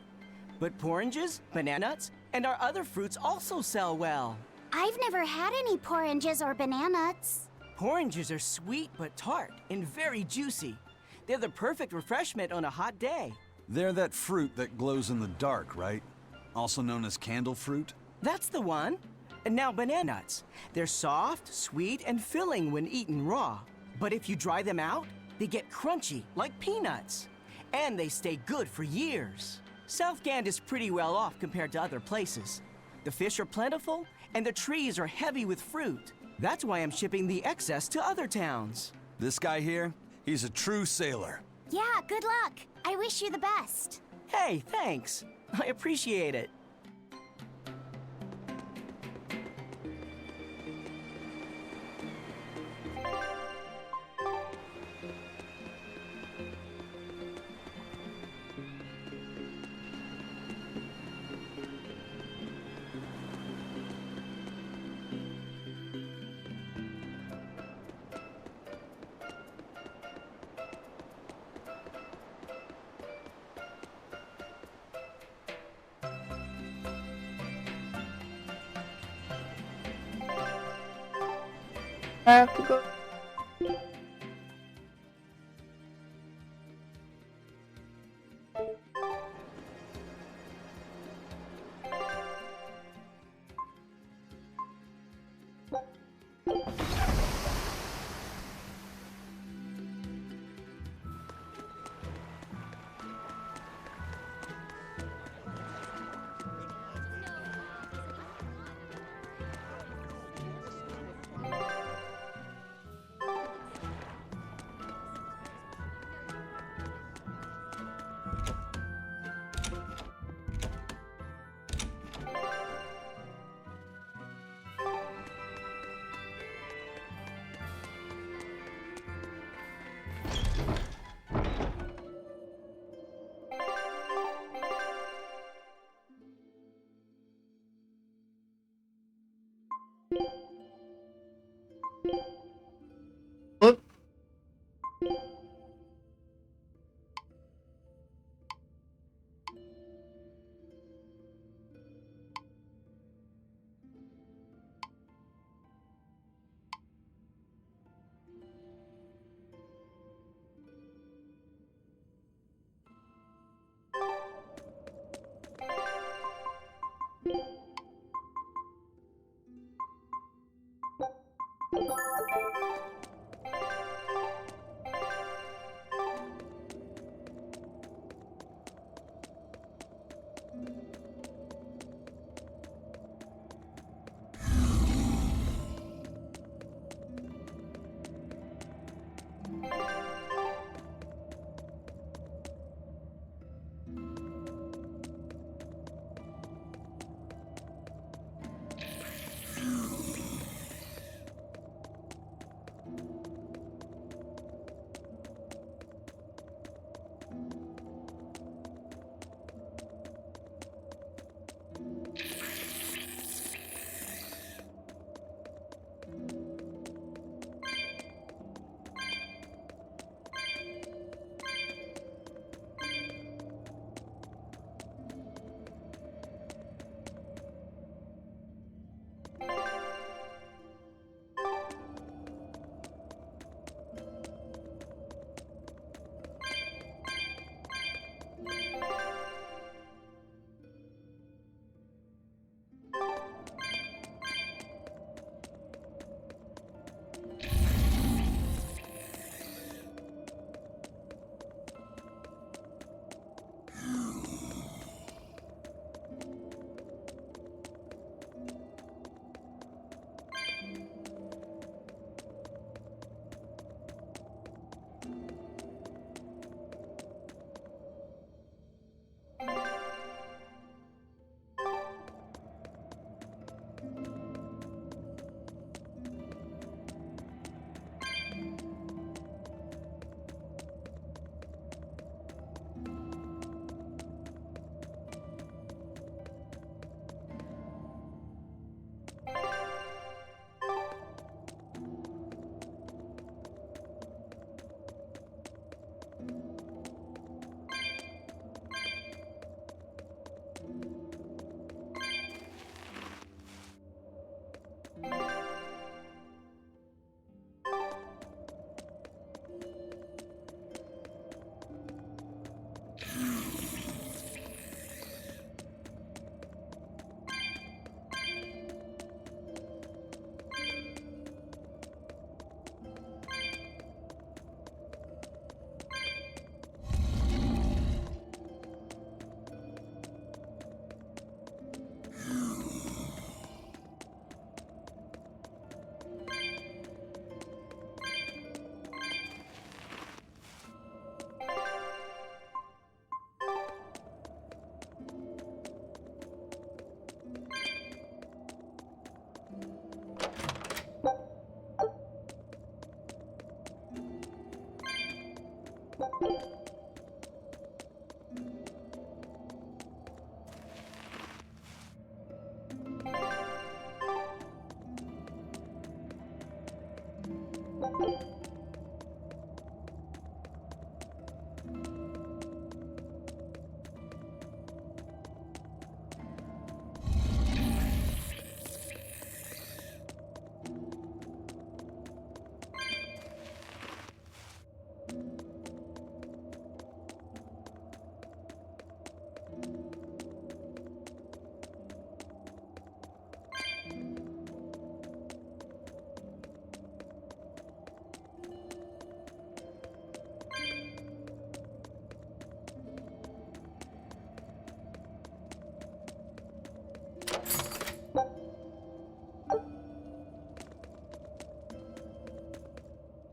But oranges, bananas, and our other fruits also sell well.
I've never had any oranges or bananas.
Oranges are sweet but tart and very juicy. They're the perfect refreshment on a hot day.
They're that fruit that glows in the dark, right? Also known as candle fruit?
That's the one. And now bananas. They're soft, sweet, and filling when eaten raw. But if you dry them out, they get crunchy like peanuts. And they stay good for years. Southgand is pretty well off compared to other places. The fish are plentiful, and the trees are heavy with fruit. That's why I'm shipping the excess to other towns.
This guy here, he's a true sailor.
Yeah, good luck. I wish you the best.
Hey, thanks. I appreciate it.
I have to go. Whoop.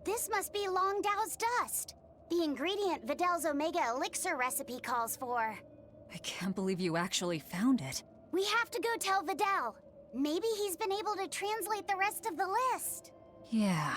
This must be Longdow's dust. The ingredient Videl's Omega Elixir recipe calls for.
I can't believe you actually found it.
We have to go tell Videl. Maybe he's been able to translate the rest of the list.
Yeah.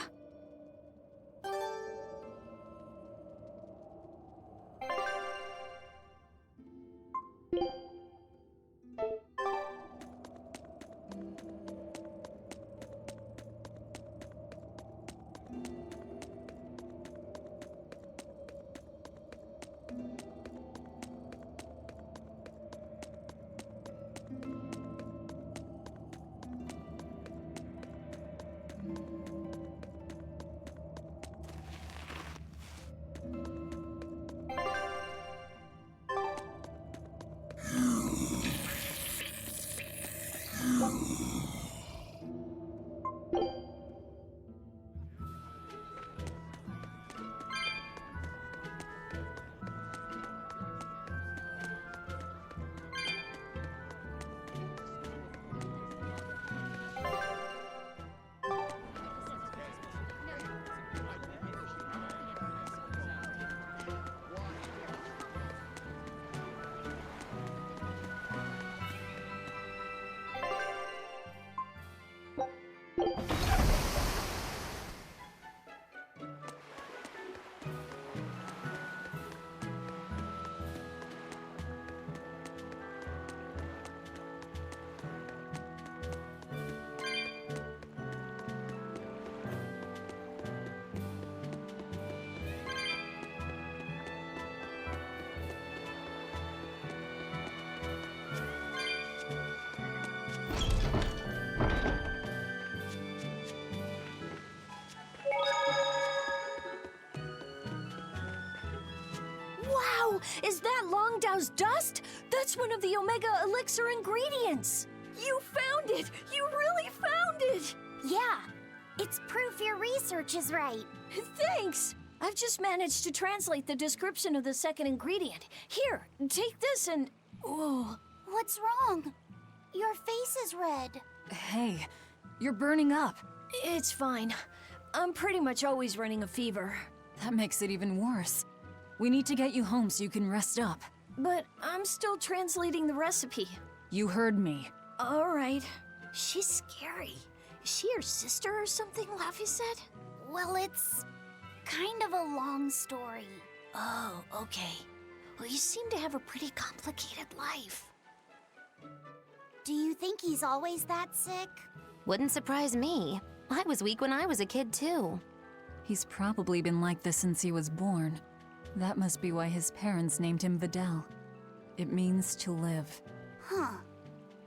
Wow! Is that Longdow's dust? That's one of the Omega Elixir ingredients! You found it! You really found it!
Yeah, it's proof your research is right.
Thanks! I've just managed to translate the description of the second ingredient. Here, take this and... Oh.
What's wrong? Your face is red.
Hey, you're burning up.
It's fine. I'm pretty much always running a fever.
That makes it even worse. We need to get you home so you can rest up.
But I'm still translating the recipe.
You heard me.
All right. She's scary. Is she your sister or something, Laffy said?
Well, it's kind of a long story.
Oh, okay. Well, you seem to have a pretty complicated life.
Do you think he's always that sick?
Wouldn't surprise me. I was weak when I was a kid, too.
He's probably been like this since he was born. That must be why his parents named him Videl. It means to live.
Huh.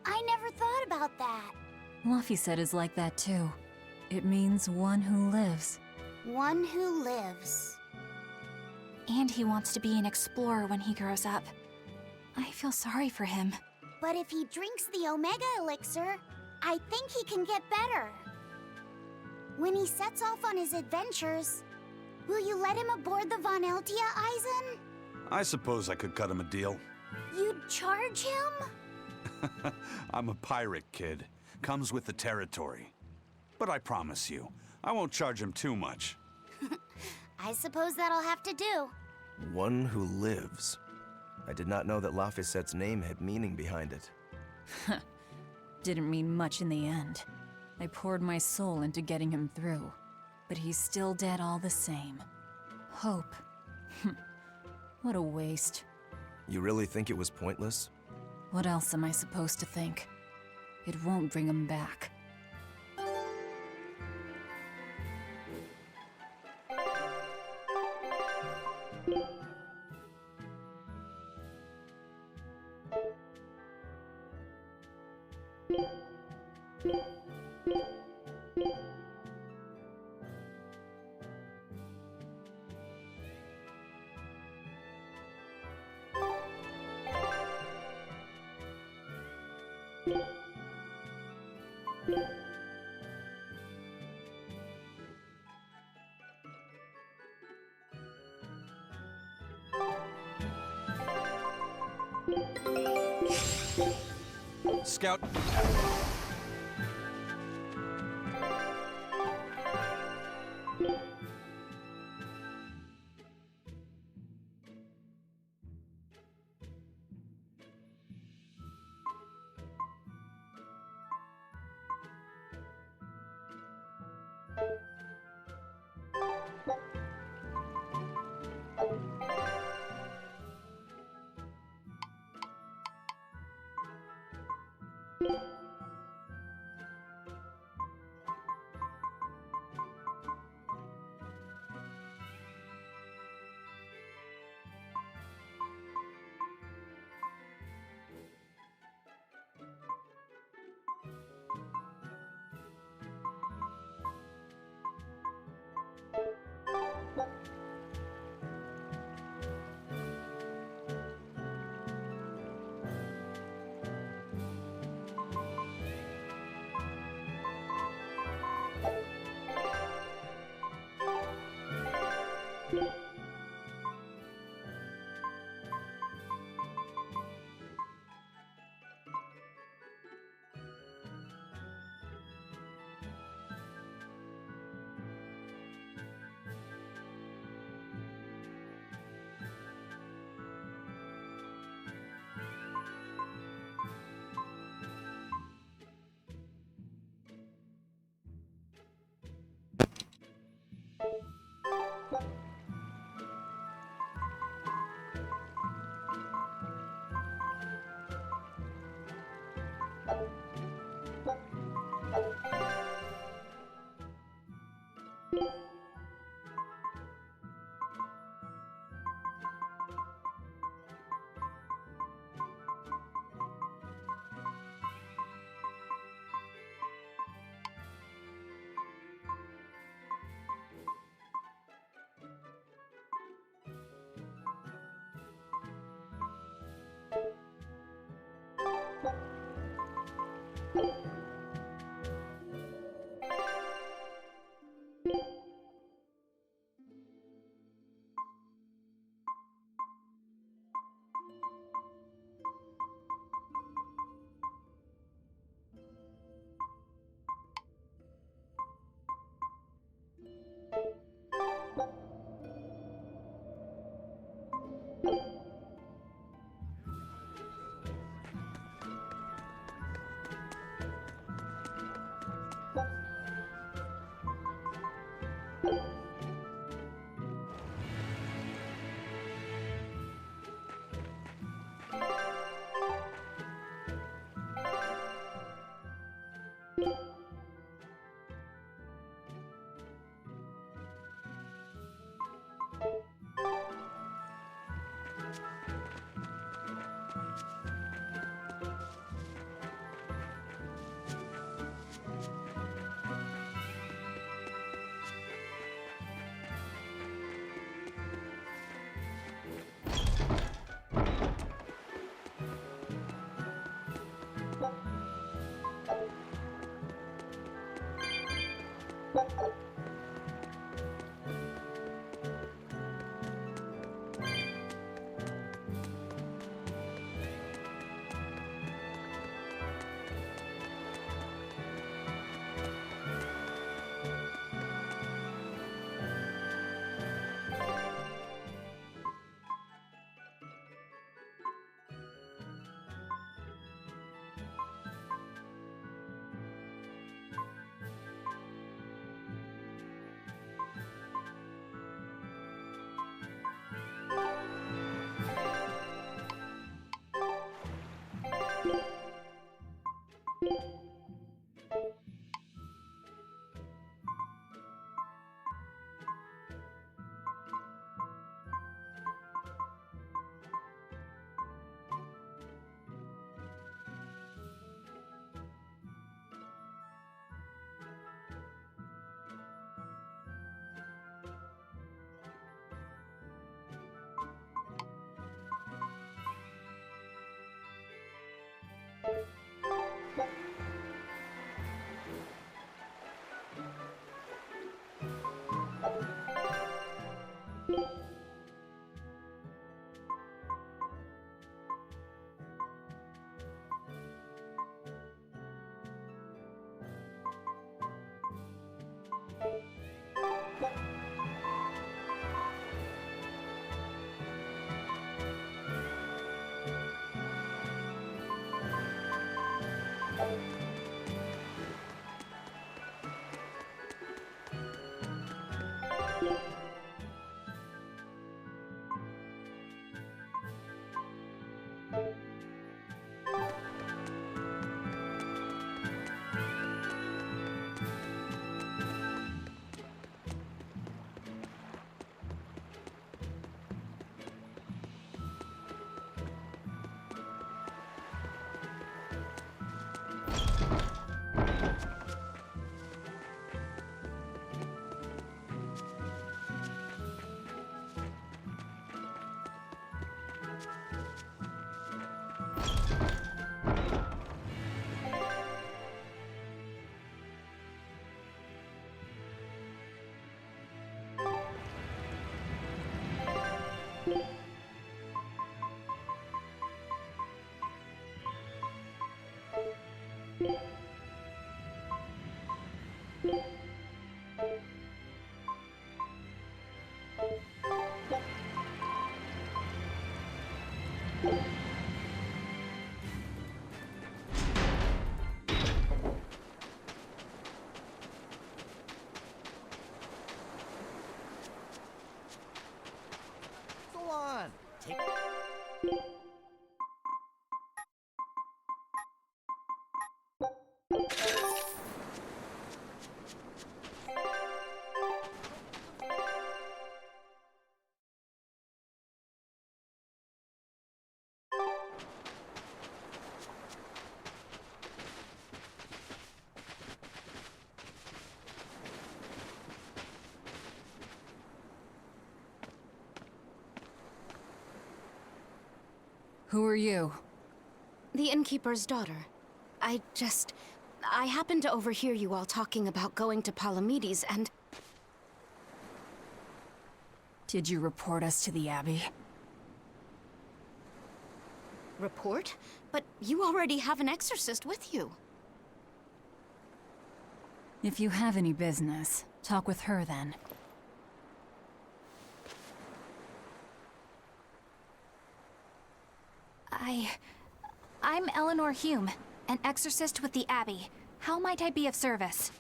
I never thought about that.
Luffy said is like that too. It means one who lives.
One who lives.
And he wants to be an explorer when he grows up. I feel sorry for him.
But if he drinks the Omega Elixir, I think he can get better. When he sets off on his adventures, will you let him aboard the Von Eltia, Eisen?
I suppose I could cut him a deal.
You'd charge him?
I'm a pirate, kid. Comes with the territory. But I promise you, I won't charge him too much.
I suppose that'll have to do.
One who lives. I did not know that Laphicette's name had meaning behind it.
Didn't mean much in the end. I poured my soul into getting him through. But he's still dead all the same. Hope. What a waste.
You really think it was pointless?
What else am I supposed to think? It won't bring him back.
Scout.
So on. Take.
Who are you?
The innkeeper's daughter. I happened to overhear you all talking about going to Palamedes, and...
Did you report us to the Abbey?
Report? But you already have an exorcist with you.
If you have any business, talk with her then.
I'm Eleanor Hume, an exorcist with the Abbey. How might I be of service?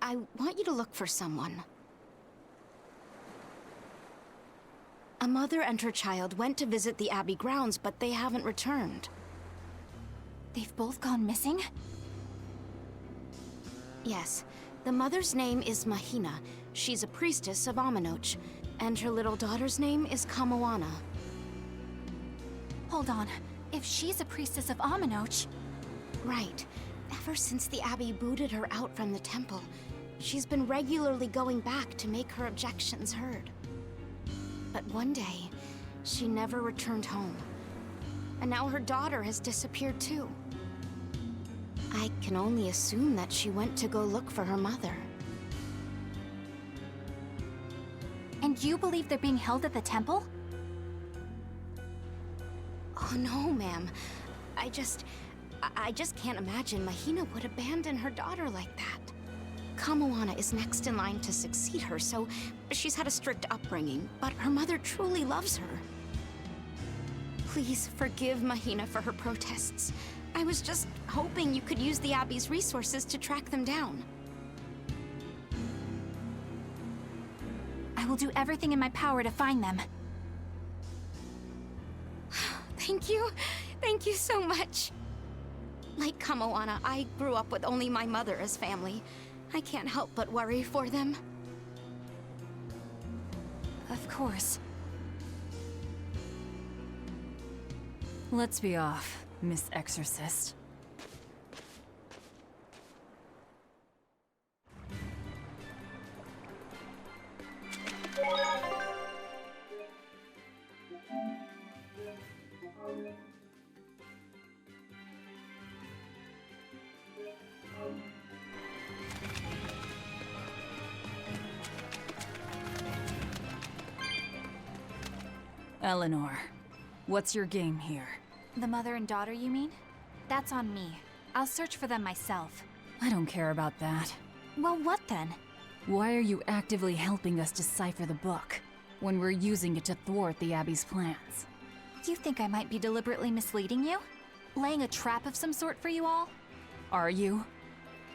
I want you to look for someone. A mother and her child went to visit the Abbey grounds, but they haven't returned.
They've both gone missing?
Yes. The mother's name is Mahina. She's a priestess of Aminoch. And her little daughter's name is Kamoana.
Hold on. If she's a priestess of Aminoch...
Right. Ever since the Abbey booted her out from the temple, she's been regularly going back to make her objections heard. But one day, she never returned home. And now her daughter has disappeared too. I can only assume that she went to go look for her mother.
And you believe they're being held at the temple?
Oh no, ma'am. I just can't imagine Mahina would abandon her daughter like that. Kamoana is next in line to succeed her, so she's had a strict upbringing, but her mother truly loves her. Please forgive Mahina for her protests. I was just hoping you could use the Abbey's resources to track them down.
I will do everything in my power to find them.
Thank you. Thank you so much. Like Kamoana, I grew up with only my mother as family. I can't help but worry for them.
Of course.
Let's be off, Miss Exorcist. Eleanor, what's your game here?
The mother and daughter, you mean? That's on me. I'll search for them myself.
I don't care about that.
Well, what then?
Why are you actively helping us decipher the book, when we're using it to thwart the Abbey's plans?
You think I might be deliberately misleading you? Laying a trap of some sort for you all?
Are you?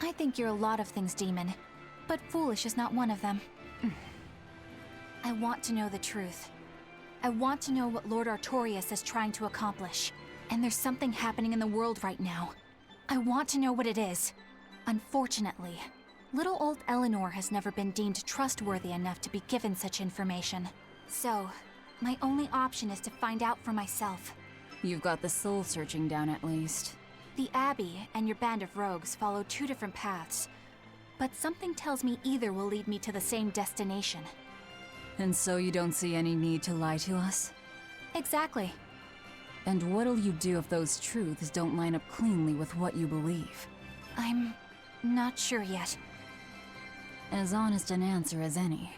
I think you're a lot of things, Demon. But foolish is not one of them. I want to know the truth. I want to know what Lord Artorias is trying to accomplish. And there's something happening in the world right now. I want to know what it is. Unfortunately, little old Eleanor has never been deemed trustworthy enough to be given such information. So, my only option is to find out for myself.
You've got the soul searching down at least.
The Abbey and your band of rogues follow two different paths. But something tells me either will lead me to the same destination.
And so you don't see any need to lie to us?
Exactly.
And what'll you do if those truths don't line up cleanly with what you believe?
I'm not sure yet.
As honest an answer as any.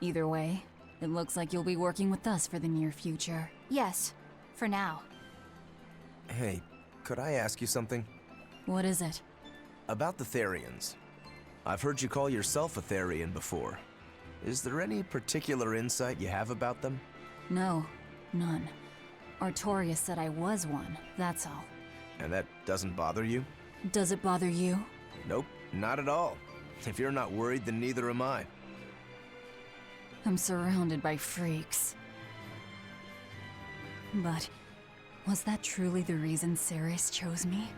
Either way, it looks like you'll be working with us for the near future.
Yes, for now.
Hey, could I ask you something?
What is it?
About the Therians. I've heard you call yourself a Therian before. Is there any particular insight you have about them?
No, none. Artorias said I was one, that's all.
And that doesn't bother you?
Does it bother you?
Nope, not at all. If you're not worried, then neither am I.
I'm surrounded by freaks. But was that truly the reason Ceres chose me?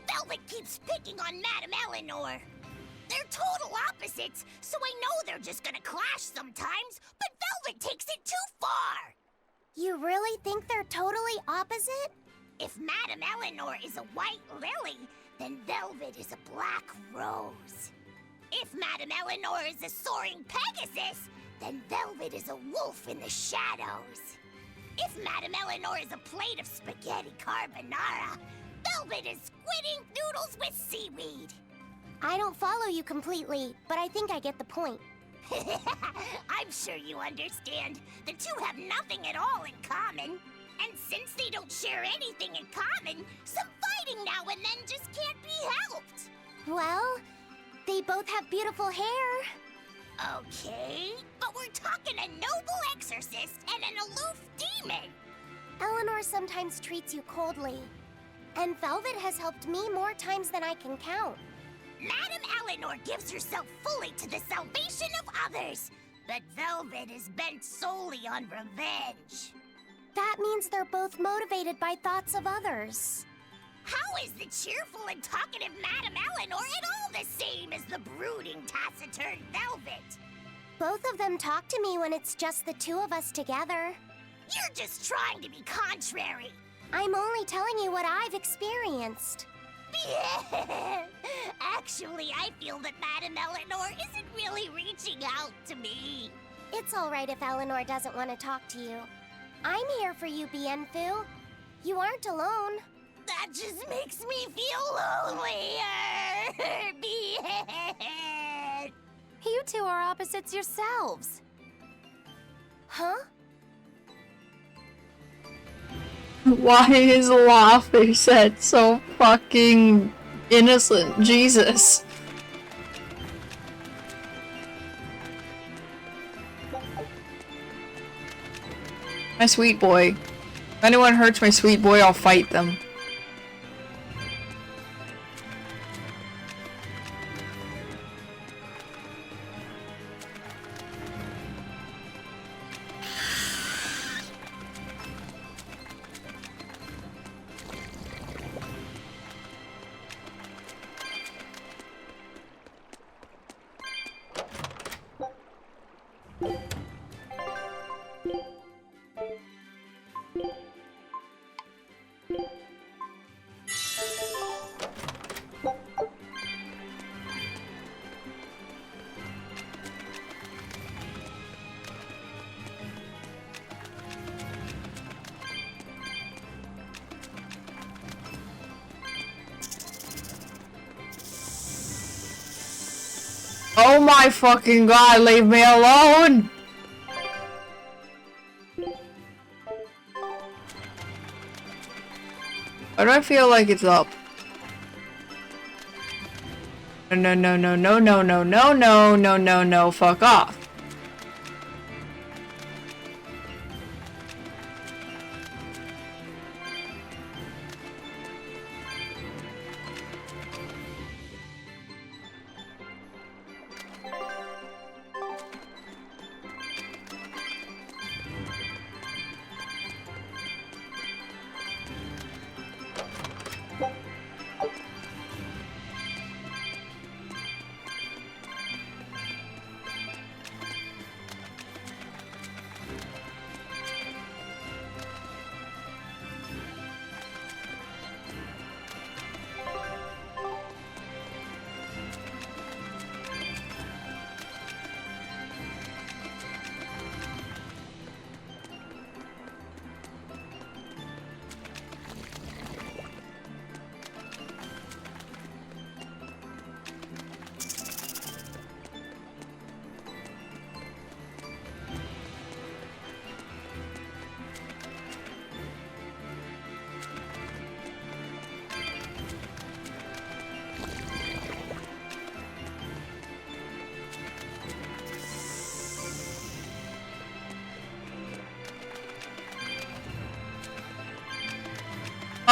Velvet keeps picking on Madame Eleanor. They're total opposites, so I know they're just gonna clash sometimes, but Velvet takes it too far! You really think they're totally opposite? If Madame Eleanor is a white lily, then Velvet is a black rose. If Madame Eleanor is a soaring Pegasus, then Velvet is a wolf in the shadows. If Madame Eleanor is a plate of spaghetti carbonara, Velvet is squid ink noodles with seaweed. I don't follow you completely, but I think I get the point. I'm sure you understand. The two have nothing at all in common. And since they don't share anything in common, some fighting now and then just can't be helped. Well, they both have beautiful hair. Okay, but we're talking a noble exorcist and an aloof demon. Eleanor sometimes treats you coldly, and Velvet has helped me more times than I can count. Madame Eleanor gives herself fully to the salvation of others, but Velvet is bent solely on revenge. That means they're both motivated by thoughts of others. How is the cheerful and talkative Madame Eleanor at all the same as the brooding, taciturn Velvet? Both of them talk to me when it's just the two of us together. You're just trying to be contrary. I'm only telling you what I've experienced. Actually, I feel that Madame Eleanor isn't really reaching out to me. It's all right if Eleanor doesn't want to talk to you. I'm here for you, Bienfu. You aren't alone. That just makes me feel lonelier. Bien.
You two are opposites yourselves.
Huh?
Why is laughing said so fucking innocent? Jesus. My sweet boy. If anyone hurts my sweet boy, I'll fight them. Oh my fucking god, leave me alone! Why do I feel like it's up? No, no, no, no, no, no, no, no, no, no, no, fuck off.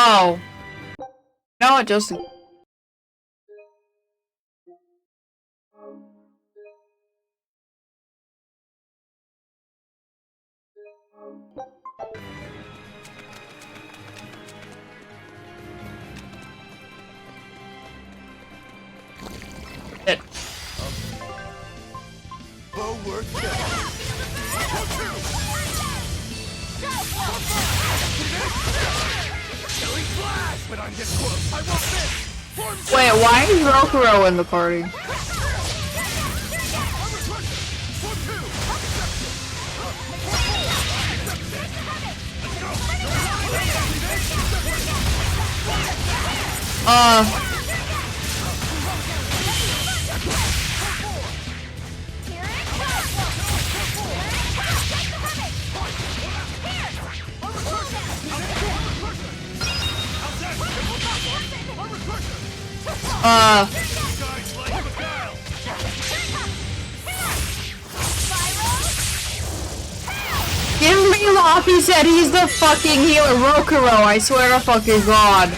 No. No, it just. It.
Bow worth
But I'm this close. I want this.
Wait, why is Rokuro in the party? Give me Loppy said he's the fucking healer. Rokuro, I swear to fucking god.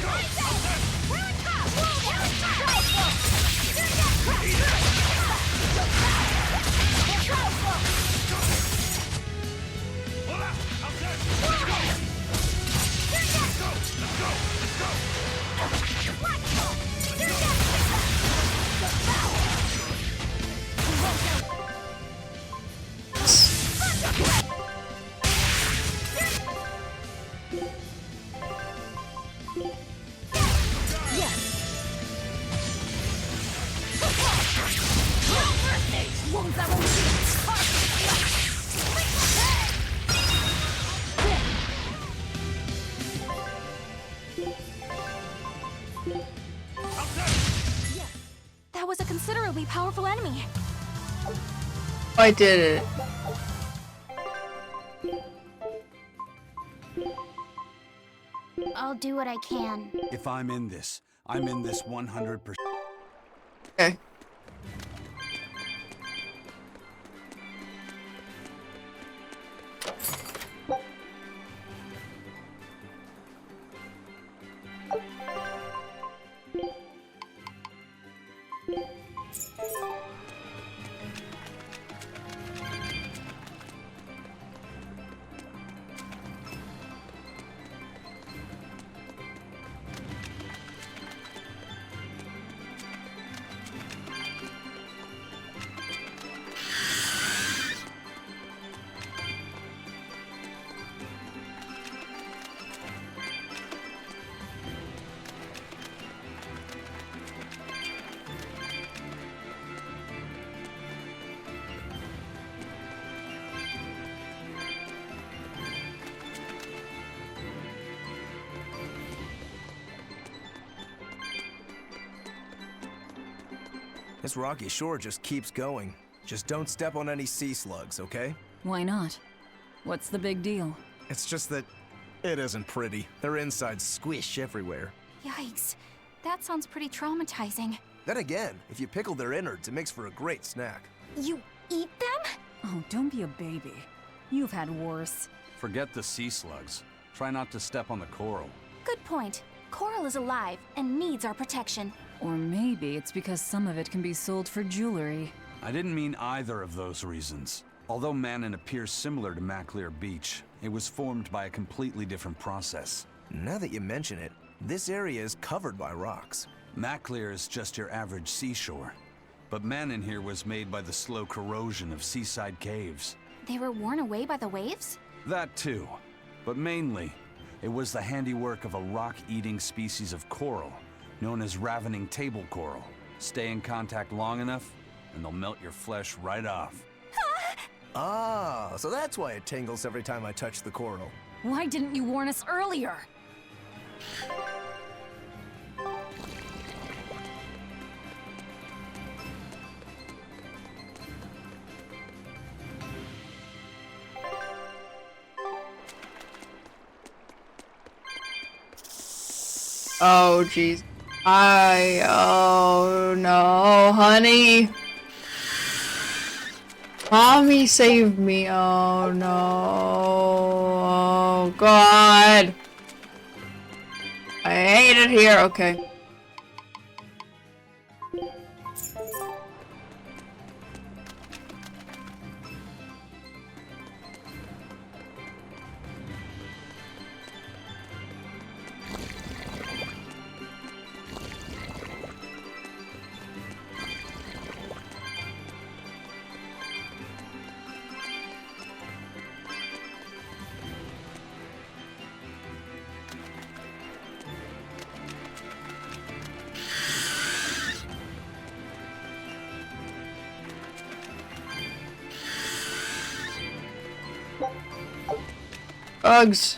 That was a considerably powerful enemy.
I did it.
I'll do what I can.
If I'm in this 100%.
Okay.
This rocky shore just keeps going. Just don't step on any sea slugs, okay?
Why not? What's the big deal?
It's just that it isn't pretty. Their insides squish everywhere.
Yikes. That sounds pretty traumatizing.
Then again, if you pickle their innards, it makes for a great snack.
You eat them?
Oh, don't be a baby. You've had worse.
Forget the sea slugs. Try not to step on the coral.
Good point. Coral is alive and needs our protection.
Or maybe it's because some of it can be sold for jewelry.
I didn't mean either of those reasons. Although Manon appears similar to Maclear Beach, it was formed by a completely different process.
Now that you mention it, this area is covered by rocks.
Maclear is just your average seashore. But Manon here was made by the slow corrosion of seaside caves.
They were worn away by the waves?
That too. But mainly, it was the handiwork of a rock-eating species of coral, known as ravening table coral. Stay in contact long enough, and they'll melt your flesh right off.
Ah, so that's why it tingles every time I touch the coral.
Why didn't you warn us earlier?
Oh, jeez. Oh no, honey. Mommy saved me. Oh no. Oh god. hate it here. Okay. Bugs.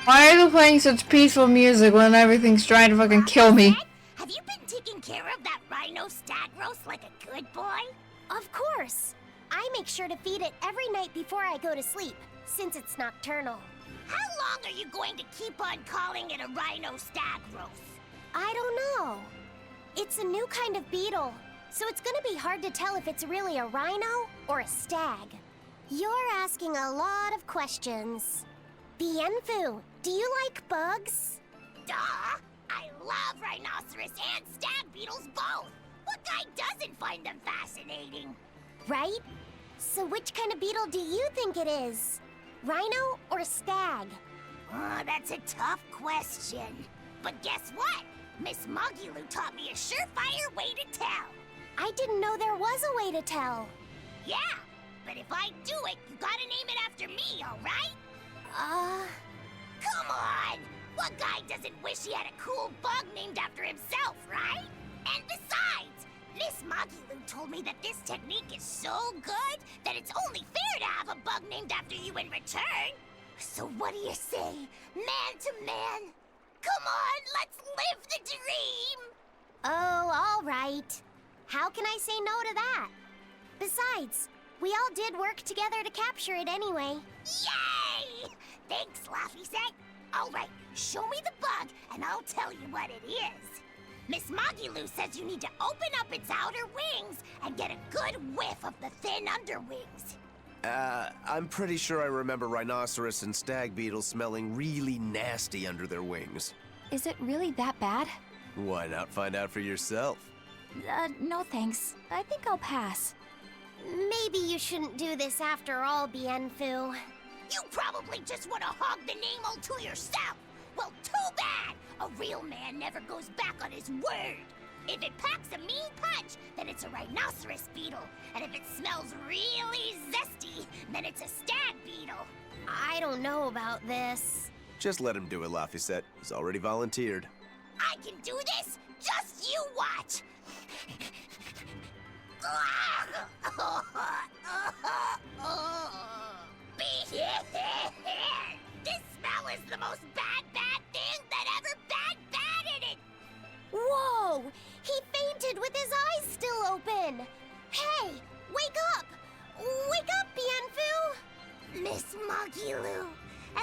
Why are they playing such peaceful music when everything's trying to fucking kill me?
Have you been taking care of that rhino stag roast like a good boy? Of course. I make sure to feed it every night before I go to sleep, since it's nocturnal. How long are you going to keep on calling it a rhino stag roast? I don't know. It's a new kind of beetle, so it's gonna be hard to tell if it's really a rhino or a stag. You're asking a lot of questions. Bienfu, do you like bugs? Duh! I love rhinoceros and stag beetles both! What guy doesn't find them fascinating? Right? So which kind of beetle do you think it is? Rhino or stag? Oh, that's a tough question. But guess what? Miss Mogulu taught me a surefire way to tell. I didn't know there was a way to tell. Yeah, but if I do it, you gotta name it after me, alright? Come on! What guy doesn't wish he had a cool bug named after himself, right? And besides, Miss Mogulu told me that this technique is so good that it's only fair to have a bug named after you in return. So what do you say, man to man? Come on, let's live the dream! Oh, all right. How can I say no to that? Besides, we all did work together to capture it anyway. Yay! Thanks, Laffy-set. All right, show me the bug, and I'll tell you what it is. Miss Mogulu says you need to open up its outer wings and get a good whiff of the thin underwings.
I'm pretty sure I remember rhinoceros and stag beetles smelling really nasty under their wings.
Is it really that bad?
Why not find out for yourself?
No thanks. I think I'll pass.
Maybe you shouldn't do this after all, Bienfu. You probably just want to hog the name all to yourself. Well, too bad! A real man never goes back on his word. If it packs a mean punch, then it's a rhinoceros beetle. And if it smells really zesty, then it's a stag beetle. I don't know about this.
Just let him do it, Laffy-set. He's already volunteered.
I can do this? Just you watch! This smell is the most bad thing that ever batted it! Whoa! He fainted with his eyes still open! Hey! Wake up! Wake up, Bienfu! Miss Mogulu,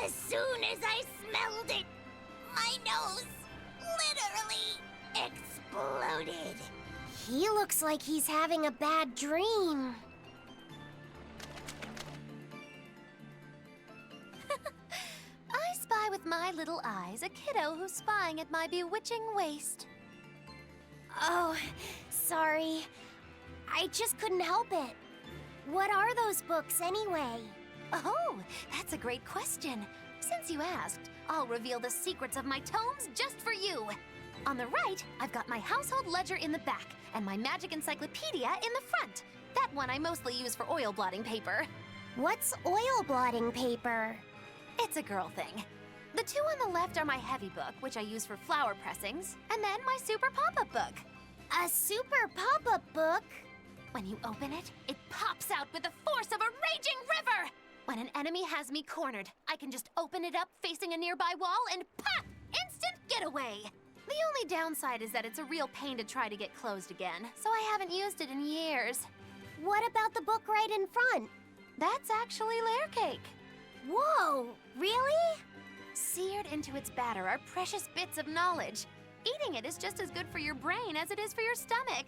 as soon as I smelled it, my nose literally exploded. He looks like he's having a bad dream. I spy with my little eyes a kiddo who's spying at my bewitching waist. Oh, sorry. I just couldn't help it. What are those books anyway?
Oh, that's a great question. Since you asked, I'll reveal the secrets of my tomes just for you. On the right, I've got my household ledger in the back, and my magic encyclopedia in the front. That one I mostly use for oil blotting paper.
What's oil blotting paper?
It's a girl thing. The two on the left are my heavy book, which I use for flower pressings, and then my super pop-up book.
A super pop-up book?
When you open it, it pops out with the force of a raging river! When an enemy has me cornered, I can just open it up facing a nearby wall and pop! Instant getaway! The only downside is that it's a real pain to try to get closed again, so I haven't used it in years.
What about the book right in front?
That's actually layer cake.
Whoa, really?
Seared into its batter are precious bits of knowledge. Eating it is just as good for your brain as it is for your stomach.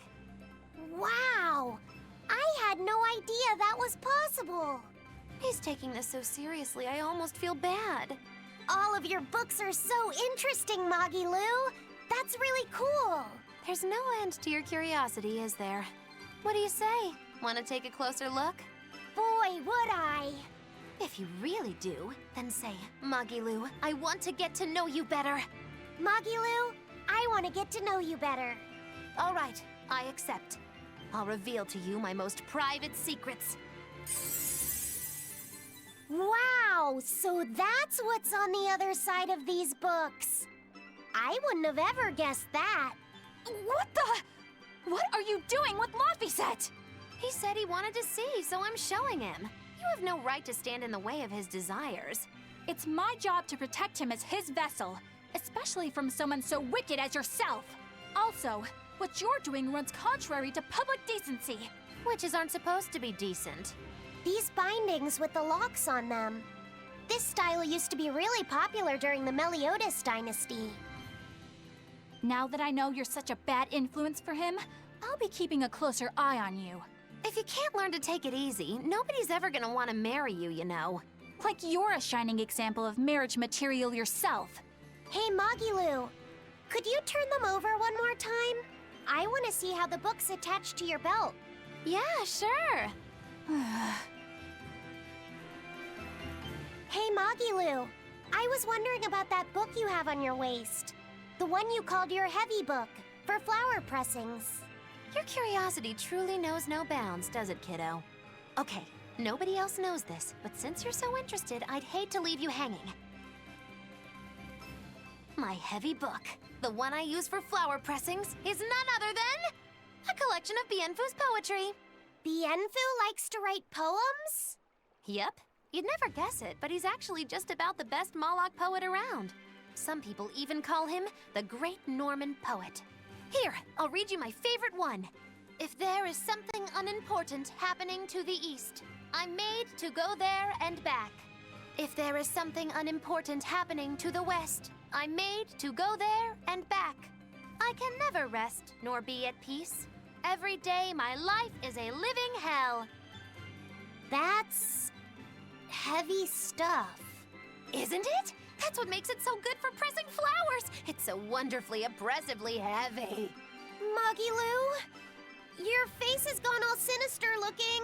Wow! I had no idea that was possible.
He's taking this so seriously, I almost feel bad.
All of your books are so interesting, Magilu. That's really cool.
There's no end to your curiosity, is there? What do you say? Want to take a closer look?
Boy, would I.
If you really do, then say, Magilu, I want to get to know you better.
Magilu, I want to get to know you better.
All right, I accept. I'll reveal to you my most private secrets.
Wow, so that's what's on the other side of these books. I wouldn't have ever guessed that.
What the? What are you doing with Laphicet?
He said he wanted to see, so I'm showing him. You have no right to stand in the way of his desires.
It's my job to protect him as his vessel, especially from someone so wicked as yourself. Also, what you're doing runs contrary to public decency.
Witches aren't supposed to be decent.
These bindings with the locks on them. This style used to be really popular during the Meliodas dynasty.
Now that I know you're such a bad influence for him, I'll be keeping a closer eye on you.
If you can't learn to take it easy, nobody's ever gonna want to marry you, you know.
Like you're a shining example of marriage material yourself.
Hey, Magilu, could you turn them over one more time? I want to see how the book's attached to your belt.
Yeah, sure.
Hey, Magilu, I was wondering about that book you have on your waist. The one you called your heavy book, for flower pressings.
Your curiosity truly knows no bounds, does it, kiddo? Okay, nobody else knows this, but since you're so interested, I'd hate to leave you hanging. My heavy book, the one I use for flower pressings, is none other than a collection of Bienfu's poetry.
Bienfu likes to write poems?
Yep. You'd never guess it, but he's actually just about the best Moloch poet around. Some people even call him the Great Norman Poet. Here, I'll read you my favorite one. If there is something unimportant happening to the east, I'm made to go there and back. If there is something unimportant happening to the west, I'm made to go there and back. I can never rest nor be at peace. Every day my life is a living hell.
That's heavy stuff.
Isn't it? That's what makes it so good for pressing flowers. It's so wonderfully, oppressively heavy.
Magilu, your face has gone all sinister looking.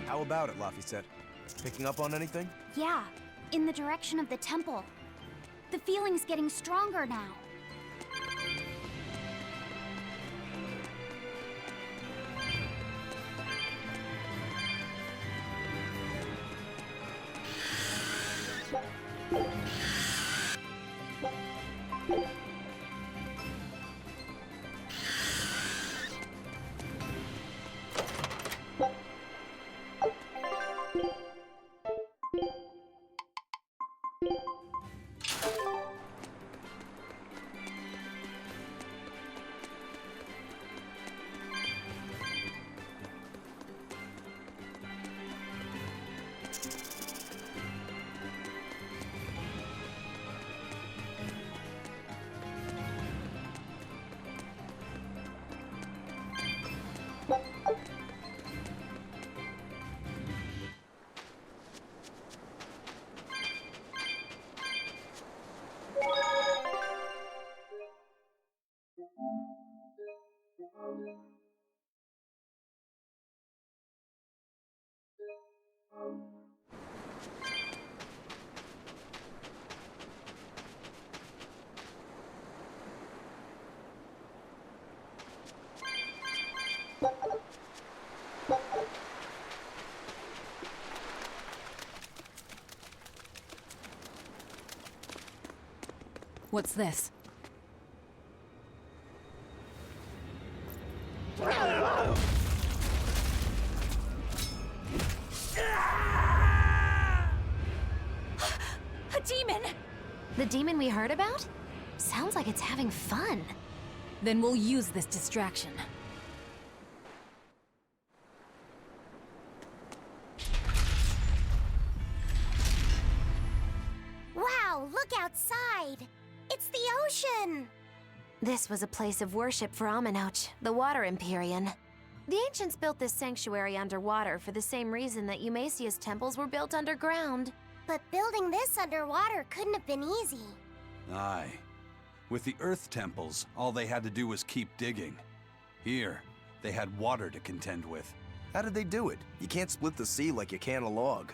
How about it, Laphicet? Picking up on anything?
Yeah, in the direction of the temple. The feeling's getting stronger now.
What's this?
A demon! The demon we heard about? Sounds like it's having fun.
Then we'll use this distraction.
Wow, look outside! It's the ocean!
This was a place of worship for Amenoch, the Water Empyrean. The ancients built this sanctuary underwater for the same reason that Eumasia's temples were built underground.
But building this underwater couldn't have been easy.
Aye. With the Earth temples, all they had to do was keep digging. Here, they had water to contend with.
How did they do it? You can't split the sea like you can a log.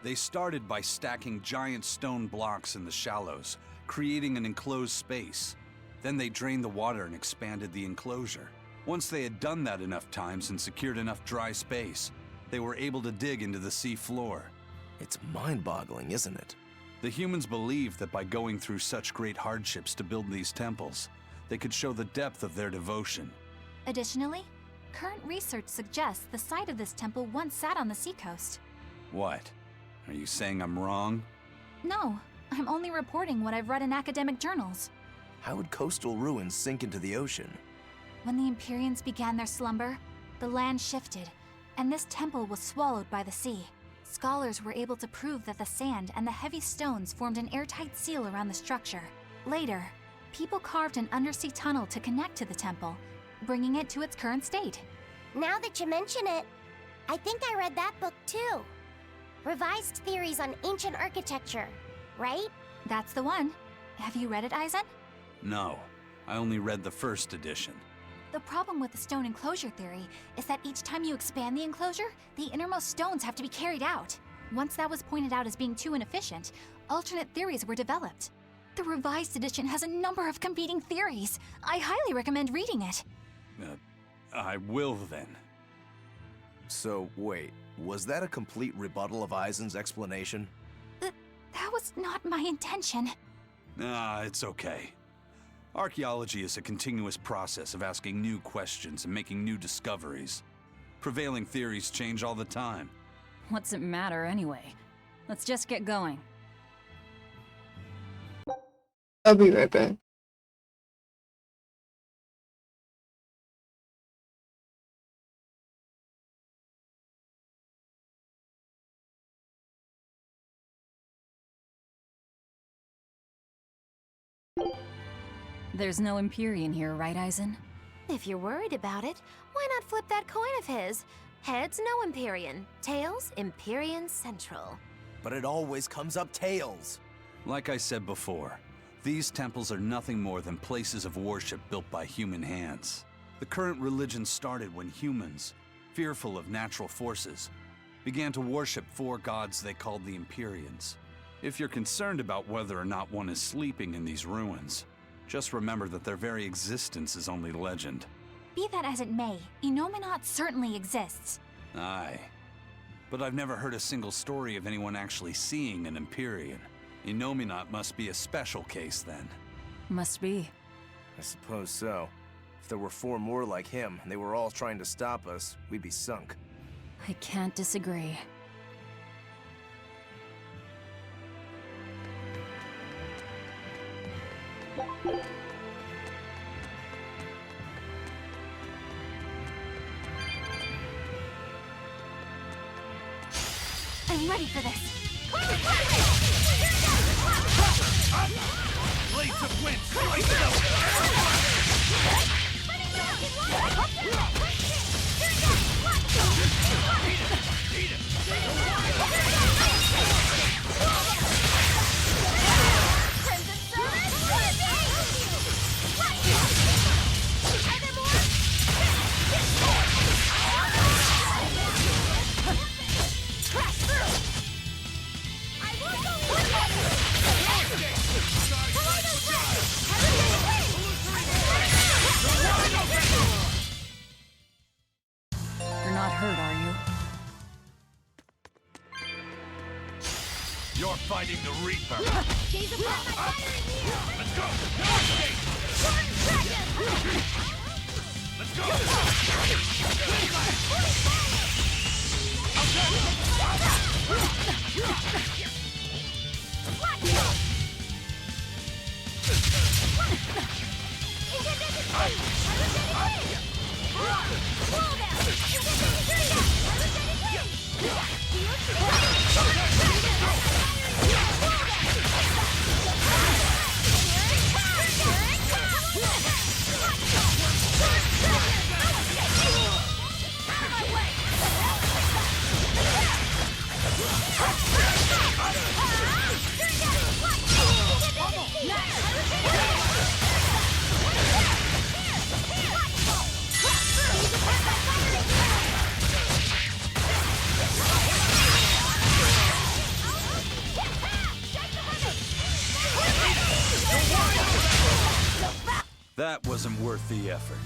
They started by stacking giant stone blocks in the shallows, creating an enclosed space. Then they drained the water and expanded the enclosure. Once they had done that enough times and secured enough dry space, they were able to dig into the sea floor.
It's mind-boggling, isn't it?
The humans believed that by going through such great hardships to build these temples, they could show the depth of their devotion.
Additionally, current research suggests the site of this temple once sat on the seacoast.
What? Are you saying I'm wrong?
No, I'm only reporting what I've read in academic journals.
How would coastal ruins sink into the ocean?
When the Empyreans began their slumber, the land shifted, and this temple was swallowed by the sea. Scholars were able to prove that the sand and the heavy stones formed an airtight seal around the structure. Later, people carved an undersea tunnel to connect to the temple, bringing it to its current state.
Now that you mention it, I think I read that book too. Revised Theories on Ancient Architecture, right?
That's the one. Have you read it, Aizen?
No, I only read the first edition.
The problem with the stone enclosure theory is that each time you expand the enclosure, the innermost stones have to be carried out. Once that was pointed out as being too inefficient, alternate theories were developed. The revised edition has a number of competing theories. I highly recommend reading it.
I will then.
So, wait, was that a complete rebuttal of Eisen's explanation?
That was not my intention.
Ah, it's okay. Archaeology is a continuous process of asking new questions and making new discoveries. Prevailing theories change all the time.
What's it matter anyway? Let's just get going.
I'll be right back.
There's no Empyrean here, right, Eisen?
If you're worried about it, why not flip that coin of his? Heads, no Empyrean. Tails, Empyrean Central.
But it always comes up tails.
Like I said before, these temples are nothing more than places of worship built by human hands. The current religion started when humans, fearful of natural forces, began to worship four gods they called the Empyreans. If you're concerned about whether or not one is sleeping in these ruins, just remember that their very existence is only legend.
Be that as it may, Innominat certainly exists.
Aye. But I've never heard a single story of anyone actually seeing an Empyrean. Innominat must be a special case then.
Must be.
I suppose so. If there were four more like him, and they were all trying to stop us, we'd be sunk.
I can't disagree.
I'm ready for this.
Blades of wind, strike
You're not hurt, are you?
You're fighting the Reaper. Let's go!
That wasn't worth the effort.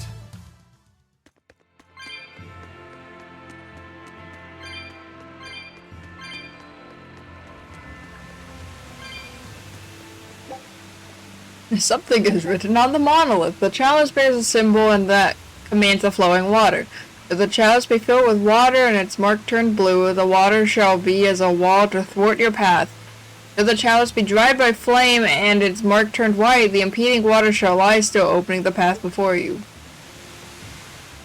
Something is written on the monolith. The chalice bears a symbol and that commands the flowing water. If the chalice be filled with water and its mark turned blue, the water shall be as a wall to thwart your path. If the chalice be dried by flame and its mark turned white, the impeding water shall lie still, opening the path before you.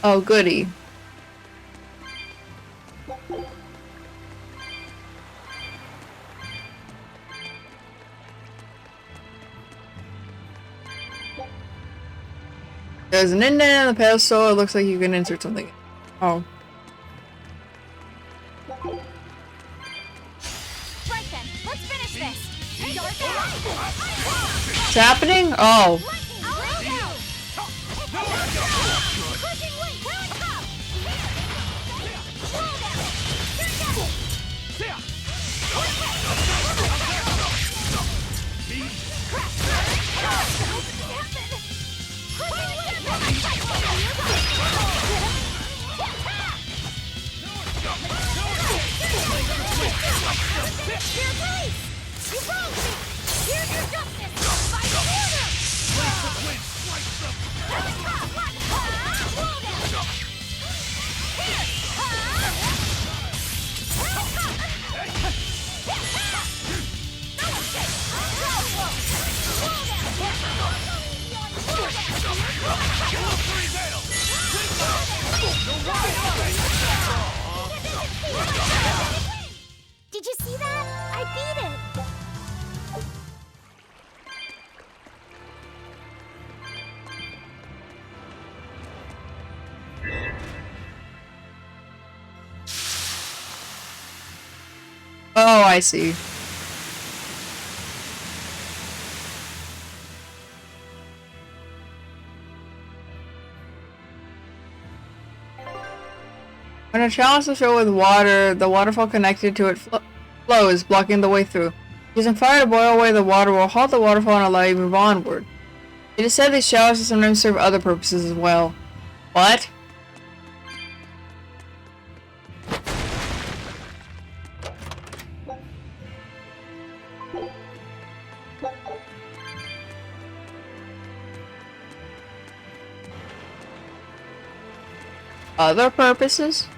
Oh, goody. There's an indent in the pedestal. It looks like you can insert something. Oh.
Right then, let's finish this.
What's happening? Oh.
Your face! You wronged me! Here's your justice! Fight the order!
Slice the wind! Slice the...
Blow down! Here!
Did you see that? I beat it!
Oh, I see. When a chalice is filled with water, the waterfall connected to it flows, blocking the way through. Using fire to boil away the water will halt the waterfall and allow you to move onward. It is said these chalices sometimes serve other purposes as well. What? Other purposes?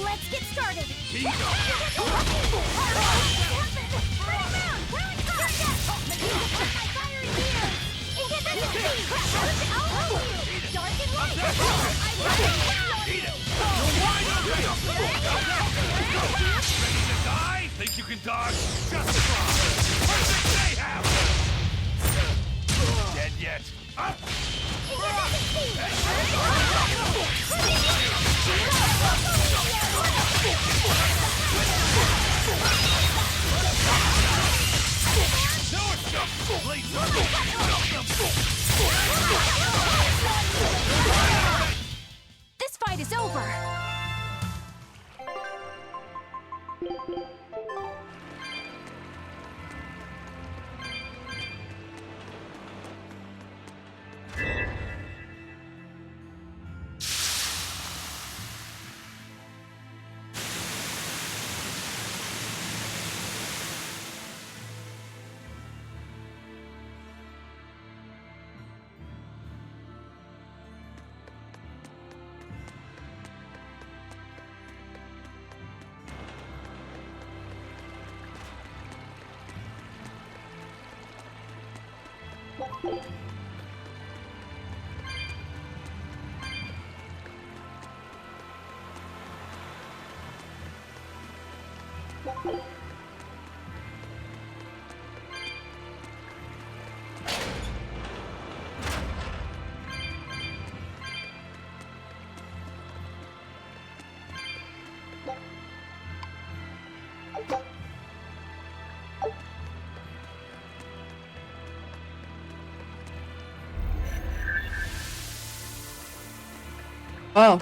Let's get started!
Think you can dodge? Just try! Perfect mayhem! Dead yet? Up!
This fight is over!
Oh.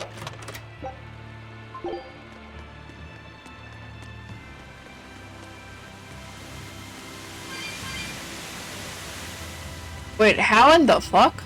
Wait, how in the fuck?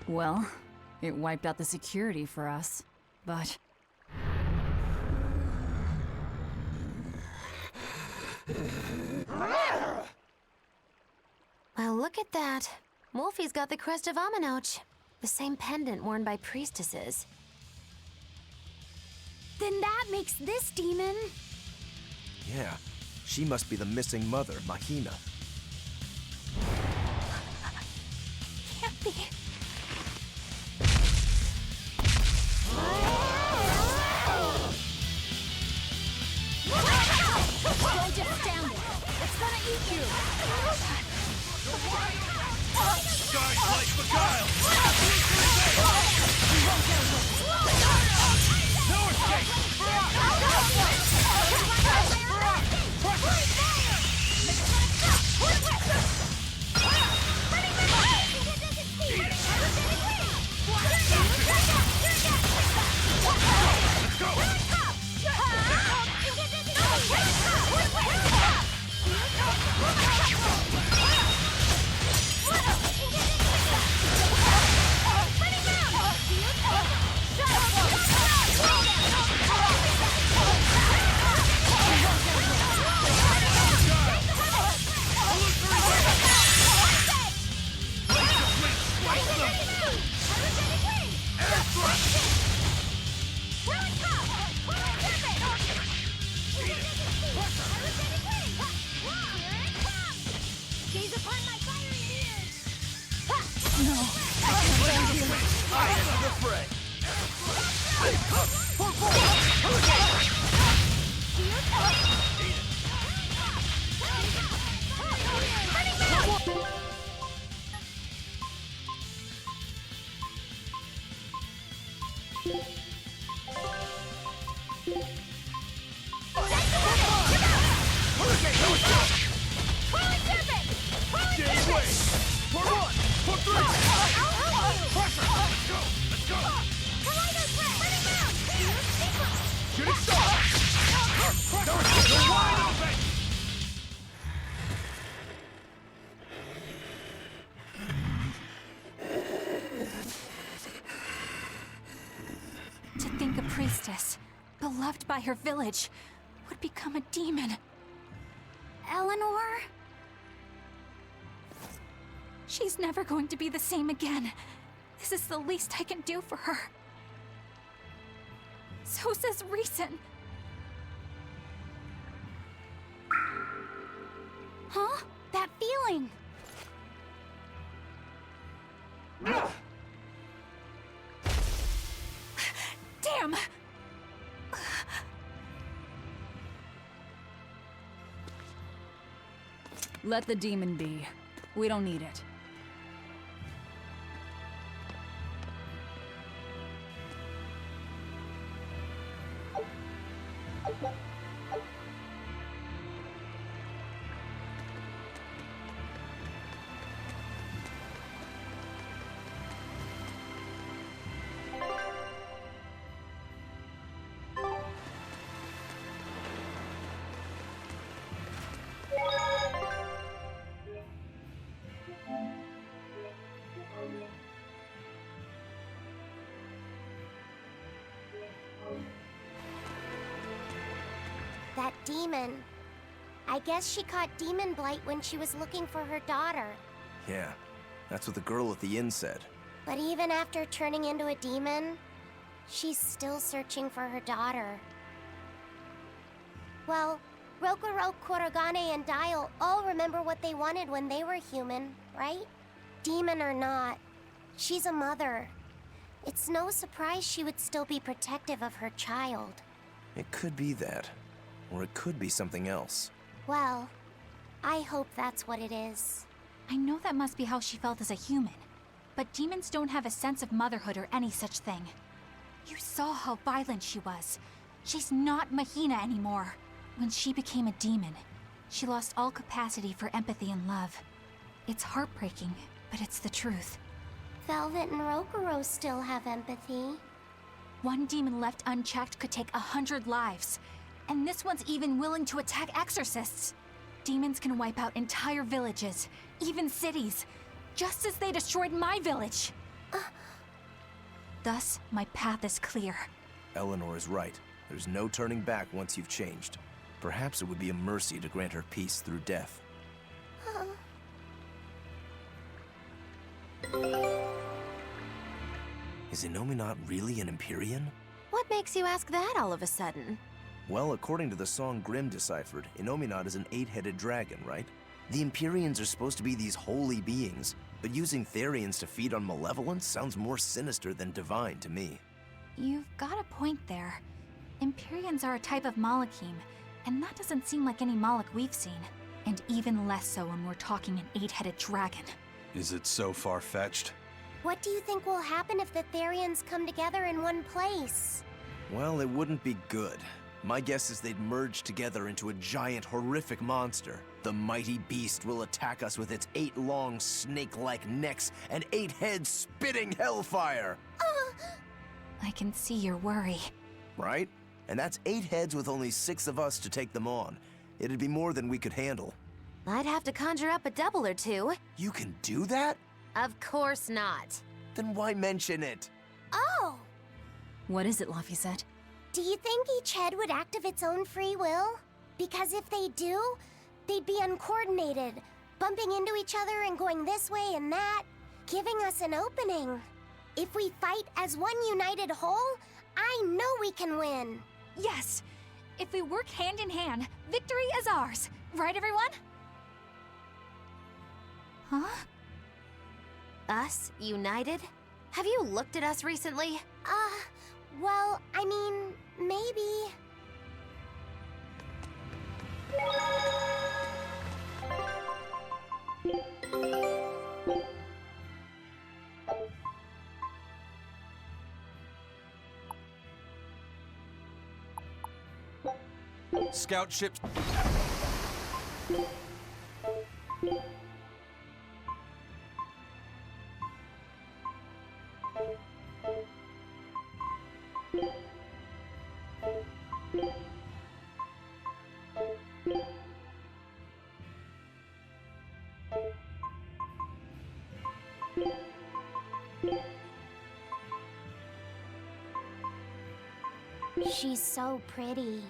Well, It wiped out the security for us, but...
Well, look at that. Wolfie's got the crest of Aminoch. The same pendant worn by priestesses.
Then that makes this demon.
Yeah, she must be the missing mother, Mahina.
Can't be.
Don't just stand there. It's gonna eat you.
Guys like beguile! No Let's go!
To think a priestess, beloved by her village, would become a demon.
Eleanor?
She's never going to be the same again. This is the least I can do for her. So says Reason.
Huh? That feeling.
Damn!
Let the demon be. We don't need it.
That demon. I guess she caught demon blight when she was looking for her daughter.
Yeah, that's what the girl at the inn said.
But even after turning into a demon, she's still searching for her daughter. Well, Rokuro, Kurogane, and Dial all remember what they wanted when they were human, right? Demon or not, she's a mother. It's no surprise she would still be protective of her child.
It could be that. Or it could be something else.
Well, I hope that's what it is.
I know that must be how she felt as a human. But demons don't have a sense of motherhood or any such thing. You saw how violent she was. She's not Mahina anymore. When she became a demon, she lost all capacity for empathy and love. It's heartbreaking, but it's the truth.
Velvet and Rokuro still have empathy.
One demon left unchecked could take 100 lives. And this one's even willing to attack exorcists. Demons can wipe out entire villages, even cities, just as they destroyed my village. Thus, my path is clear.
Eleanor is right. There's no turning back once you've changed. Perhaps it would be a mercy to grant her peace through death. Is Innominat really an Empyrean?
What makes you ask that all of a sudden?
Well, according to the song Grimm deciphered, Innominat is an 8-headed dragon, right? The Empyreans are supposed to be these holy beings, but using Therians to feed on malevolence sounds more sinister than divine to me.
You've got a point there. Empyreans are a type of Malachim, and that doesn't seem like any Malach we've seen. And even less so when we're talking an 8-headed dragon.
Is it so far-fetched?
What do you think will happen if the Therians come together in one place?
Well, it wouldn't be good. My guess is they'd merge together into a giant, horrific monster. The mighty beast will attack us with its 8 long, snake-like necks and 8 heads spitting hellfire!
I can see your worry.
Right? And that's 8 heads with only 6 of us to take them on. It'd be more than we could handle.
I'd have to conjure up a double or two.
You can do that?
Of course not.
Then why mention it?
Oh!
What is it, Laphicet?
Do you think each head would act of its own free will? Because if they do, they'd be uncoordinated, bumping into each other and going this way and that, giving us an opening. If we fight as one united whole, I know we can win.
Yes! If we work hand in hand, victory is ours. Right, everyone? Huh?
Us united? Have you looked at us recently?
Well, I mean, maybe.
Scout ships.
She's so pretty.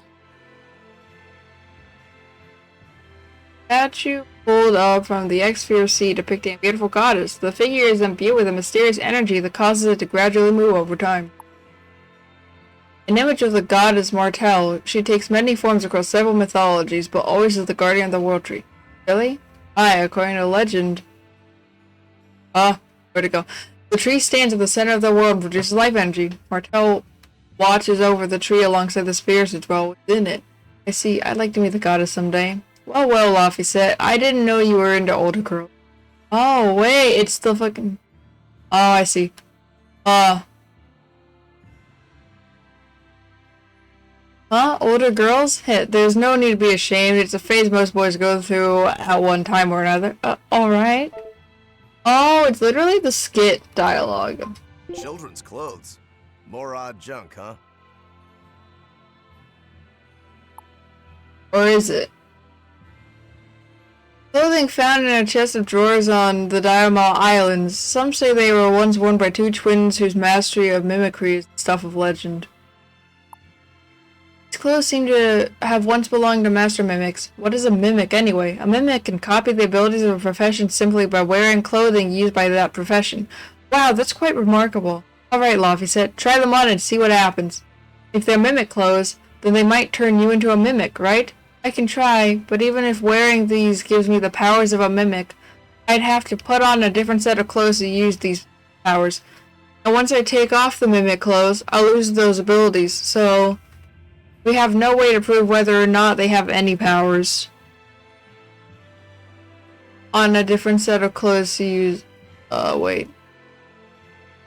Statue pulled up from the X-Sphere Sea depicting a beautiful goddess. The figure is imbued with a mysterious energy that causes it to gradually move over time. An image of the goddess Martel, she takes many forms across several mythologies, but always as the guardian of the world tree. Really? Aye, according to legend. Where'd it go? The tree stands at the center of the world and produces life energy. Martel watches over the tree alongside the spheres that dwell within it. I see, I'd like to meet the goddess someday. Well, Laphicet, I didn't know you were into older girls. Oh, wait, it's the fucking... Oh, I see. Huh? Older girls? Hey, there's no need to be ashamed. It's a phase most boys go through at one time or another. Alright. Oh, it's literally the skit dialogue.
Children's clothes. More odd junk, huh?
Or is it? Clothing found in a chest of drawers on the Diamal Islands. Some say they were once worn by 2 twins whose mastery of mimicry is the stuff of legend. These clothes seem to have once belonged to master mimics. What is a mimic anyway? A mimic can copy the abilities of a profession simply by wearing clothing used by that profession. Wow, that's quite remarkable. Alright, Laphicet, try them on and see what happens. If they're mimic clothes, then they might turn you into a mimic, right? I can try, but even if wearing these gives me the powers of a mimic, I'd have to put on a different set of clothes to use these powers. And once I take off the mimic clothes, I'll lose those abilities, so we have no way to prove whether or not they have any powers on a different set of clothes to use. Wait.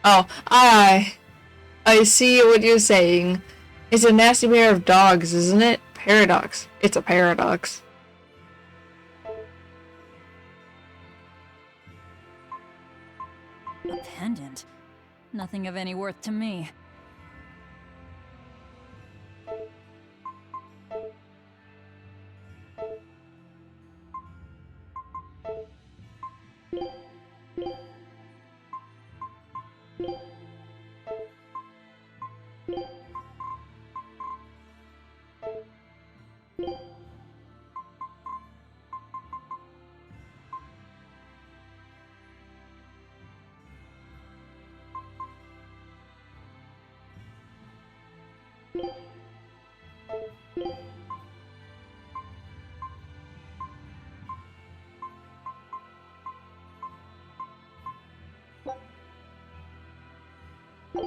Oh, I see what you're saying. It's a nasty pair of dogs, isn't it? Paradox. It's a paradox.
A pendant? Nothing of any worth to me.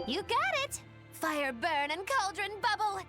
You got it! Fire burn and cauldron bubble!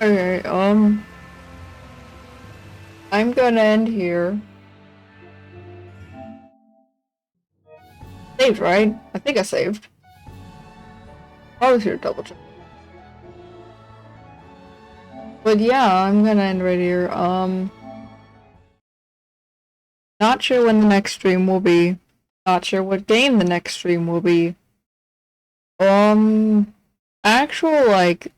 Okay, I'm gonna end here. Saved, right? I think I saved. I was here to double check. But yeah, I'm gonna end right here. Not sure when the next stream will be. Not sure what game the next stream will be. Actual, like,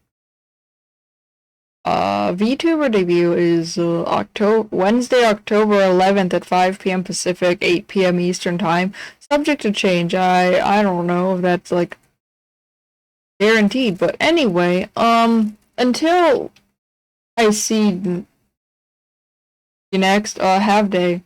VTuber debut is Wednesday, October 11th at 5 p.m. Pacific, 8 p.m. Eastern Time. Subject to change. I don't know if that's like guaranteed, but anyway, until I see you next, have day.